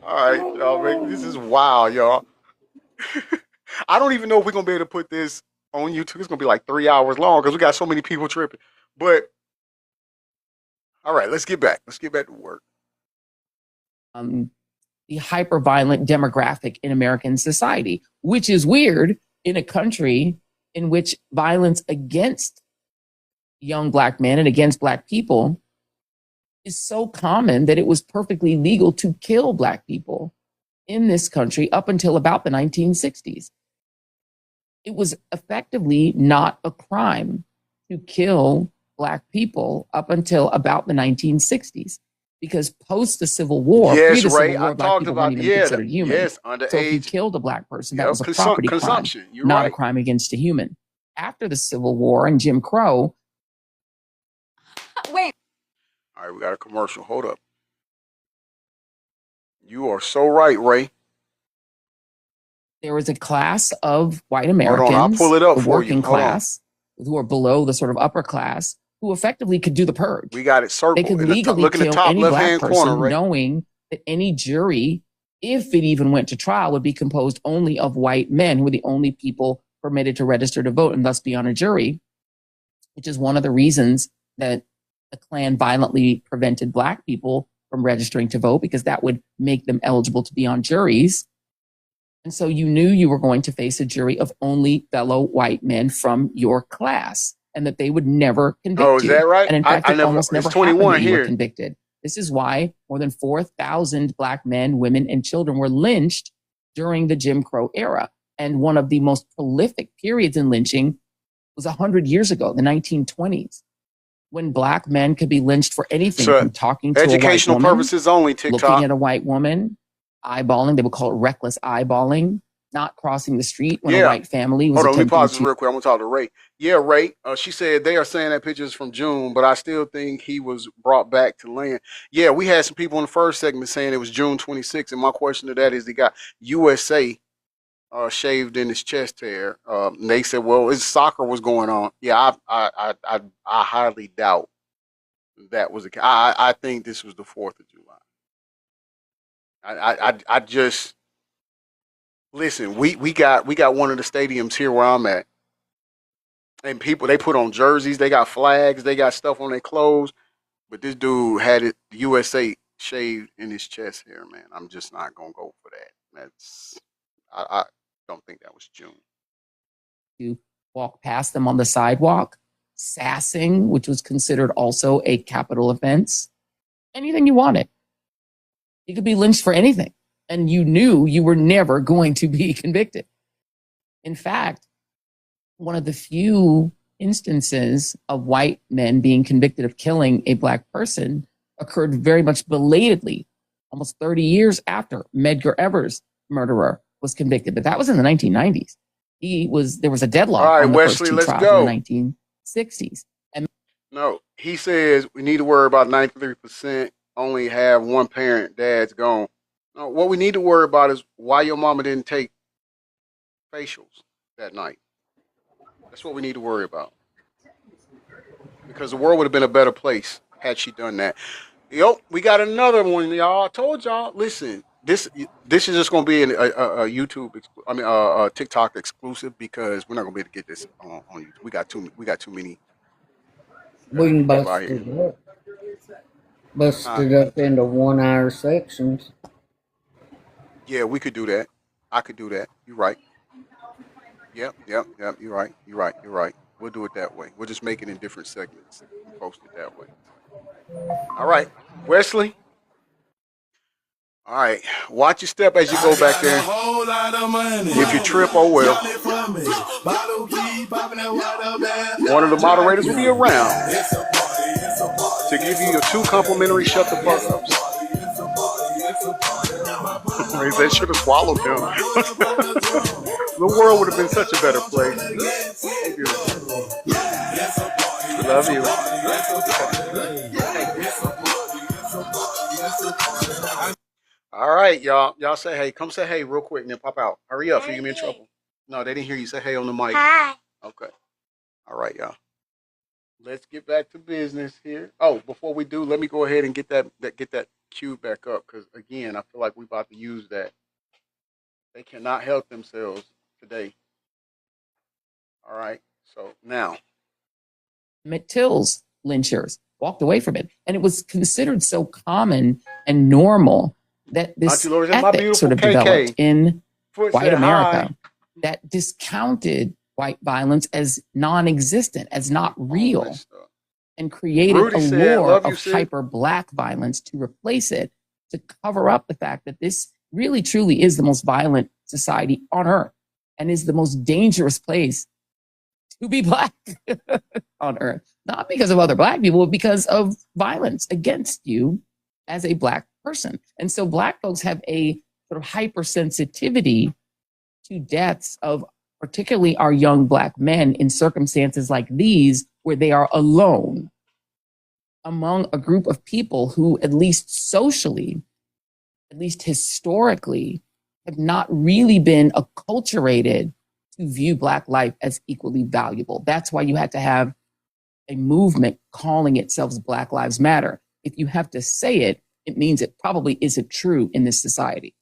All right, y'all. Man, this is wild, y'all. I don't even know if we're gonna be able to put this on YouTube. It's gonna be like 3 hours long because we got so many people tripping. But all right, let's get back. Let's get back to work. The hyper-violent demographic in American society, which is weird in a country in which violence against young Black men and against Black people is so common that it was perfectly legal to kill Black people in this country up until about the 1960s. It was effectively not a crime to kill Black people up until about the 1960s, because post the Civil War, yes, pre the Ray, Civil War, I Black talked people about weren't even considered human. Yes, underage. So if you killed a Black person, that was a property consumption. crime, You're not right. a crime against a human. After the Civil War and Jim Crow. Wait. All right, we got a commercial. Hold up. You are so right, Ray. There was a class of white Americans, Hold on, I'll pull it up the for working you. Hold class, who are below the sort of upper class, who effectively could do the purge. We got it circled. They could legally look in the kill top any Black left-hand person, corner, Ray. knowing that any jury, if it even went to trial, would be composed only of white men who were the only people permitted to register to vote and thus be on a jury, which is one of the reasons that the Klan violently prevented Black people from registering to vote, because that would make them eligible to be on juries. And so you knew you were going to face a jury of only fellow white men from your class, and that they would never convict you. Oh, is that right? And in fact, it almost never happened that you were here. convicted. This is why more than 4,000 Black men, women, and children were lynched during the Jim Crow era. And one of the most prolific periods in lynching was 100 years ago, the 1920s, when Black men could be lynched for anything, from talking to a white woman, educational purposes only, TikTok. Looking at a white woman, eyeballing, they would call it reckless eyeballing, not crossing the street when a white family was Hold on, let me attempting pause to... real quick. I'm going to talk to Ray. Yeah, Ray, she said they are saying that picture is from June, but I still think he was brought back to land. Yeah, we had some people in the first segment saying it was June 26th, and my question to that is, he got USA shaved in his chest hair. And they said, well, his soccer was going on. Yeah, I highly doubt that was the case. I think this was the 4th of July. I just listen. We got one of the stadiums here where I'm at, and people, they put on jerseys, they got flags, they got stuff on their clothes, but this dude had it USA shaved in his chest hair, man. I'm just not gonna go for that. I don't think that was June. You walk past them on the sidewalk, sassing, which was considered also a capital offense. Anything you wanted. You could be lynched for anything, and you knew you were never going to be convicted. In fact, one of the few instances of white men being convicted of killing a black person occurred very much belatedly, almost 30 years after Medgar Evers' murderer was convicted. But that was in the 1990s. There was a deadlock All right, on the Wesley, first two let's trials go. in the 1960s. And No, he says we need to worry about 93% only have one parent, dad's gone. No, what we need to worry about is why your mama didn't take facials that night. That's what we need to worry about. Because the world would have been a better place had she done that. Yo, we got another one, y'all. I told y'all. Listen, this is just gonna be a YouTube, a TikTok exclusive because we're not gonna be able to get this on YouTube. We got too many. We can people bust out here. it up. Bust it up into 1 hour sections. Yeah, we could do that. I could do that. You're right. Yep. You're right. We'll do it that way. We'll just make it in different segments and post it that way. All right, Wesley. All right, watch your step as you go back there. If you trip, oh well. One of the moderators will be around to give you your 2 complimentary shut the fuck ups. They should have swallowed him. The world would have been such a better place. Love you. All right, y'all. Y'all say hey. Come say hey real quick and then pop out. Hurry up, so you can be in trouble. No, they didn't hear you. Say hey on the mic. Hi. Okay. All right, y'all. Let's get back to business here. Oh, before we do, let me go ahead and get that cue back up because again, I feel like we're about to use that. They cannot help themselves today. All right. So now, Emmett Till's lynchers walked away from it, and it was considered so common and normal that this ethic sort of developed in white America that discounted white violence as non-existent, as not real, and created a lore of hyper black violence to replace it, to cover up the fact that this really truly is the most violent society on earth and is the most dangerous place to be black on earth. Not because of other black people, but because of violence against you as a black person. And so black folks have a sort of hypersensitivity to deaths of particularly our young black men in circumstances like these where they are alone among a group of people who, at least socially, at least historically, have not really been acculturated to view black life as equally valuable. That's why you had to have a movement calling itself Black Lives Matter. If you have to say it, it means it probably isn't true in this society.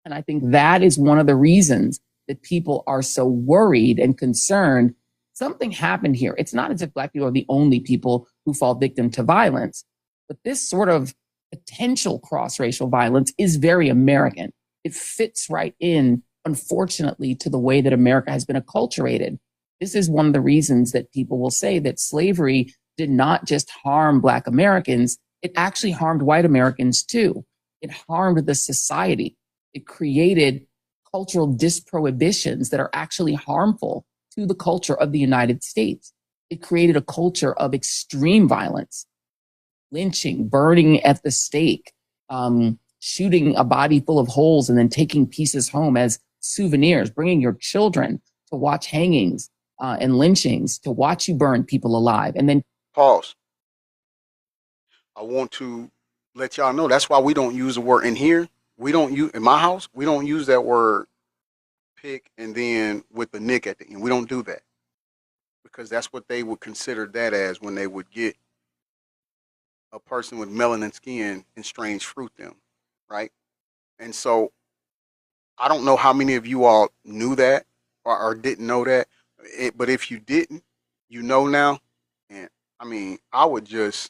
And I think that is one of the reasons that people are so worried and concerned. Something happened here. It's not as if black people are the only people who fall victim to violence, but this sort of potential cross-racial violence is very American. It fits right in, unfortunately, to the way that America has been acculturated. This is one of the reasons that people will say that slavery did not just harm black Americans, it actually harmed white Americans too. It harmed the society. It created cultural disprohibitions that are actually harmful to the culture of the United States. It created a culture of extreme violence, lynching, burning at the stake, shooting a body full of holes and then taking pieces home as souvenirs, bringing your children to watch hangings and lynchings, to watch you burn people alive. And then pause. I want to let y'all know that's why we don't use the word in here. We don't use, in my house, we don't use that word pick and then with the nick at the end. We don't do that because that's what they would consider that as when they would get a person with melanin skin and strange fruit them, right? And so I don't know how many of you all knew that or didn't know that, but if you didn't, you know now. And I mean, I would just,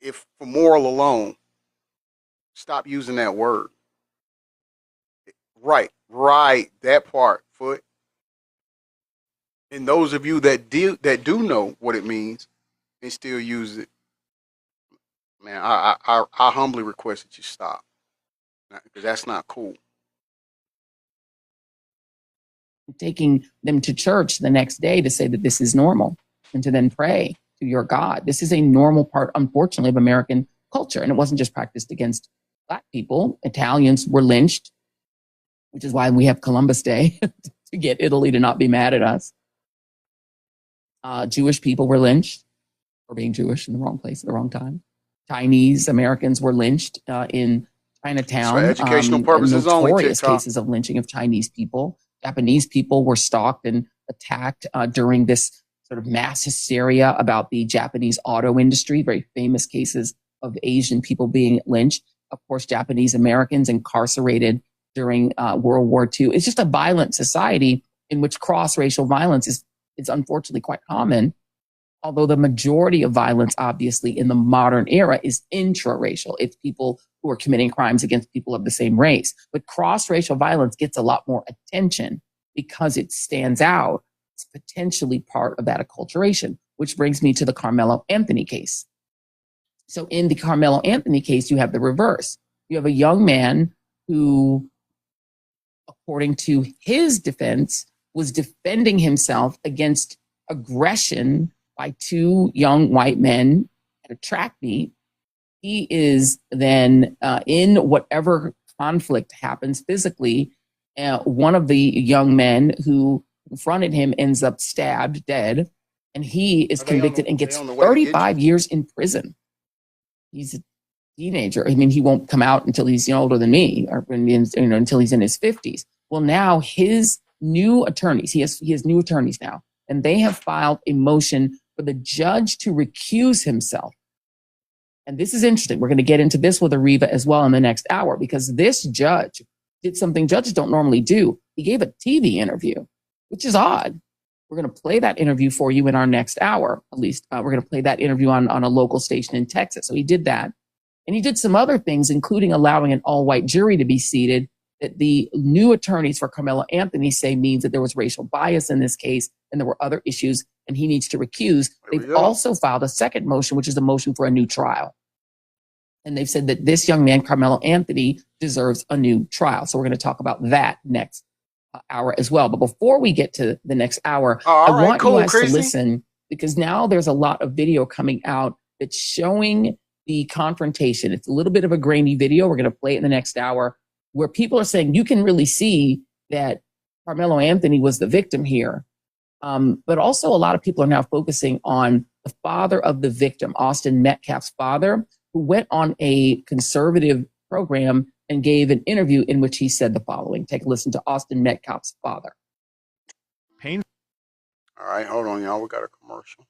if for moral alone, stop using that word. Right, that part, foot. And those of you that do know what it means and still use it, man, I humbly request that you stop, because that's not cool. Taking them to church the next day to say that this is normal and to then pray to your God. This is a normal part, unfortunately, of American culture. And it wasn't just practiced against Black people. Italians were lynched, which is why we have Columbus Day to get Italy to not be mad at us. Jewish people were lynched for being Jewish in the wrong place at the wrong time. Chinese Americans were lynched in Chinatown. For educational purposes only, notorious TikTok. cases of lynching of Chinese people. Japanese people were stalked and attacked during this sort of mass hysteria about the Japanese auto industry, very famous cases of Asian people being lynched. Of course, Japanese Americans incarcerated during World War II. It's just a violent society in which cross-racial violence is unfortunately quite common, although the majority of violence, obviously, in the modern era is intraracial. It's people who are committing crimes against people of the same race. But cross-racial violence gets a lot more attention because it stands out. It's potentially part of that acculturation, which brings me to the Carmelo Anthony case. So in the Carmelo Anthony case, you have the reverse. You have a young man who, according to his defense, was defending himself against aggression by two young white men at a track meet. He is then in whatever conflict happens physically. One of the young men who confronted him ends up stabbed, dead, and he is convicted and gets 35 years in prison. He's a teenager. I mean, he won't come out until he's older than me, or until he's in his 50s. Well, now his new attorneys, he has new attorneys now, and they have filed a motion for the judge to recuse himself. And this is interesting. We're going to get into this with Ariva as well in the next hour, because this judge did something judges don't normally do. He gave a TV interview, which is odd. We're going to play that interview for you in our next hour. At least we're going to play that interview on a local station in Texas. So he did that. And he did some other things, including allowing an all-white jury to be seated, that the new attorneys for Carmelo Anthony say means that there was racial bias in this case and there were other issues and he needs to recuse. They've also filed a second motion, which is a motion for a new trial. And they've said that this young man, Carmelo Anthony, deserves a new trial. So we're going to talk about that next hour as well. But before we get to the next hour, I want you guys to listen, because now there's a lot of video coming out that's showing the confrontation. It's a little bit of a grainy video. We're going to play it in the next hour, where people are saying you can really see that Carmelo Anthony was the victim here. But also a lot of people are now focusing on the father of the victim, Austin Metcalf's father, who went on a conservative program and gave an interview in which he said the following. Take a listen to Austin Metcalf's father. All right, hold on, y'all. We got a commercial.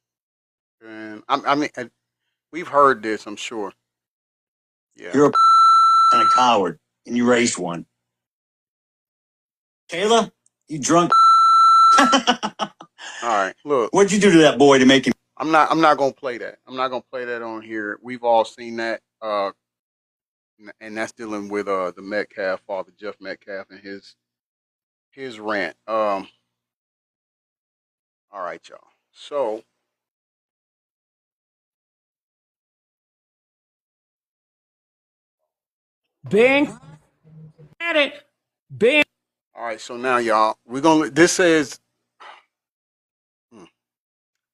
And I mean, we've heard this, I'm sure. Yeah. You're and a coward, and you raised one. Kayla, you drunk. All right, look. What'd you do to that boy to make him? I'm not gonna play that. I'm not gonna play that on here. We've all seen that, and that's dealing with the Metcalf father, Jeff Metcalf, and his rant. All right, y'all. So Being at it, being. all right, so now y'all, we're gonna. This says,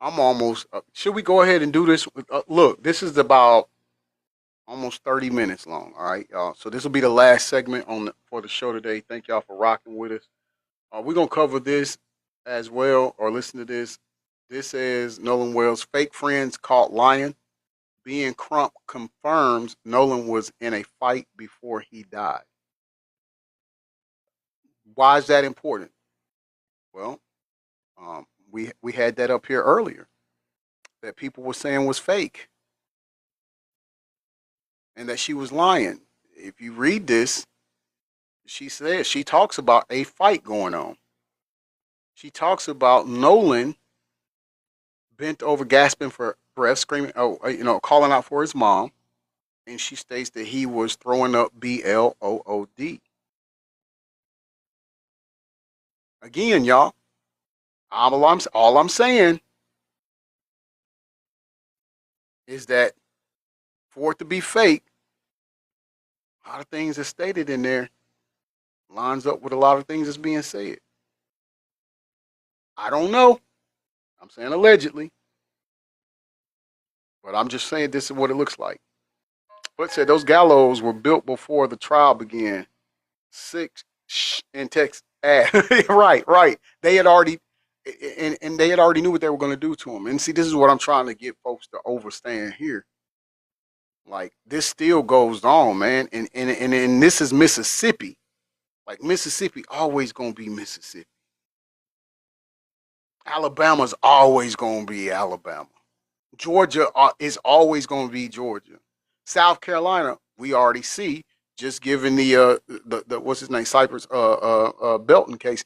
I'm almost. Should we go ahead and do this? Look, this is about almost 30 minutes long. All right, y'all. So this will be the last segment for the show today. Thank y'all for rocking with us. We're gonna cover this as well, or listen to this. This is Nolan Wells' fake friends caught lying. Being Crump confirms Nolan was in a fight before he died. Why is that important? Well, we had that up here earlier, that people were saying was fake and that she was lying. If you read this, she talks about a fight going on. She talks about Nolan bent over gasping for breath, screaming, calling out for his mom. And she states that he was throwing up blood. Again, y'all, all I'm saying is that for it to be fake, a lot of things that's stated in there lines up with a lot of things that's being said. I don't know. I'm saying allegedly. But I'm just saying this is what it looks like. But said those gallows were built before the trial began. In Texas. Right. They had already and they had already knew what they were going to do to him. And see, this is what I'm trying to get folks to understand here. Like this still goes on, man. And this is Mississippi. Like Mississippi always gonna be Mississippi. Alabama's always gonna be Alabama. Georgia is always gonna be Georgia. South Carolina, we already see, just given the what's his name, Cypress Belton case,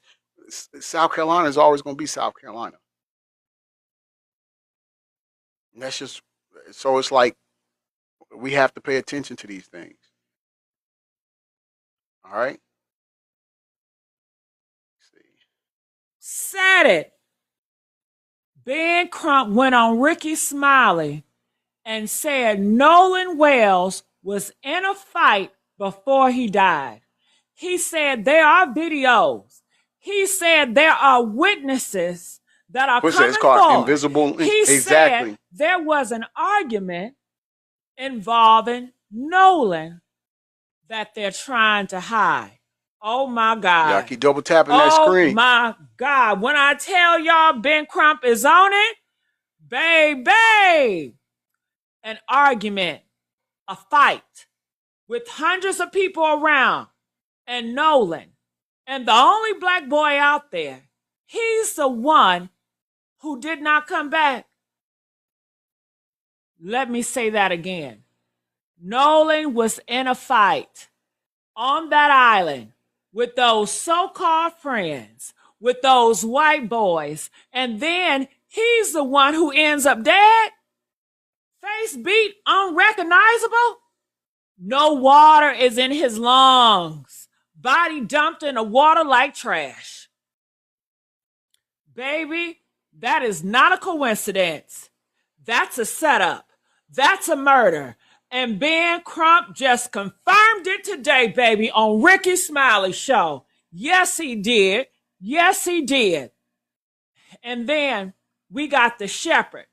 South Carolina is always gonna be South Carolina. And that's just so it's like we have to pay attention to these things. All right. Said it. Ben Crump went on Ricky Smiley and said Nolan Wells was in a fight before he died. He said there are videos. He said there are witnesses that are coming forward. Invisible. He exactly. said there was an argument involving Nolan that they're trying to hide. Oh my God. Y'all keep double tapping that screen. Oh my God. When I tell y'all Ben Crump is on it, baby, an argument, a fight with hundreds of people around and Nolan. And the only black boy out there, he's the one who did not come back. Let me say that again. Nolan was in a fight on that island with those so-called friends, with those white boys, and then he's the one who ends up dead? Face beat, unrecognizable? No water is in his lungs. Body dumped in the water like trash. Baby, that is not a coincidence. That's a setup. That's a murder. And Ben Crump just confirmed it today, baby, on Ricky Smiley's show. Yes, he did. Yes, he did. And then we got the Shepherd.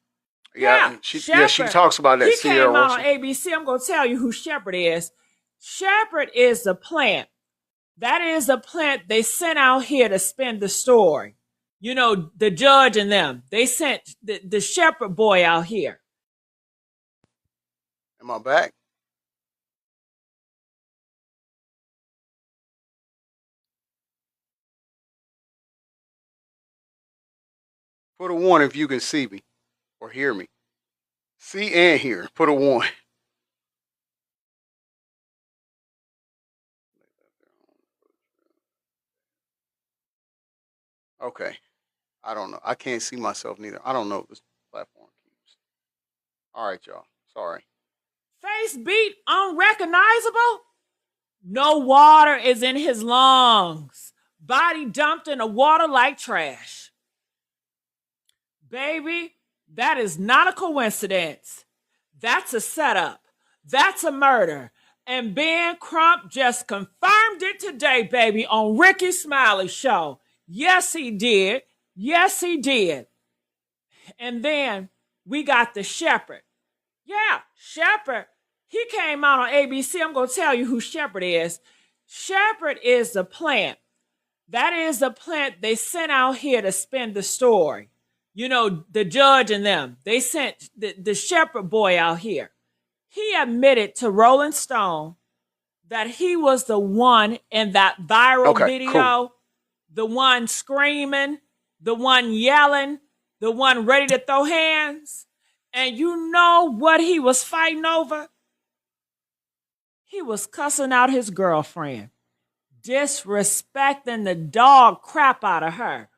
She talks about that. He came out on ABC. I'm going to tell you who Shepherd is. Shepherd is the plant. That is the plant they sent out here to spin the story. You know, the judge and them. They sent the Shepherd boy out here. Am I back? Put a 1 if you can see me or hear me. See and hear. Put a 1. Okay. I don't know. I can't see myself neither. I don't know if this platform keeps. All right, y'all. Sorry. Face beat, unrecognizable? No water is in his lungs. Body dumped in the water like trash. Baby, that is not a coincidence. That's a setup. That's a murder. And Ben Crump just confirmed it today, baby, on Ricky Smiley's show. Yes, he did. Yes, he did. And then we got the Shepherd. Yeah, Shepherd. He came out on ABC. I'm going to tell you who Shepherd is. Shepherd is the plant. That is the plant they sent out here to spin the story. You know, the judge and them. They sent the Shepherd boy out here. He admitted to Rolling Stone that he was the one in that viral video. Cool. The one screaming, the one yelling, the one ready to throw hands. And you know what he was fighting over? He was cussing out his girlfriend, disrespecting the dog crap out of her,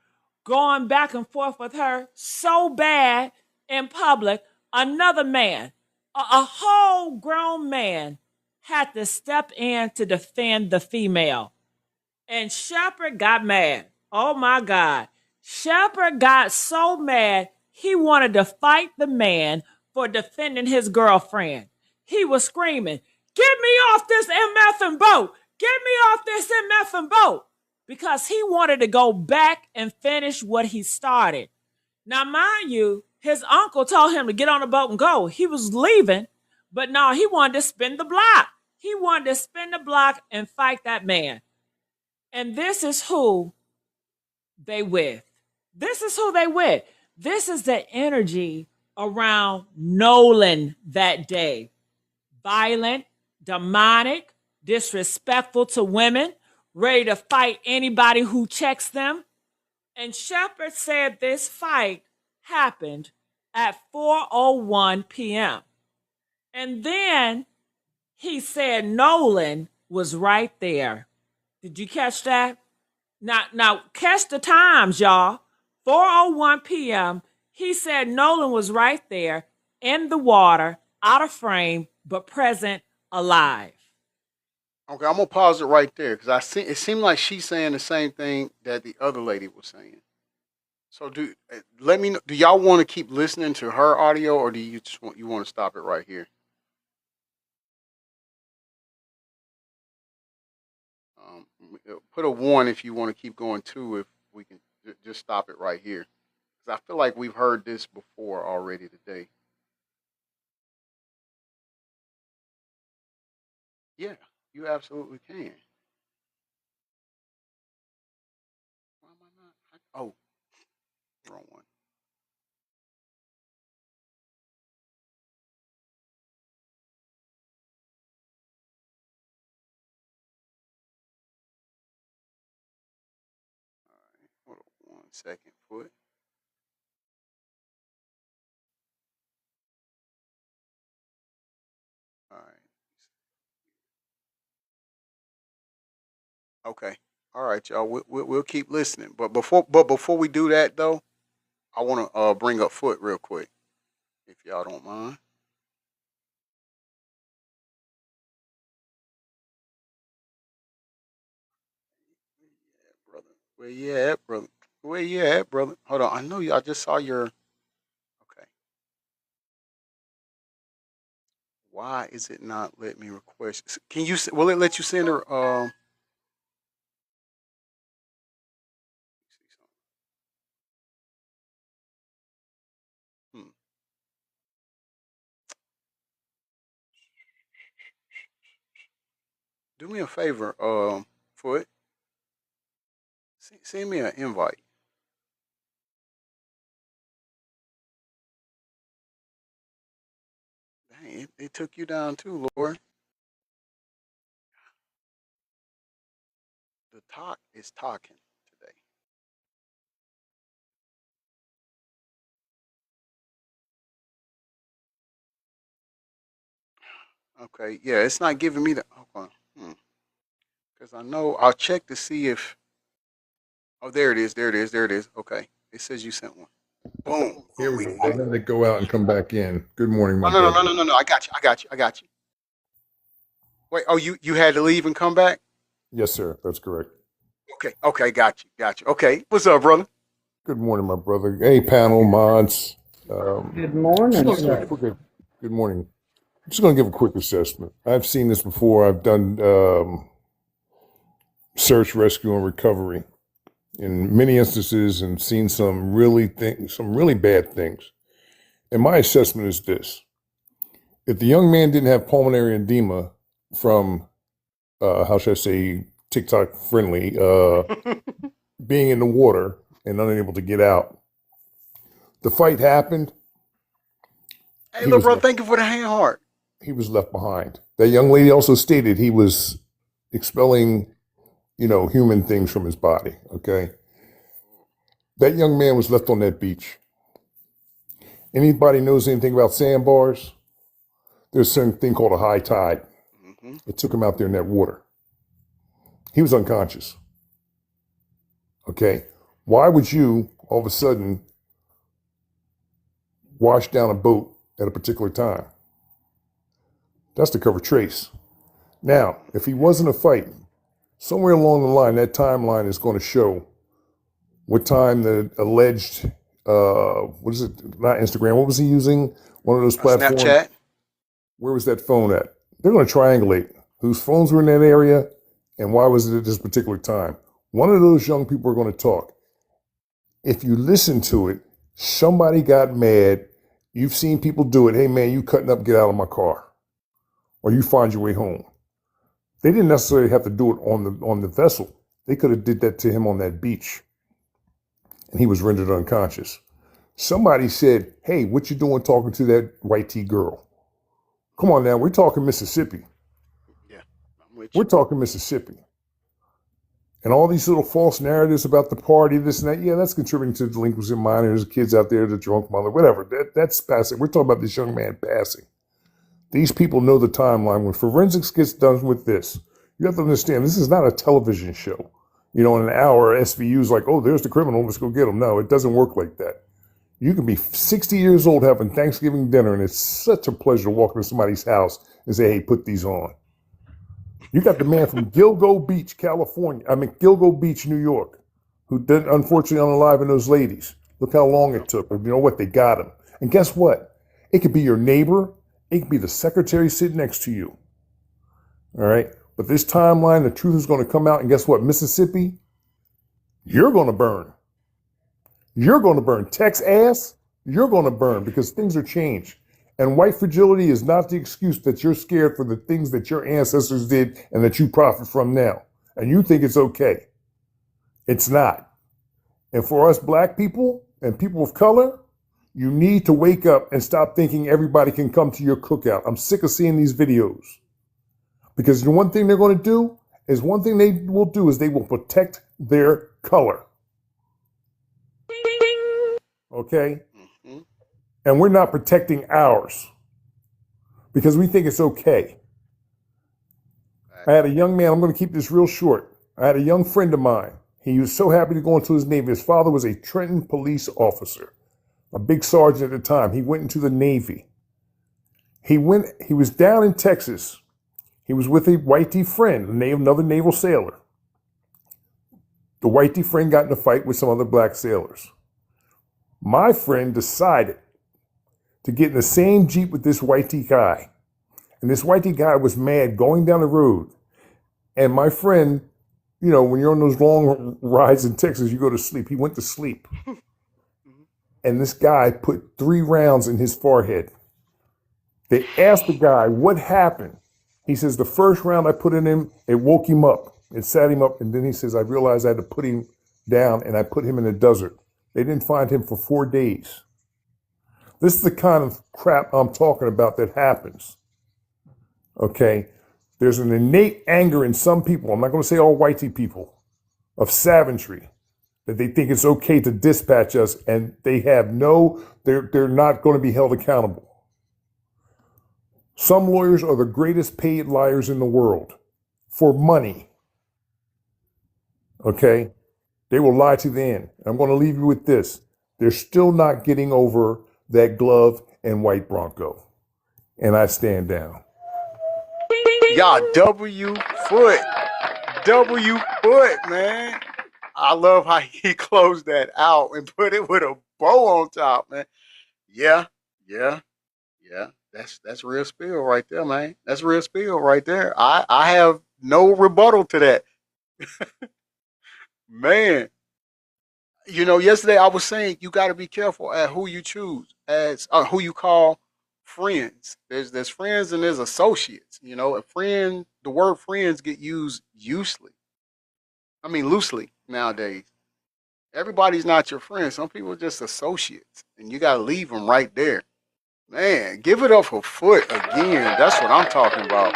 going back and forth with her so bad in public another man, a whole grown man, had to step in to defend the female. And Shepard got mad. Oh my God. Shepard got so mad, he wanted to fight the man for defending his girlfriend. He was screaming, "Get me off this MFing boat! Get me off this MFing boat!" Because he wanted to go back and finish what he started. Now, mind you, his uncle told him to get on the boat and go. He was leaving, but no, he wanted to spin the block. He wanted to spin the block and fight that man. And this is who they with. This is who they with. This is the energy around Nolan that day. Violent, demonic, disrespectful to women, ready to fight anybody who checks them. And Shepard said this fight happened at 4:01 p.m. And then he said Nolan was right there. Did you catch that? Now catch the times, y'all. 4:01 p.m. He said Nolan was right there in the water, out of frame, but present, alive. Okay, I'm gonna pause it right there because it seemed like she's saying the same thing that the other lady was saying. So let me know. Do y'all want to keep listening to her audio, or do you just want to stop it right here? Put a 1 if you want to keep going. 2 if we can just stop it right here, because I feel like we've heard this before already today. Yeah, you absolutely can. Why am I not? Oh, wrong one. All right, hold on 1 second, foot. All right. Okay. All right, y'all. We'll keep listening. But before we do that though, I want to bring up Foot real quick, if y'all don't mind. Yeah, brother. Where you at, brother? Where you at, brother? Hold on. I know you. I just saw your. Okay. Why is it not let me request? Can you? Will it let you send her? Hmm. Do me a favor, Foot. Send me an invite. Dang, it took you down too, Lord. The talk is talking today. Okay, yeah, it's not giving me the. Okay. Because I know I'll check to see if. Oh, there it is. There it is. There it is. Okay, it says you sent one. Boom. Here we go. I had to go out and come back in. Good morning, my Oh, no, no, brother. no, no, no, no. I got you. I got you. I got you. Wait. Oh, you had to leave and come back. Yes, sir. That's correct. Okay. Okay. Got you. Got you. Okay. What's up, brother? Good morning, my brother. Hey, panel mods. Good morning, sir. Good morning. I'm just going to give a quick assessment. I've seen this before. I've done search, rescue, and recovery in many instances, and seen some really bad things. And my assessment is this: if the young man didn't have pulmonary edema from, how should I say, TikTok friendly, being in the water and unable to get out, the fight happened. Hey, little brother, thank you for the hand heart. He was left behind. That young lady also stated he was expelling, human things from his body. Okay. That young man was left on that beach. Anybody knows anything about sandbars? There's a certain thing called a high tide. Mm-hmm. It took him out there in that water. He was unconscious. Okay. Why would you all of a sudden wash down a boat at a particular time. That's to cover trace. Now, if he wasn't a fight, somewhere along the line, that timeline is going to show what time the alleged, what is it, not Instagram, what was he using? One of those platforms. Snapchat. Where was that phone at? They're going to triangulate whose phones were in that area and why was it at this particular time. One of those young people are going to talk. If you listen to it, somebody got mad. You've seen people do it. Hey, man, you cutting up, get out of my car. Or you find your way home. They didn't necessarily have to do it on the vessel. They could have did that to him on that beach. And he was rendered unconscious. Somebody said, hey, what you doing talking to that white tee girl? Come on now, we're talking Mississippi. Yeah, I'm with you. We're talking Mississippi. And all these little false narratives about the party, this and that, yeah, that's contributing to delinquency of minors, kids out there, the drunk mother, whatever. That's passing. We're talking about this young man passing. These people know the timeline. When forensics gets done with this, you have to understand, this is not a television show. You know, in an hour, SVU's like, oh, there's the criminal, let's go get him. No, it doesn't work like that. You can be 60 years old having Thanksgiving dinner, and it's such a pleasure to walk into somebody's house and say, hey, put these on. You got the man from Gilgo Beach, Gilgo Beach, New York, who didn't, unfortunately, unalive those ladies. Look how long it took. But you know what? They got him. And guess what? It could be your neighbor. It could be the secretary sitting next to you. All right? But this timeline, the truth is going to come out. And guess what? Mississippi, you're going to burn. You're going to burn. Texas, you're going to burn because things are changed. And white fragility is not the excuse that you're scared for the things that your ancestors did and that you profit from now. And you think it's okay. It's not. And for us black people and people of color, you need to wake up and stop thinking everybody can come to your cookout. I'm sick of seeing these videos. Because the one thing they're going to do is they will protect their color. Okay? Mm-hmm. And we're not protecting ours because we think it's okay. I had a young man, I'm going to keep this real short. I had a young friend of mine. He was so happy to go into his Navy. His father was a Trenton police officer, a big sergeant at the time. He went into the Navy. He was down in Texas. He was with a whitey friend, another naval sailor. The whitey friend got in a fight with some other black sailors. My friend decided to get in the same Jeep with this whitey guy. And this whitey guy was mad going down the road. And my friend, you know, when you're on those long rides in Texas, you go to sleep. He went to sleep. And this guy put 3 rounds in his forehead. They asked the guy, what happened? He says, the first round I put in him, it woke him up. It sat him up. And then he says, I realized I had to put him down and I put him in the desert. They didn't find him for 4 days. This is the kind of crap I'm talking about that happens. Okay? There's an innate anger in some people, I'm not going to say all whitey people, of savagery, that they think it's okay to dispatch us and they're not going to be held accountable. Some lawyers are the greatest paid liars in the world for money. Okay? They will lie to the end. I'm going to leave you with this. They're still not getting over that glove and white Bronco. And I stand down. Y'all, W Foot, man. I love how he closed that out and put it with a bow on top, man. Yeah. That's real spill right there, man. That's real spill right there. I have no rebuttal to that. Man. You know, yesterday I was saying you got to be careful at who you choose as who you call friends. There's friends and there's associates. You know, the word friends get used loosely nowadays. Everybody's not your friend. Some people are just associates, and you got to leave them right there. Man, give it up for Foot again. That's what I'm talking about.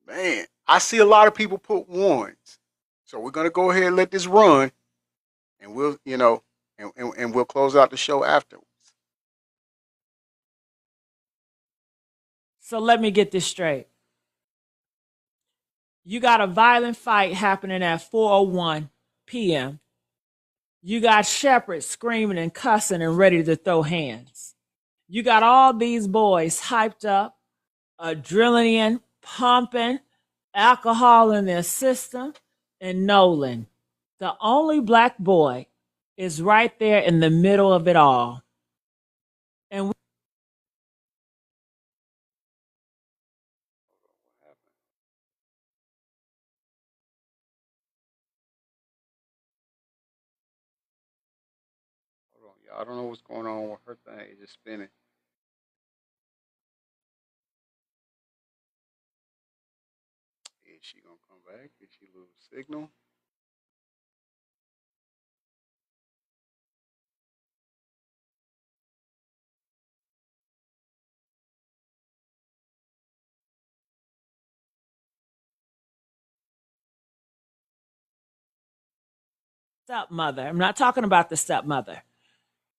Man, I see a lot of people put ones. So we're gonna go ahead and let this run, and we'll, and we'll close out the show afterwards. So let me get this straight. You got a violent fight happening at 4:01 p.m. You got Shepard screaming and cussing and ready to throw hands. You got all these boys hyped up, adrenaline pumping, alcohol in their system, and Nolan, the only black boy, is right there in the middle of it all. And Hold on, y'all. I don't know what's going on with her thing. It's just spinning. Is she gonna come back? Did she lose signal? stepmother, I'm not talking about the stepmother.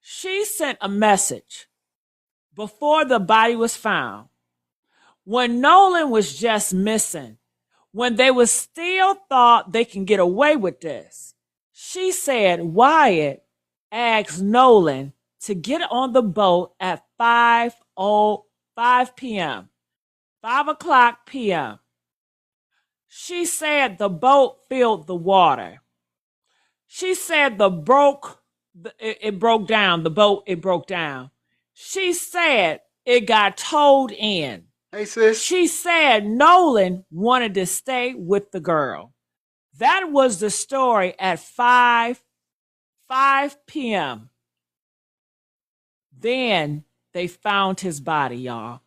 She sent a message before the body was found, when Nolan was just missing, when they was still thought they can get away with this. She said Wyatt asked Nolan to get on the boat at 5 p.m., 5 o'clock p.m. She said the boat filled the water. She said it broke down. The boat, it broke down. She said it got towed in. Hey, sis. She said Nolan wanted to stay with the girl. That was the story at 5 p.m. Then they found his body, y'all,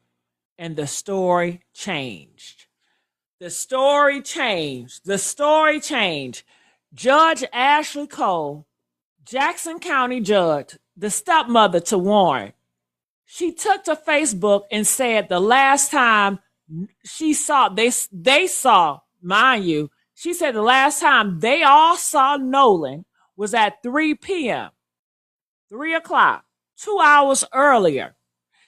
and the story changed. The story changed. The story changed. Judge Ashley Cole, Jackson County judge, the stepmother to Warren, she took to Facebook and said the last time she saw, they saw, mind you, she said the last time they all saw Nolan was at 3 p.m., 3 o'clock, 2 hours earlier.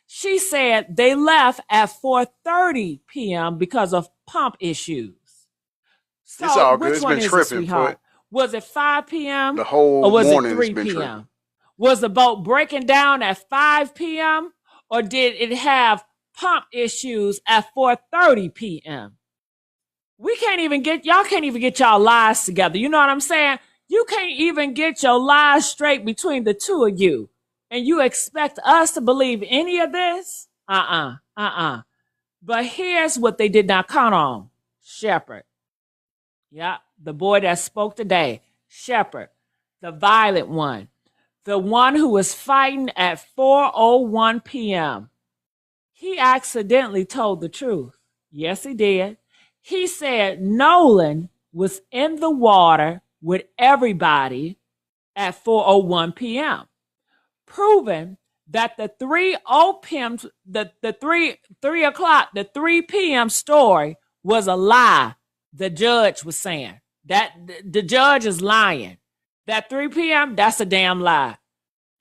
She said they left at 4:30 p.m. because of pump issues. So it's all good. Which It's one been is tripping, it, sweetheart? Was it 5 p.m.? The whole or was morning it 3 has been p.m.? tripping. Was the boat breaking down at 5 p.m. or did it have pump issues at 4:30 p.m.? Y'all can't even get y'all lies together. You know what I'm saying? You can't even get your lies straight between the two of you. And you expect us to believe any of this? But here's what they did not count on. Shepard. Yeah, the boy that spoke today. Shepard, the violent one. The one who was fighting at 4:01 p.m. He accidentally told the truth. Yes, he did. He said Nolan was in the water with everybody at 4:01 p.m., proving that the 3 p.m. story was a lie. The judge was saying that the judge is lying. That 3 p.m., that's a damn lie.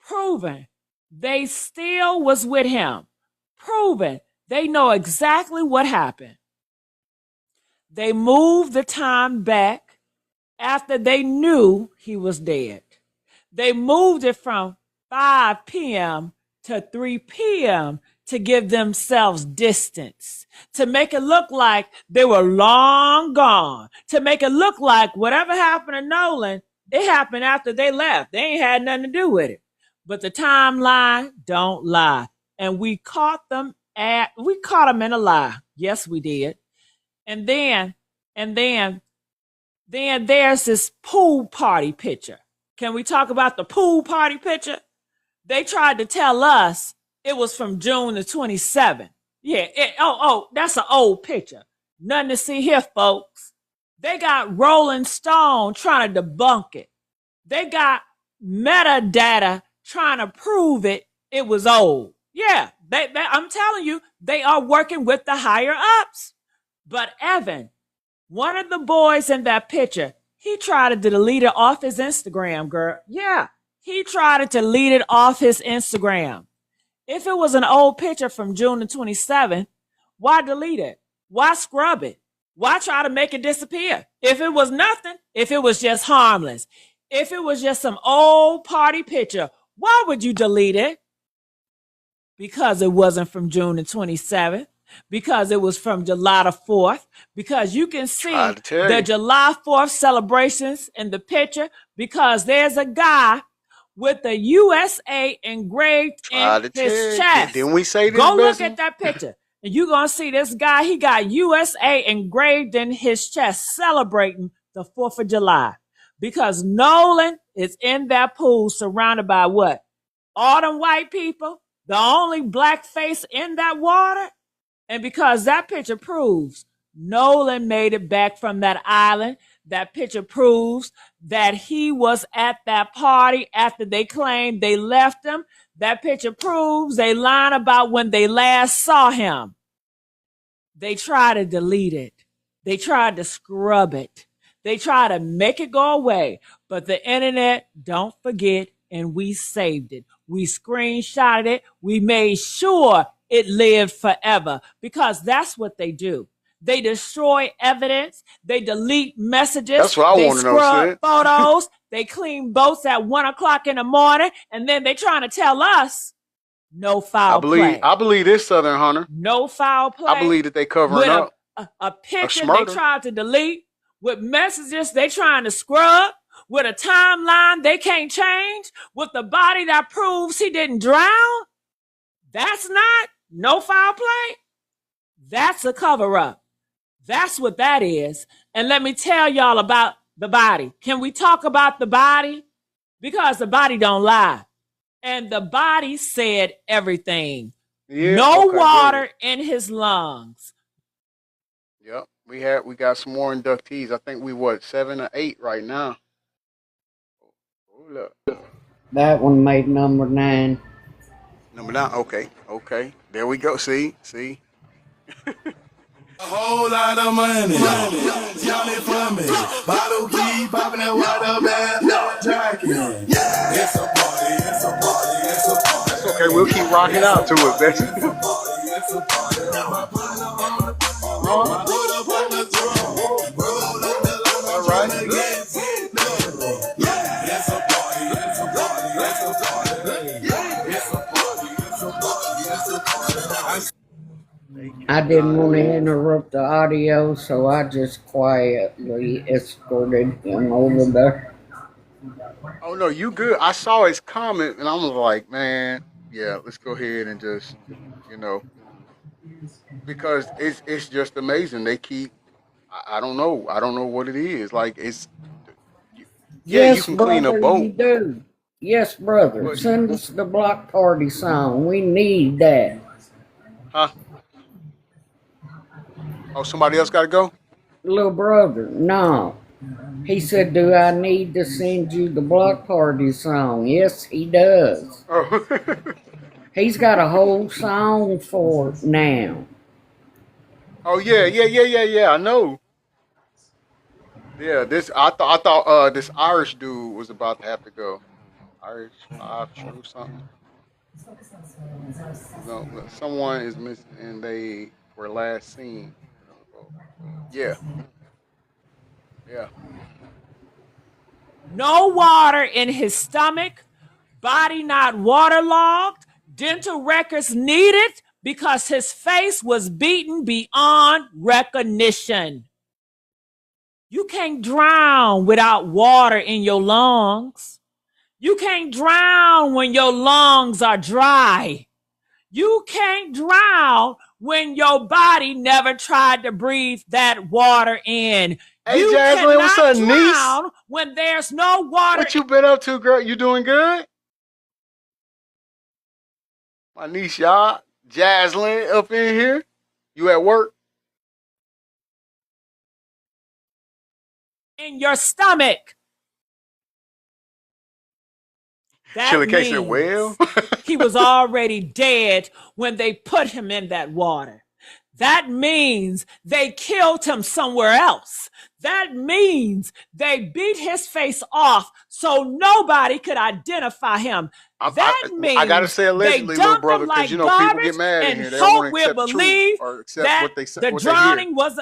Proving they still was with him. Proving they know exactly what happened. They moved the time back after they knew he was dead. They moved it from 5 p.m. to 3 p.m. to give themselves distance, to make it look like they were long gone, to make it look like whatever happened to Nolan, it happened after they left. They ain't had nothing to do with it. But the timeline don't lie. And we caught them in a lie. Yes, we did. And then there's this pool party picture. Can we talk about the pool party picture? They tried to tell us it was from June the 27th. Yeah, that's an old picture. Nothing to see here, folks. They got Rolling Stone trying to debunk it. They got metadata trying to prove it was old. Yeah, I'm telling you, they are working with the higher ups. But Evan, one of the boys in that picture, he tried to delete it off his Instagram, girl. Yeah, he tried to delete it off his Instagram. If it was an old picture from June the 27th, why delete it? Why scrub it? Why try to make it disappear? If it was nothing, if it was just harmless, If it was just some old party picture, why would you delete it? Because it wasn't from June the 27th, because it was from July the 4th, because you can see the July 4th celebrations in the picture, because there's a guy with the USA engraved in his chest. Didn't we say this? Go look at that picture, and you're going to see this guy, he got USA engraved in his chest celebrating the 4th of July. Because Nolan is in that pool surrounded by what? All them white people, the only black face in that water. And because that picture proves Nolan made it back from that island, that picture proves that he was at that party after they claimed they left him. That picture proves they lied about when they last saw him. They tried to delete it. They tried to scrub it. They tried to make it go away. But the internet, don't forget, and we saved it. We screenshotted it. We made sure it lived forever, because that's what they do. They destroy evidence. They delete messages. That's what I want to know. They scrub photos. They clean boats at 1 o'clock in the morning, and then they trying to tell us no foul play. I believe this, Southern Hunter. No foul play. I believe that they covering up a picture they tried to delete, with messages they trying to scrub, with a timeline they can't change, with the body that proves he didn't drown. That's not no foul play. That's a cover up. That's what that is. And let me tell y'all about the body. Can we talk about the body? Because the body don't lie. And the body said everything. Yeah, no water in his lungs. Yep. We got some more inductees. I think we 7 or 8 right now. Hold up. That one made number 9. Number 9. Okay. There we go. See. A whole lot of money. Y'all it for me. Bottle key popping that water bad jacket. It's a party. It's a party. It's a party. That's okay. We'll keep rocking out to it, Bessie. It's a party. It's a party. Put up on the throne. Roll up the line. All right. It's a party. It's a party. It's a party. It's a party. It's a party. It's a party. I didn't want to interrupt the audio, so I just quietly escorted him over there. Oh no, you good. I saw his comment and I was like, man, yeah, let's go ahead and just, because it's just amazing. They keep, I don't know what it is. Like it's, Yes, you can brother, clean a boat. you do. Yes, brother. But- Send us the block party song. We need that. Huh? Oh, somebody else got to go? Little brother, no. He said, do I need to send you the block party song? Yes, he does. Oh. He's got a whole song for it now. Oh yeah. I know. Yeah, I thought this Irish dude was about to have to go. Irish 5 True something. No, someone is missing and they were last seen. Yeah. No water in his stomach, body not waterlogged, dental records needed because his face was beaten beyond recognition. You can't drown without water in your lungs. You can't drown when your lungs are dry. You can't drown when your body never tried to breathe that water in. Hey, you Jasmine, what's up, cannot drown when there's no water. What you been up to, girl? You doing good? My niece, y'all. Jasmine up in here. You at work? In your stomach. That Chili K said, means well. he was already dead when they put him in that water. That means they killed him somewhere else. That means they beat his face off so nobody could identify him. That means I gotta say allegedly, they little dumped brother, him because like people get mad in and here. They don't hope want to we'll accept believe truth or accept that what they say. the drowning was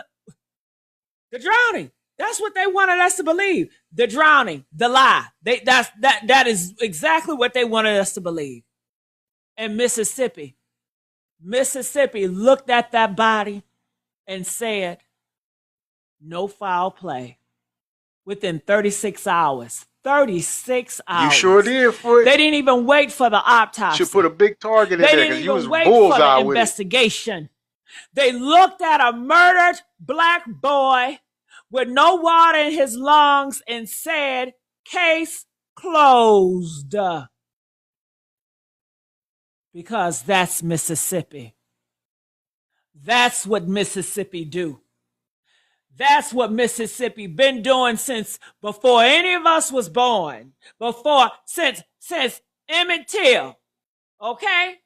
the drowning. That's what they wanted us to believe. The drowning, the lie. That is exactly what they wanted us to believe. And Mississippi looked at that body and said, no foul play. Within 36 hours. 36 hours. You sure did, Foot. They didn't even wait for the autopsy. Should put a big target in they there didn't because you was even wait for bullseye the with investigation. They looked at a murdered black boy with no water in his lungs and said, case closed. Because that's Mississippi. That's what Mississippi do. That's what Mississippi been doing since before any of us was born. Since Emmett Till. Okay?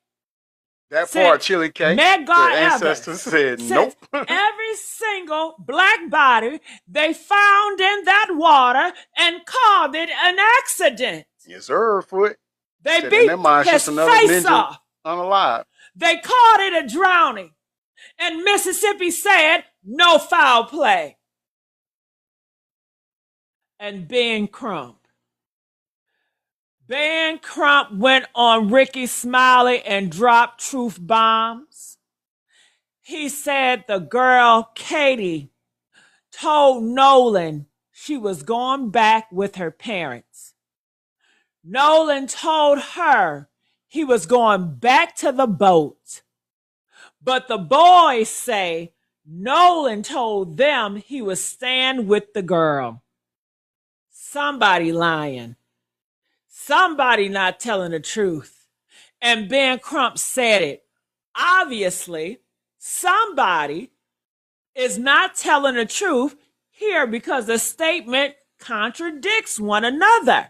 that part, Chili K. May God the ancestors said nope. Every single black body they found in that water and called it an accident. Yes, sir, Foot. They Said beat his face ninja off. Unalive. They called it a drowning. And Mississippi said, no foul play. And Ben Crump went on Ricky Smiley and dropped truth bombs. He said the girl, Katie, told Nolan she was going back with her parents. Nolan told her he was going back to the boat. But the boys say Nolan told them he was staying with the girl. Somebody lying. Somebody not telling the truth. And Ben Crump said it. Obviously, somebody is not telling the truth here because the statement contradicts one another.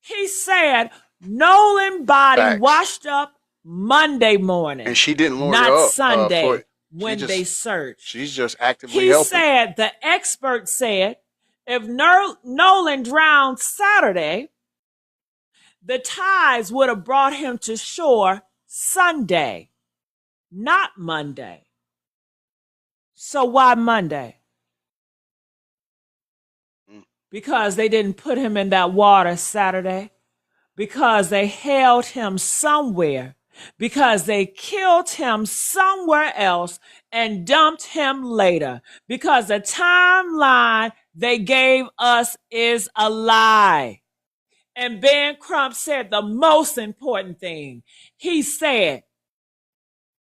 He said Nolan's body washed up Monday morning. And she didn't lure not up, Sunday when they searched. She's just actively He helping. said, the expert said, if Nolan drowned Saturday, the tides would have brought him to shore Sunday, not Monday. So why Monday? Because they didn't put him in that water Saturday. Because they held him somewhere. Because they killed him somewhere else and dumped him later. Because the timeline they gave us is a lie. And Ben Crump said the most important thing. He said,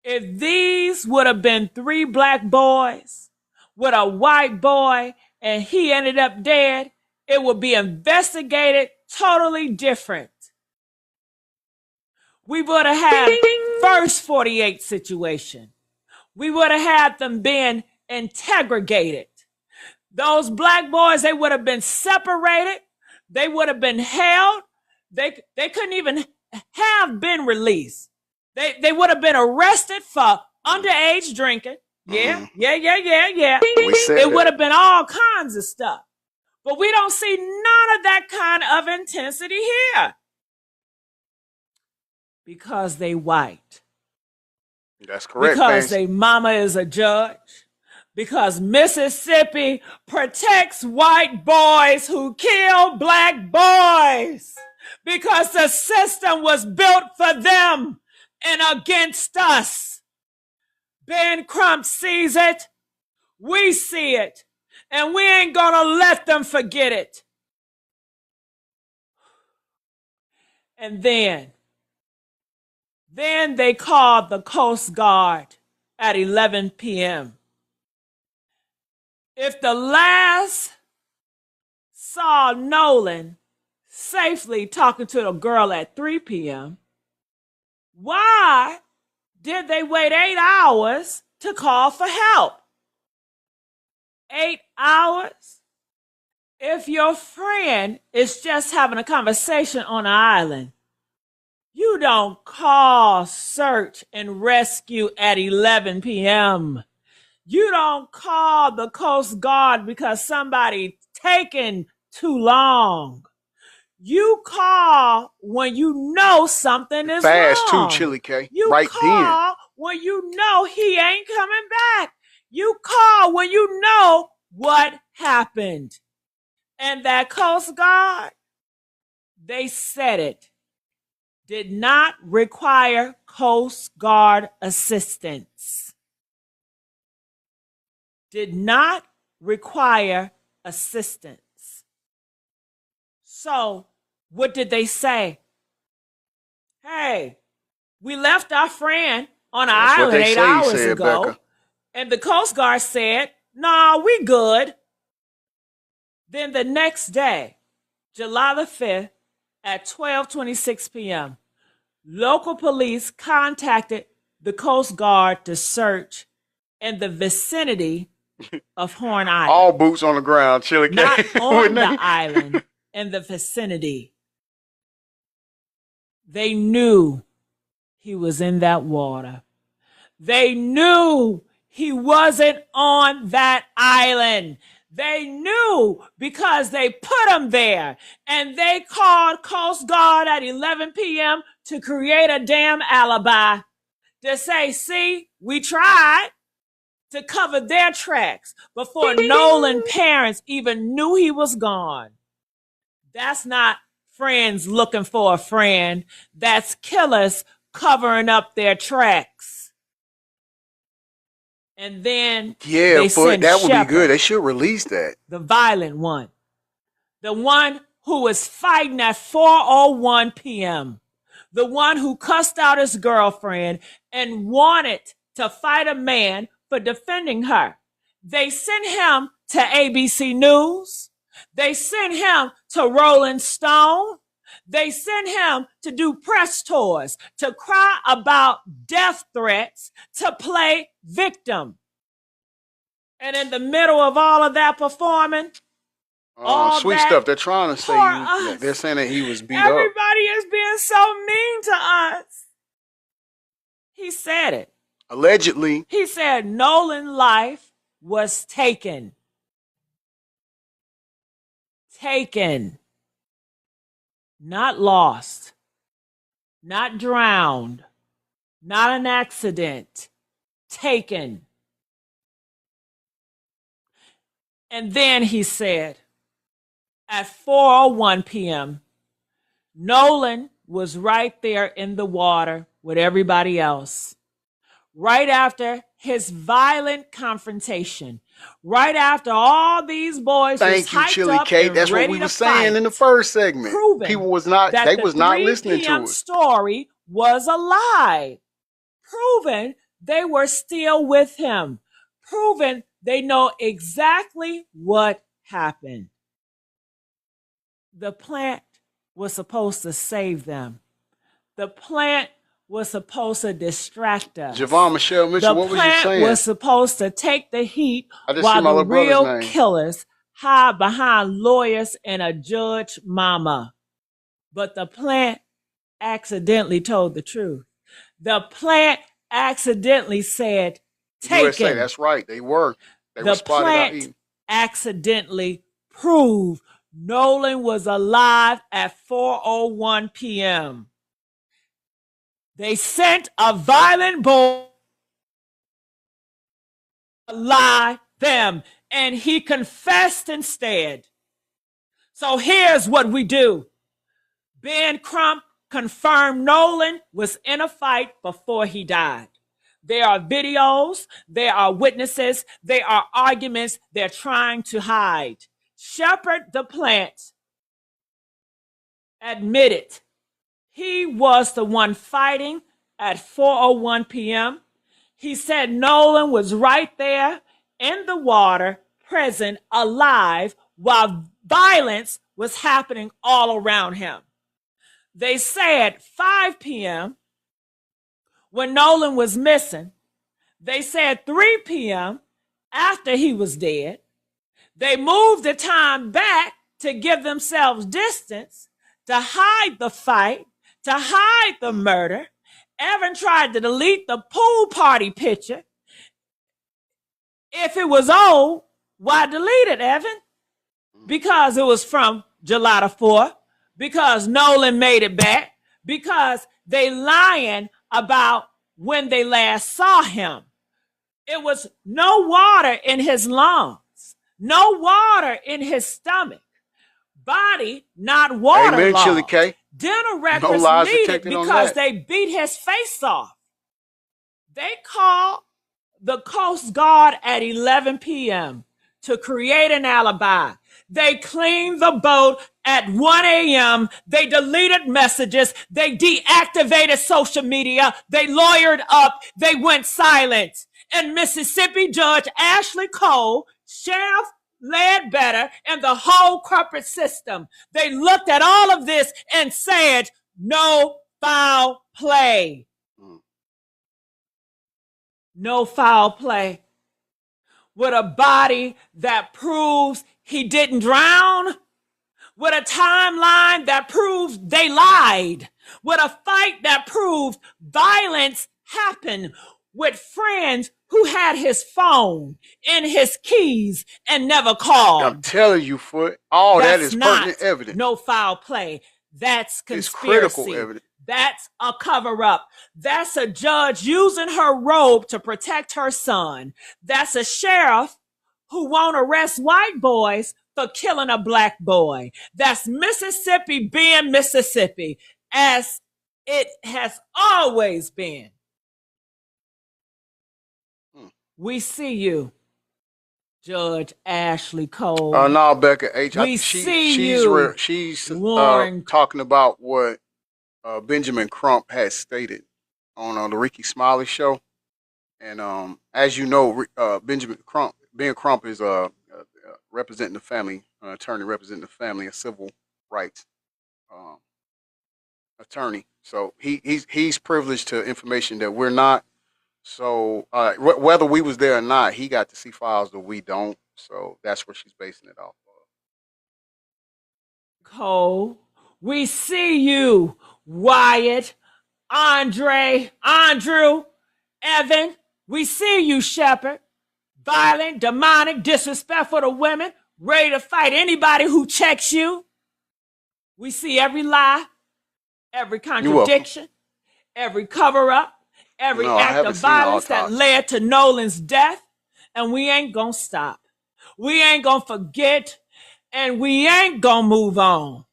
if these would have been 3 black boys with a white boy and he ended up dead, it would be investigated totally different. We would have had first 48 situation. We would have had them being integrated. Those black boys, they would have been separated. They would have been held. They couldn't even have been released. They would have been arrested for underage drinking. Yeah. It would have been all kinds of stuff. But we don't see none of that kind of intensity here. Because they white. That's correct. Because they mama is a judge. Because Mississippi protects white boys who kill black boys. Because the system was built for them and against us. Ben Crump sees it. We see it. And we ain't gonna let them forget it. And then they called the Coast Guard at 11 p.m. If the last saw Nolan safely talking to the girl at 3 p.m., why did they wait 8 hours to call for help? 8 hours? If your friend is just having a conversation on an island, you don't call search and rescue at 11 p.m. You don't call the Coast Guard because somebody taking too long. You call when you know something is fast wrong. too, Chili K. You right call when you know he ain't coming back. You call when you know what happened. And that Coast Guard, they said it, did not require Coast Guard assistance. Did not require assistance. So, what did they say? Hey, we left our friend on an island 8 hours ago, Becca. And the Coast Guard said, nah, we good. Then the next day, July the 5th, at 12:26 p.m., local police contacted the Coast Guard to search in the vicinity of Horn Island. All boots on the ground, Chili Not K. on the island, in the vicinity. They knew he was in that water. They knew he wasn't on that island. They knew because they put him there. And they called Coast Guard at 11 p.m. to create a damn alibi. To say, see, we tried to cover their tracks before Nolan parents even knew he was gone. That's not friends looking for a friend. That's killers covering up their tracks. And then yeah, but that would be good. They should release that. The violent one. The one who was fighting at 4:01 p.m. The one who cussed out his girlfriend and wanted to fight a man for defending her. They sent him to ABC News. They sent him to Rolling Stone. They sent him to do press tours, to cry about death threats, to play victim. And in the middle of all of that performing, all sweet that stuff. They're trying to say they're saying that he was beat up. Everybody is being so mean to us. He said it. Allegedly. He said Nolan's life was taken. Taken. Not lost. Not drowned. Not an accident. Taken. And then he said, at 4:01 p.m., Nolan was right there in the water with everybody else. Right after his violent confrontation, right after all these boys Thank you, Chili Kate. That's what we were saying in the first segment. People was not, they was not listening to it. Story was a lie. Proven they were still with him. Proven they know exactly what happened. The plant was supposed to save them. The plant was supposed to distract us. Javon Michelle Mitchell, what was you saying? The plant was supposed to take the heat while the real killers hide behind lawyers and a judge mama. But the plant accidentally told the truth. The plant accidentally said, taken. USA, that's right. They were. They were spotted out eating. The plant accidentally proved Nolan was alive at 4:01 p.m. They sent a violent boy to lie them, and he confessed instead. So here's what we do. Ben Crump confirmed Nolan was in a fight before he died. There are videos, there are witnesses, there are arguments they're trying to hide. Shepard the plant admitted he was the one fighting at 4:01 p.m. He said Nolan was right there in the water, present, alive, while violence was happening all around him. They said 5 p.m. when Nolan was missing. They said 3 p.m. after he was dead. They moved the time back to give themselves distance, to hide the fight, to hide the murder. Evan tried to delete the pool party picture. If it was old, why delete it, Evan? Because it was from July the 4th. Because Nolan made it back. Because they lying about when they last saw him. It was no water in his lungs. No water in his stomach. Body not waterlogged. Amen, Chili K. Dental No records lies needed detected on because that. they beat his face off. They called the Coast Guard at 11 p.m. to create an alibi. They cleaned the boat at 1 a.m. They deleted messages. They deactivated social media. They lawyered up. They went silent. And Mississippi Judge Ashley Cole, Sheriff Ledbetter, and the whole corporate system, they looked at all of this and said, no foul play. No foul play. With a body that proves he didn't drown, with a timeline that proves they lied, with a fight that proves violence happened, with friends who had his phone and his keys and never called. I'm telling you, Foot, all that is pertinent evidence. No foul play. That's conspiracy. It's critical evidence. That's a cover-up. That's a judge using her robe to protect her son. That's a sheriff who won't arrest white boys for killing a black boy. That's Mississippi being Mississippi, as it has always been. We see you, Judge Ashley Cole. No, Becca H. She's talking about what Benjamin Crump has stated on the Ricky Smiley show. And as you know, Ben Crump is representing the family, attorney representing the family, a civil rights attorney. So he's privileged to information that we're not. So whether we was there or not, he got to see files that we don't. So that's where she's basing it off of. Cole, we see you, Wyatt, Andrew, Evan. We see you, Shepard. Violent, demonic, disrespectful to women, ready to fight anybody who checks you. We see every lie, every contradiction, every cover-up, every act of violence that led to Nolan's death, and we ain't gonna stop. We ain't gonna forget, and we ain't gonna move on.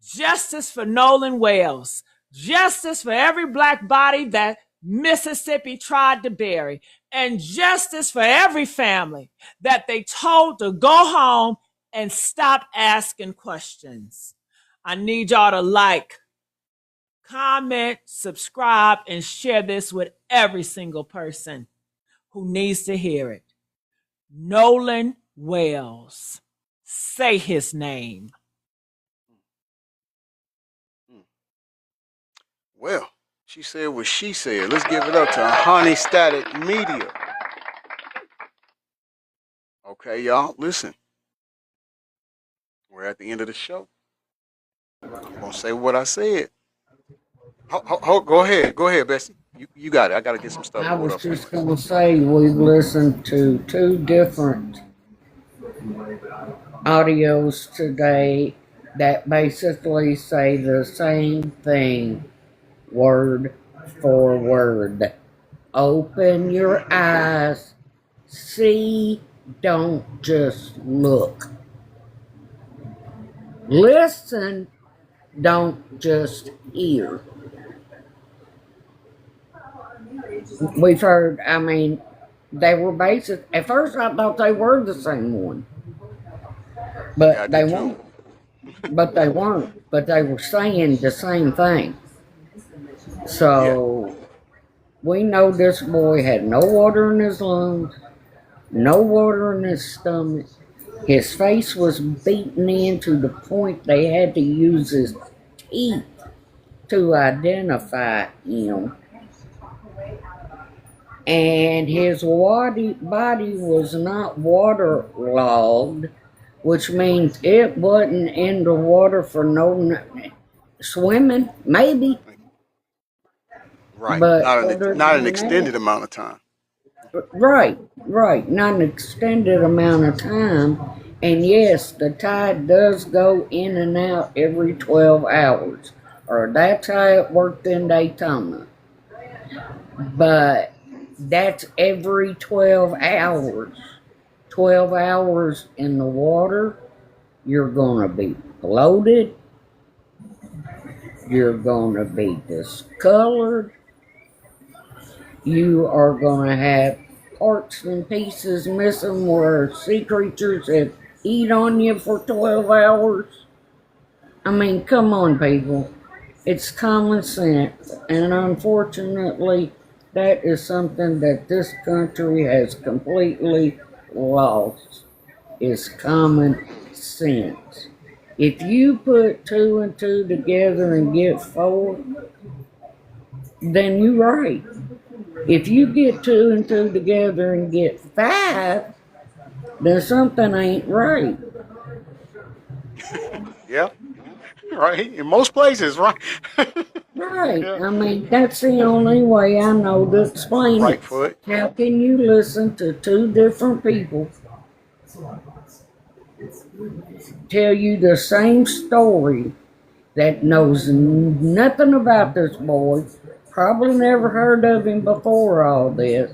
Justice for Nolan Wells. Justice for every black body that Mississippi tried to bury. And justice for every family that they told to go home and stop asking questions. I need y'all to like, comment, subscribe, and share this with every single person who needs to hear it. Nolan Wells. Say his name. Well, she said what she said. Let's give it up to Honey Static Media. Okay, y'all, listen. We're at the end of the show. I'm going to say what I said. Go ahead, Bessie. You got it. I got to get some stuff. I was just going to say we've listened to 2 different audios today that basically say the same thing, word for word. Open your eyes. See, don't just look. Listen, don't just hear. We've heard, they were basic. At first I thought they were the same one. But they weren't. But they weren't. But they were saying the same thing. So we know this boy had no water in his lungs, no water in his stomach. His face was beaten in to the point they had to use his teeth to identify him. And his body was not waterlogged, which means it wasn't in the water for no swimming, maybe. Right, but not an extended amount of time. Right, not an extended amount of time. And yes, the tide does go in and out every 12 hours. Or that's how it worked in Daytona. But that's every 12 hours. 12 hours in the water, you're going to be bloated. You're going to be discolored. You are going to have parts and pieces missing where sea creatures have eat on you for 12 hours. I mean, come on, people. It's common sense. And unfortunately, that is something that this country has completely lost. Is common sense. If you put 2 and 2 together and get 4, then you're right. If you get 2 and 2 together and get 5, then something ain't right. Yeah. Right. In most places, right? Right. Yeah. I mean, that's the only way I know to explain Right it. foot. How can you listen to 2 different people tell you the same story that knows nothing about this boy, probably never heard of him before all this,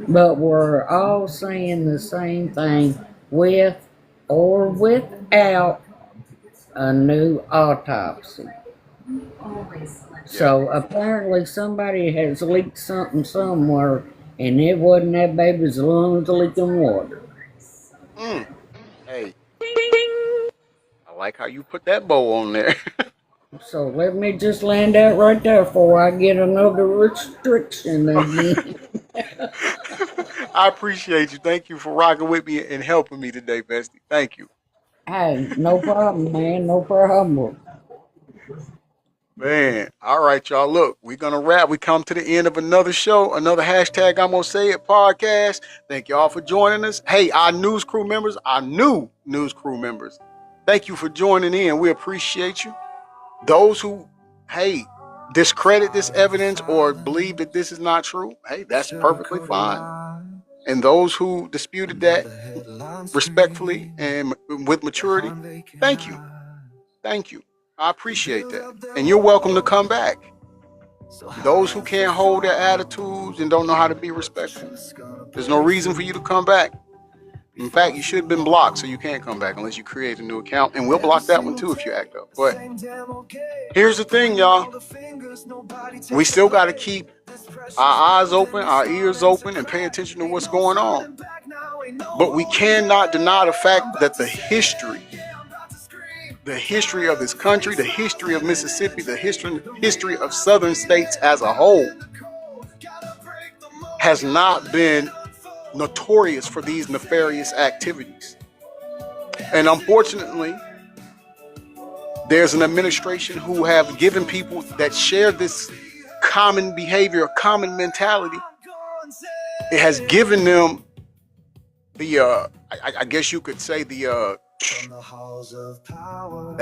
but we're all saying the same thing with or without a new autopsy? So apparently somebody has leaked something somewhere, and it wasn't that baby's lungs leaking water. Hey, I like how you put that bow on there. So let me just land that right there before I get another restriction again. I appreciate you. Thank you for rocking with me and helping me today, Bestie. Thank you. Hey, no problem, man. No problem. Man, all right, y'all. Look, we're gonna wrap. We come to the end of another show, another hashtag I'm gonna say it podcast. Thank y'all for joining us. Hey, our news crew members, our new news crew members, thank you for joining in. We appreciate you. Those who, hey, discredit this evidence or believe that this is not true, hey, that's perfectly fine. And those who disputed that respectfully and with maturity, thank you. Thank you. I appreciate that. And you're welcome to come back. Those who can't hold their attitudes and don't know how to be respectful, there's no reason for you to come back. In fact, you should have been blocked, so you can't come back unless you create a new account. And we'll block that one too if you act up. But here's the thing, y'all. We still got to keep our eyes open, our ears open, and pay attention to what's going on. But we cannot deny the fact that the history of this country, the history of Mississippi, the history of southern states as a whole has not been notorious for these nefarious activities. And unfortunately, there's an administration who have given people that share this common behavior, common mentality. It has given them the, I guess you could say the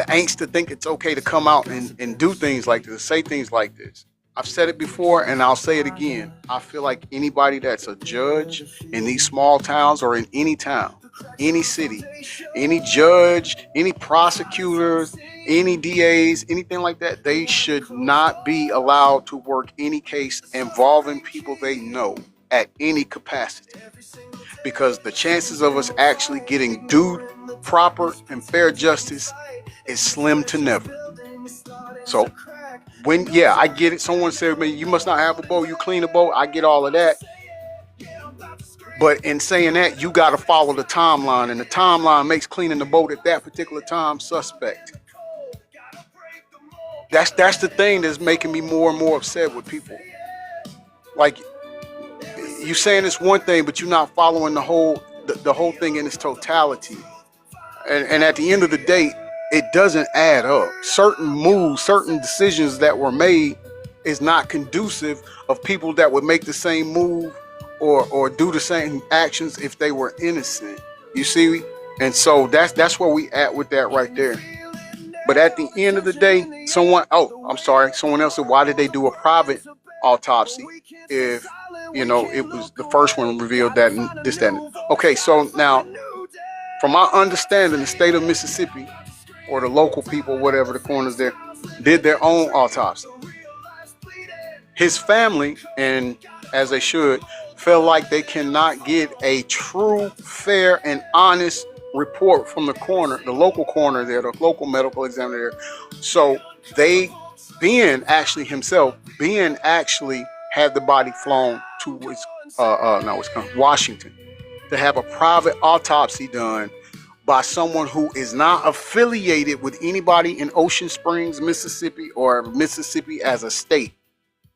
angst to think it's okay to come out and do things like this, say things like this. I've said it before and I'll say it again. I feel like anybody that's a judge in these small towns or in any town, any city, any judge, any prosecutors, any DAs, anything like that, they should not be allowed to work any case involving people they know at any capacity. Because the chances of us actually getting due, proper, and fair justice is slim to never. So, I get it. Someone said, man, you must not have a boat. You clean a boat. I get all of that. But in saying that, you got to follow the timeline. And the timeline makes cleaning the boat at that particular time suspect. That's the thing that's making me more and more upset with people. Like, you saying it's one thing, but you're not following the whole thing in its totality. And at the end of the day, it doesn't add up. Certain moves, certain decisions that were made is not conducive of people that would make the same move or do the same actions if they were innocent. You see? And so that's where we at with that right there. But at the end of the day, someone else said, why did they do a private autopsy if, it was the first one revealed that and this, that, and okay, so now, from my understanding, the state of Mississippi, or the local people, whatever the coroners there, did their own autopsy. His family, and as they should, feel like they cannot get a true, fair, and honest report from the coroner, the local coroner there, the local medical examiner there. So Ben actually had the body flown to Washington to have a private autopsy done by someone who is not affiliated with anybody in Ocean Springs, Mississippi, or Mississippi as a state.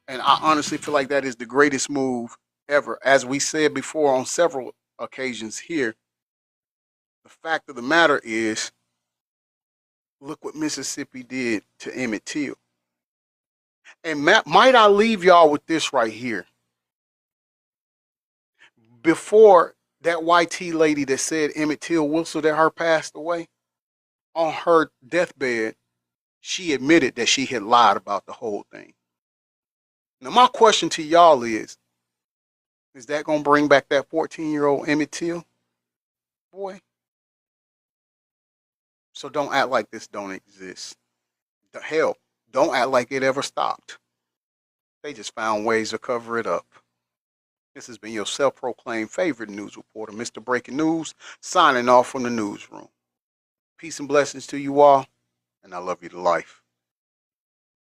And I honestly feel like that is the greatest move ever. As we said before on several occasions here, the fact of the matter is, look what Mississippi did to Emmett Till. And might I leave y'all with this right here? Before that YT lady that said Emmett Till whistled at her passed away, on her deathbed, she admitted that she had lied about the whole thing. Now, my question to y'all is that going to bring back that 14-year-old Emmett Till boy? So don't act like this don't exist. The hell, don't act like it ever stopped. They just found ways to cover it up. This has been your self-proclaimed favorite news reporter, Mr. Breaking News, signing off from the newsroom. Peace and blessings to you all, and I love you to life.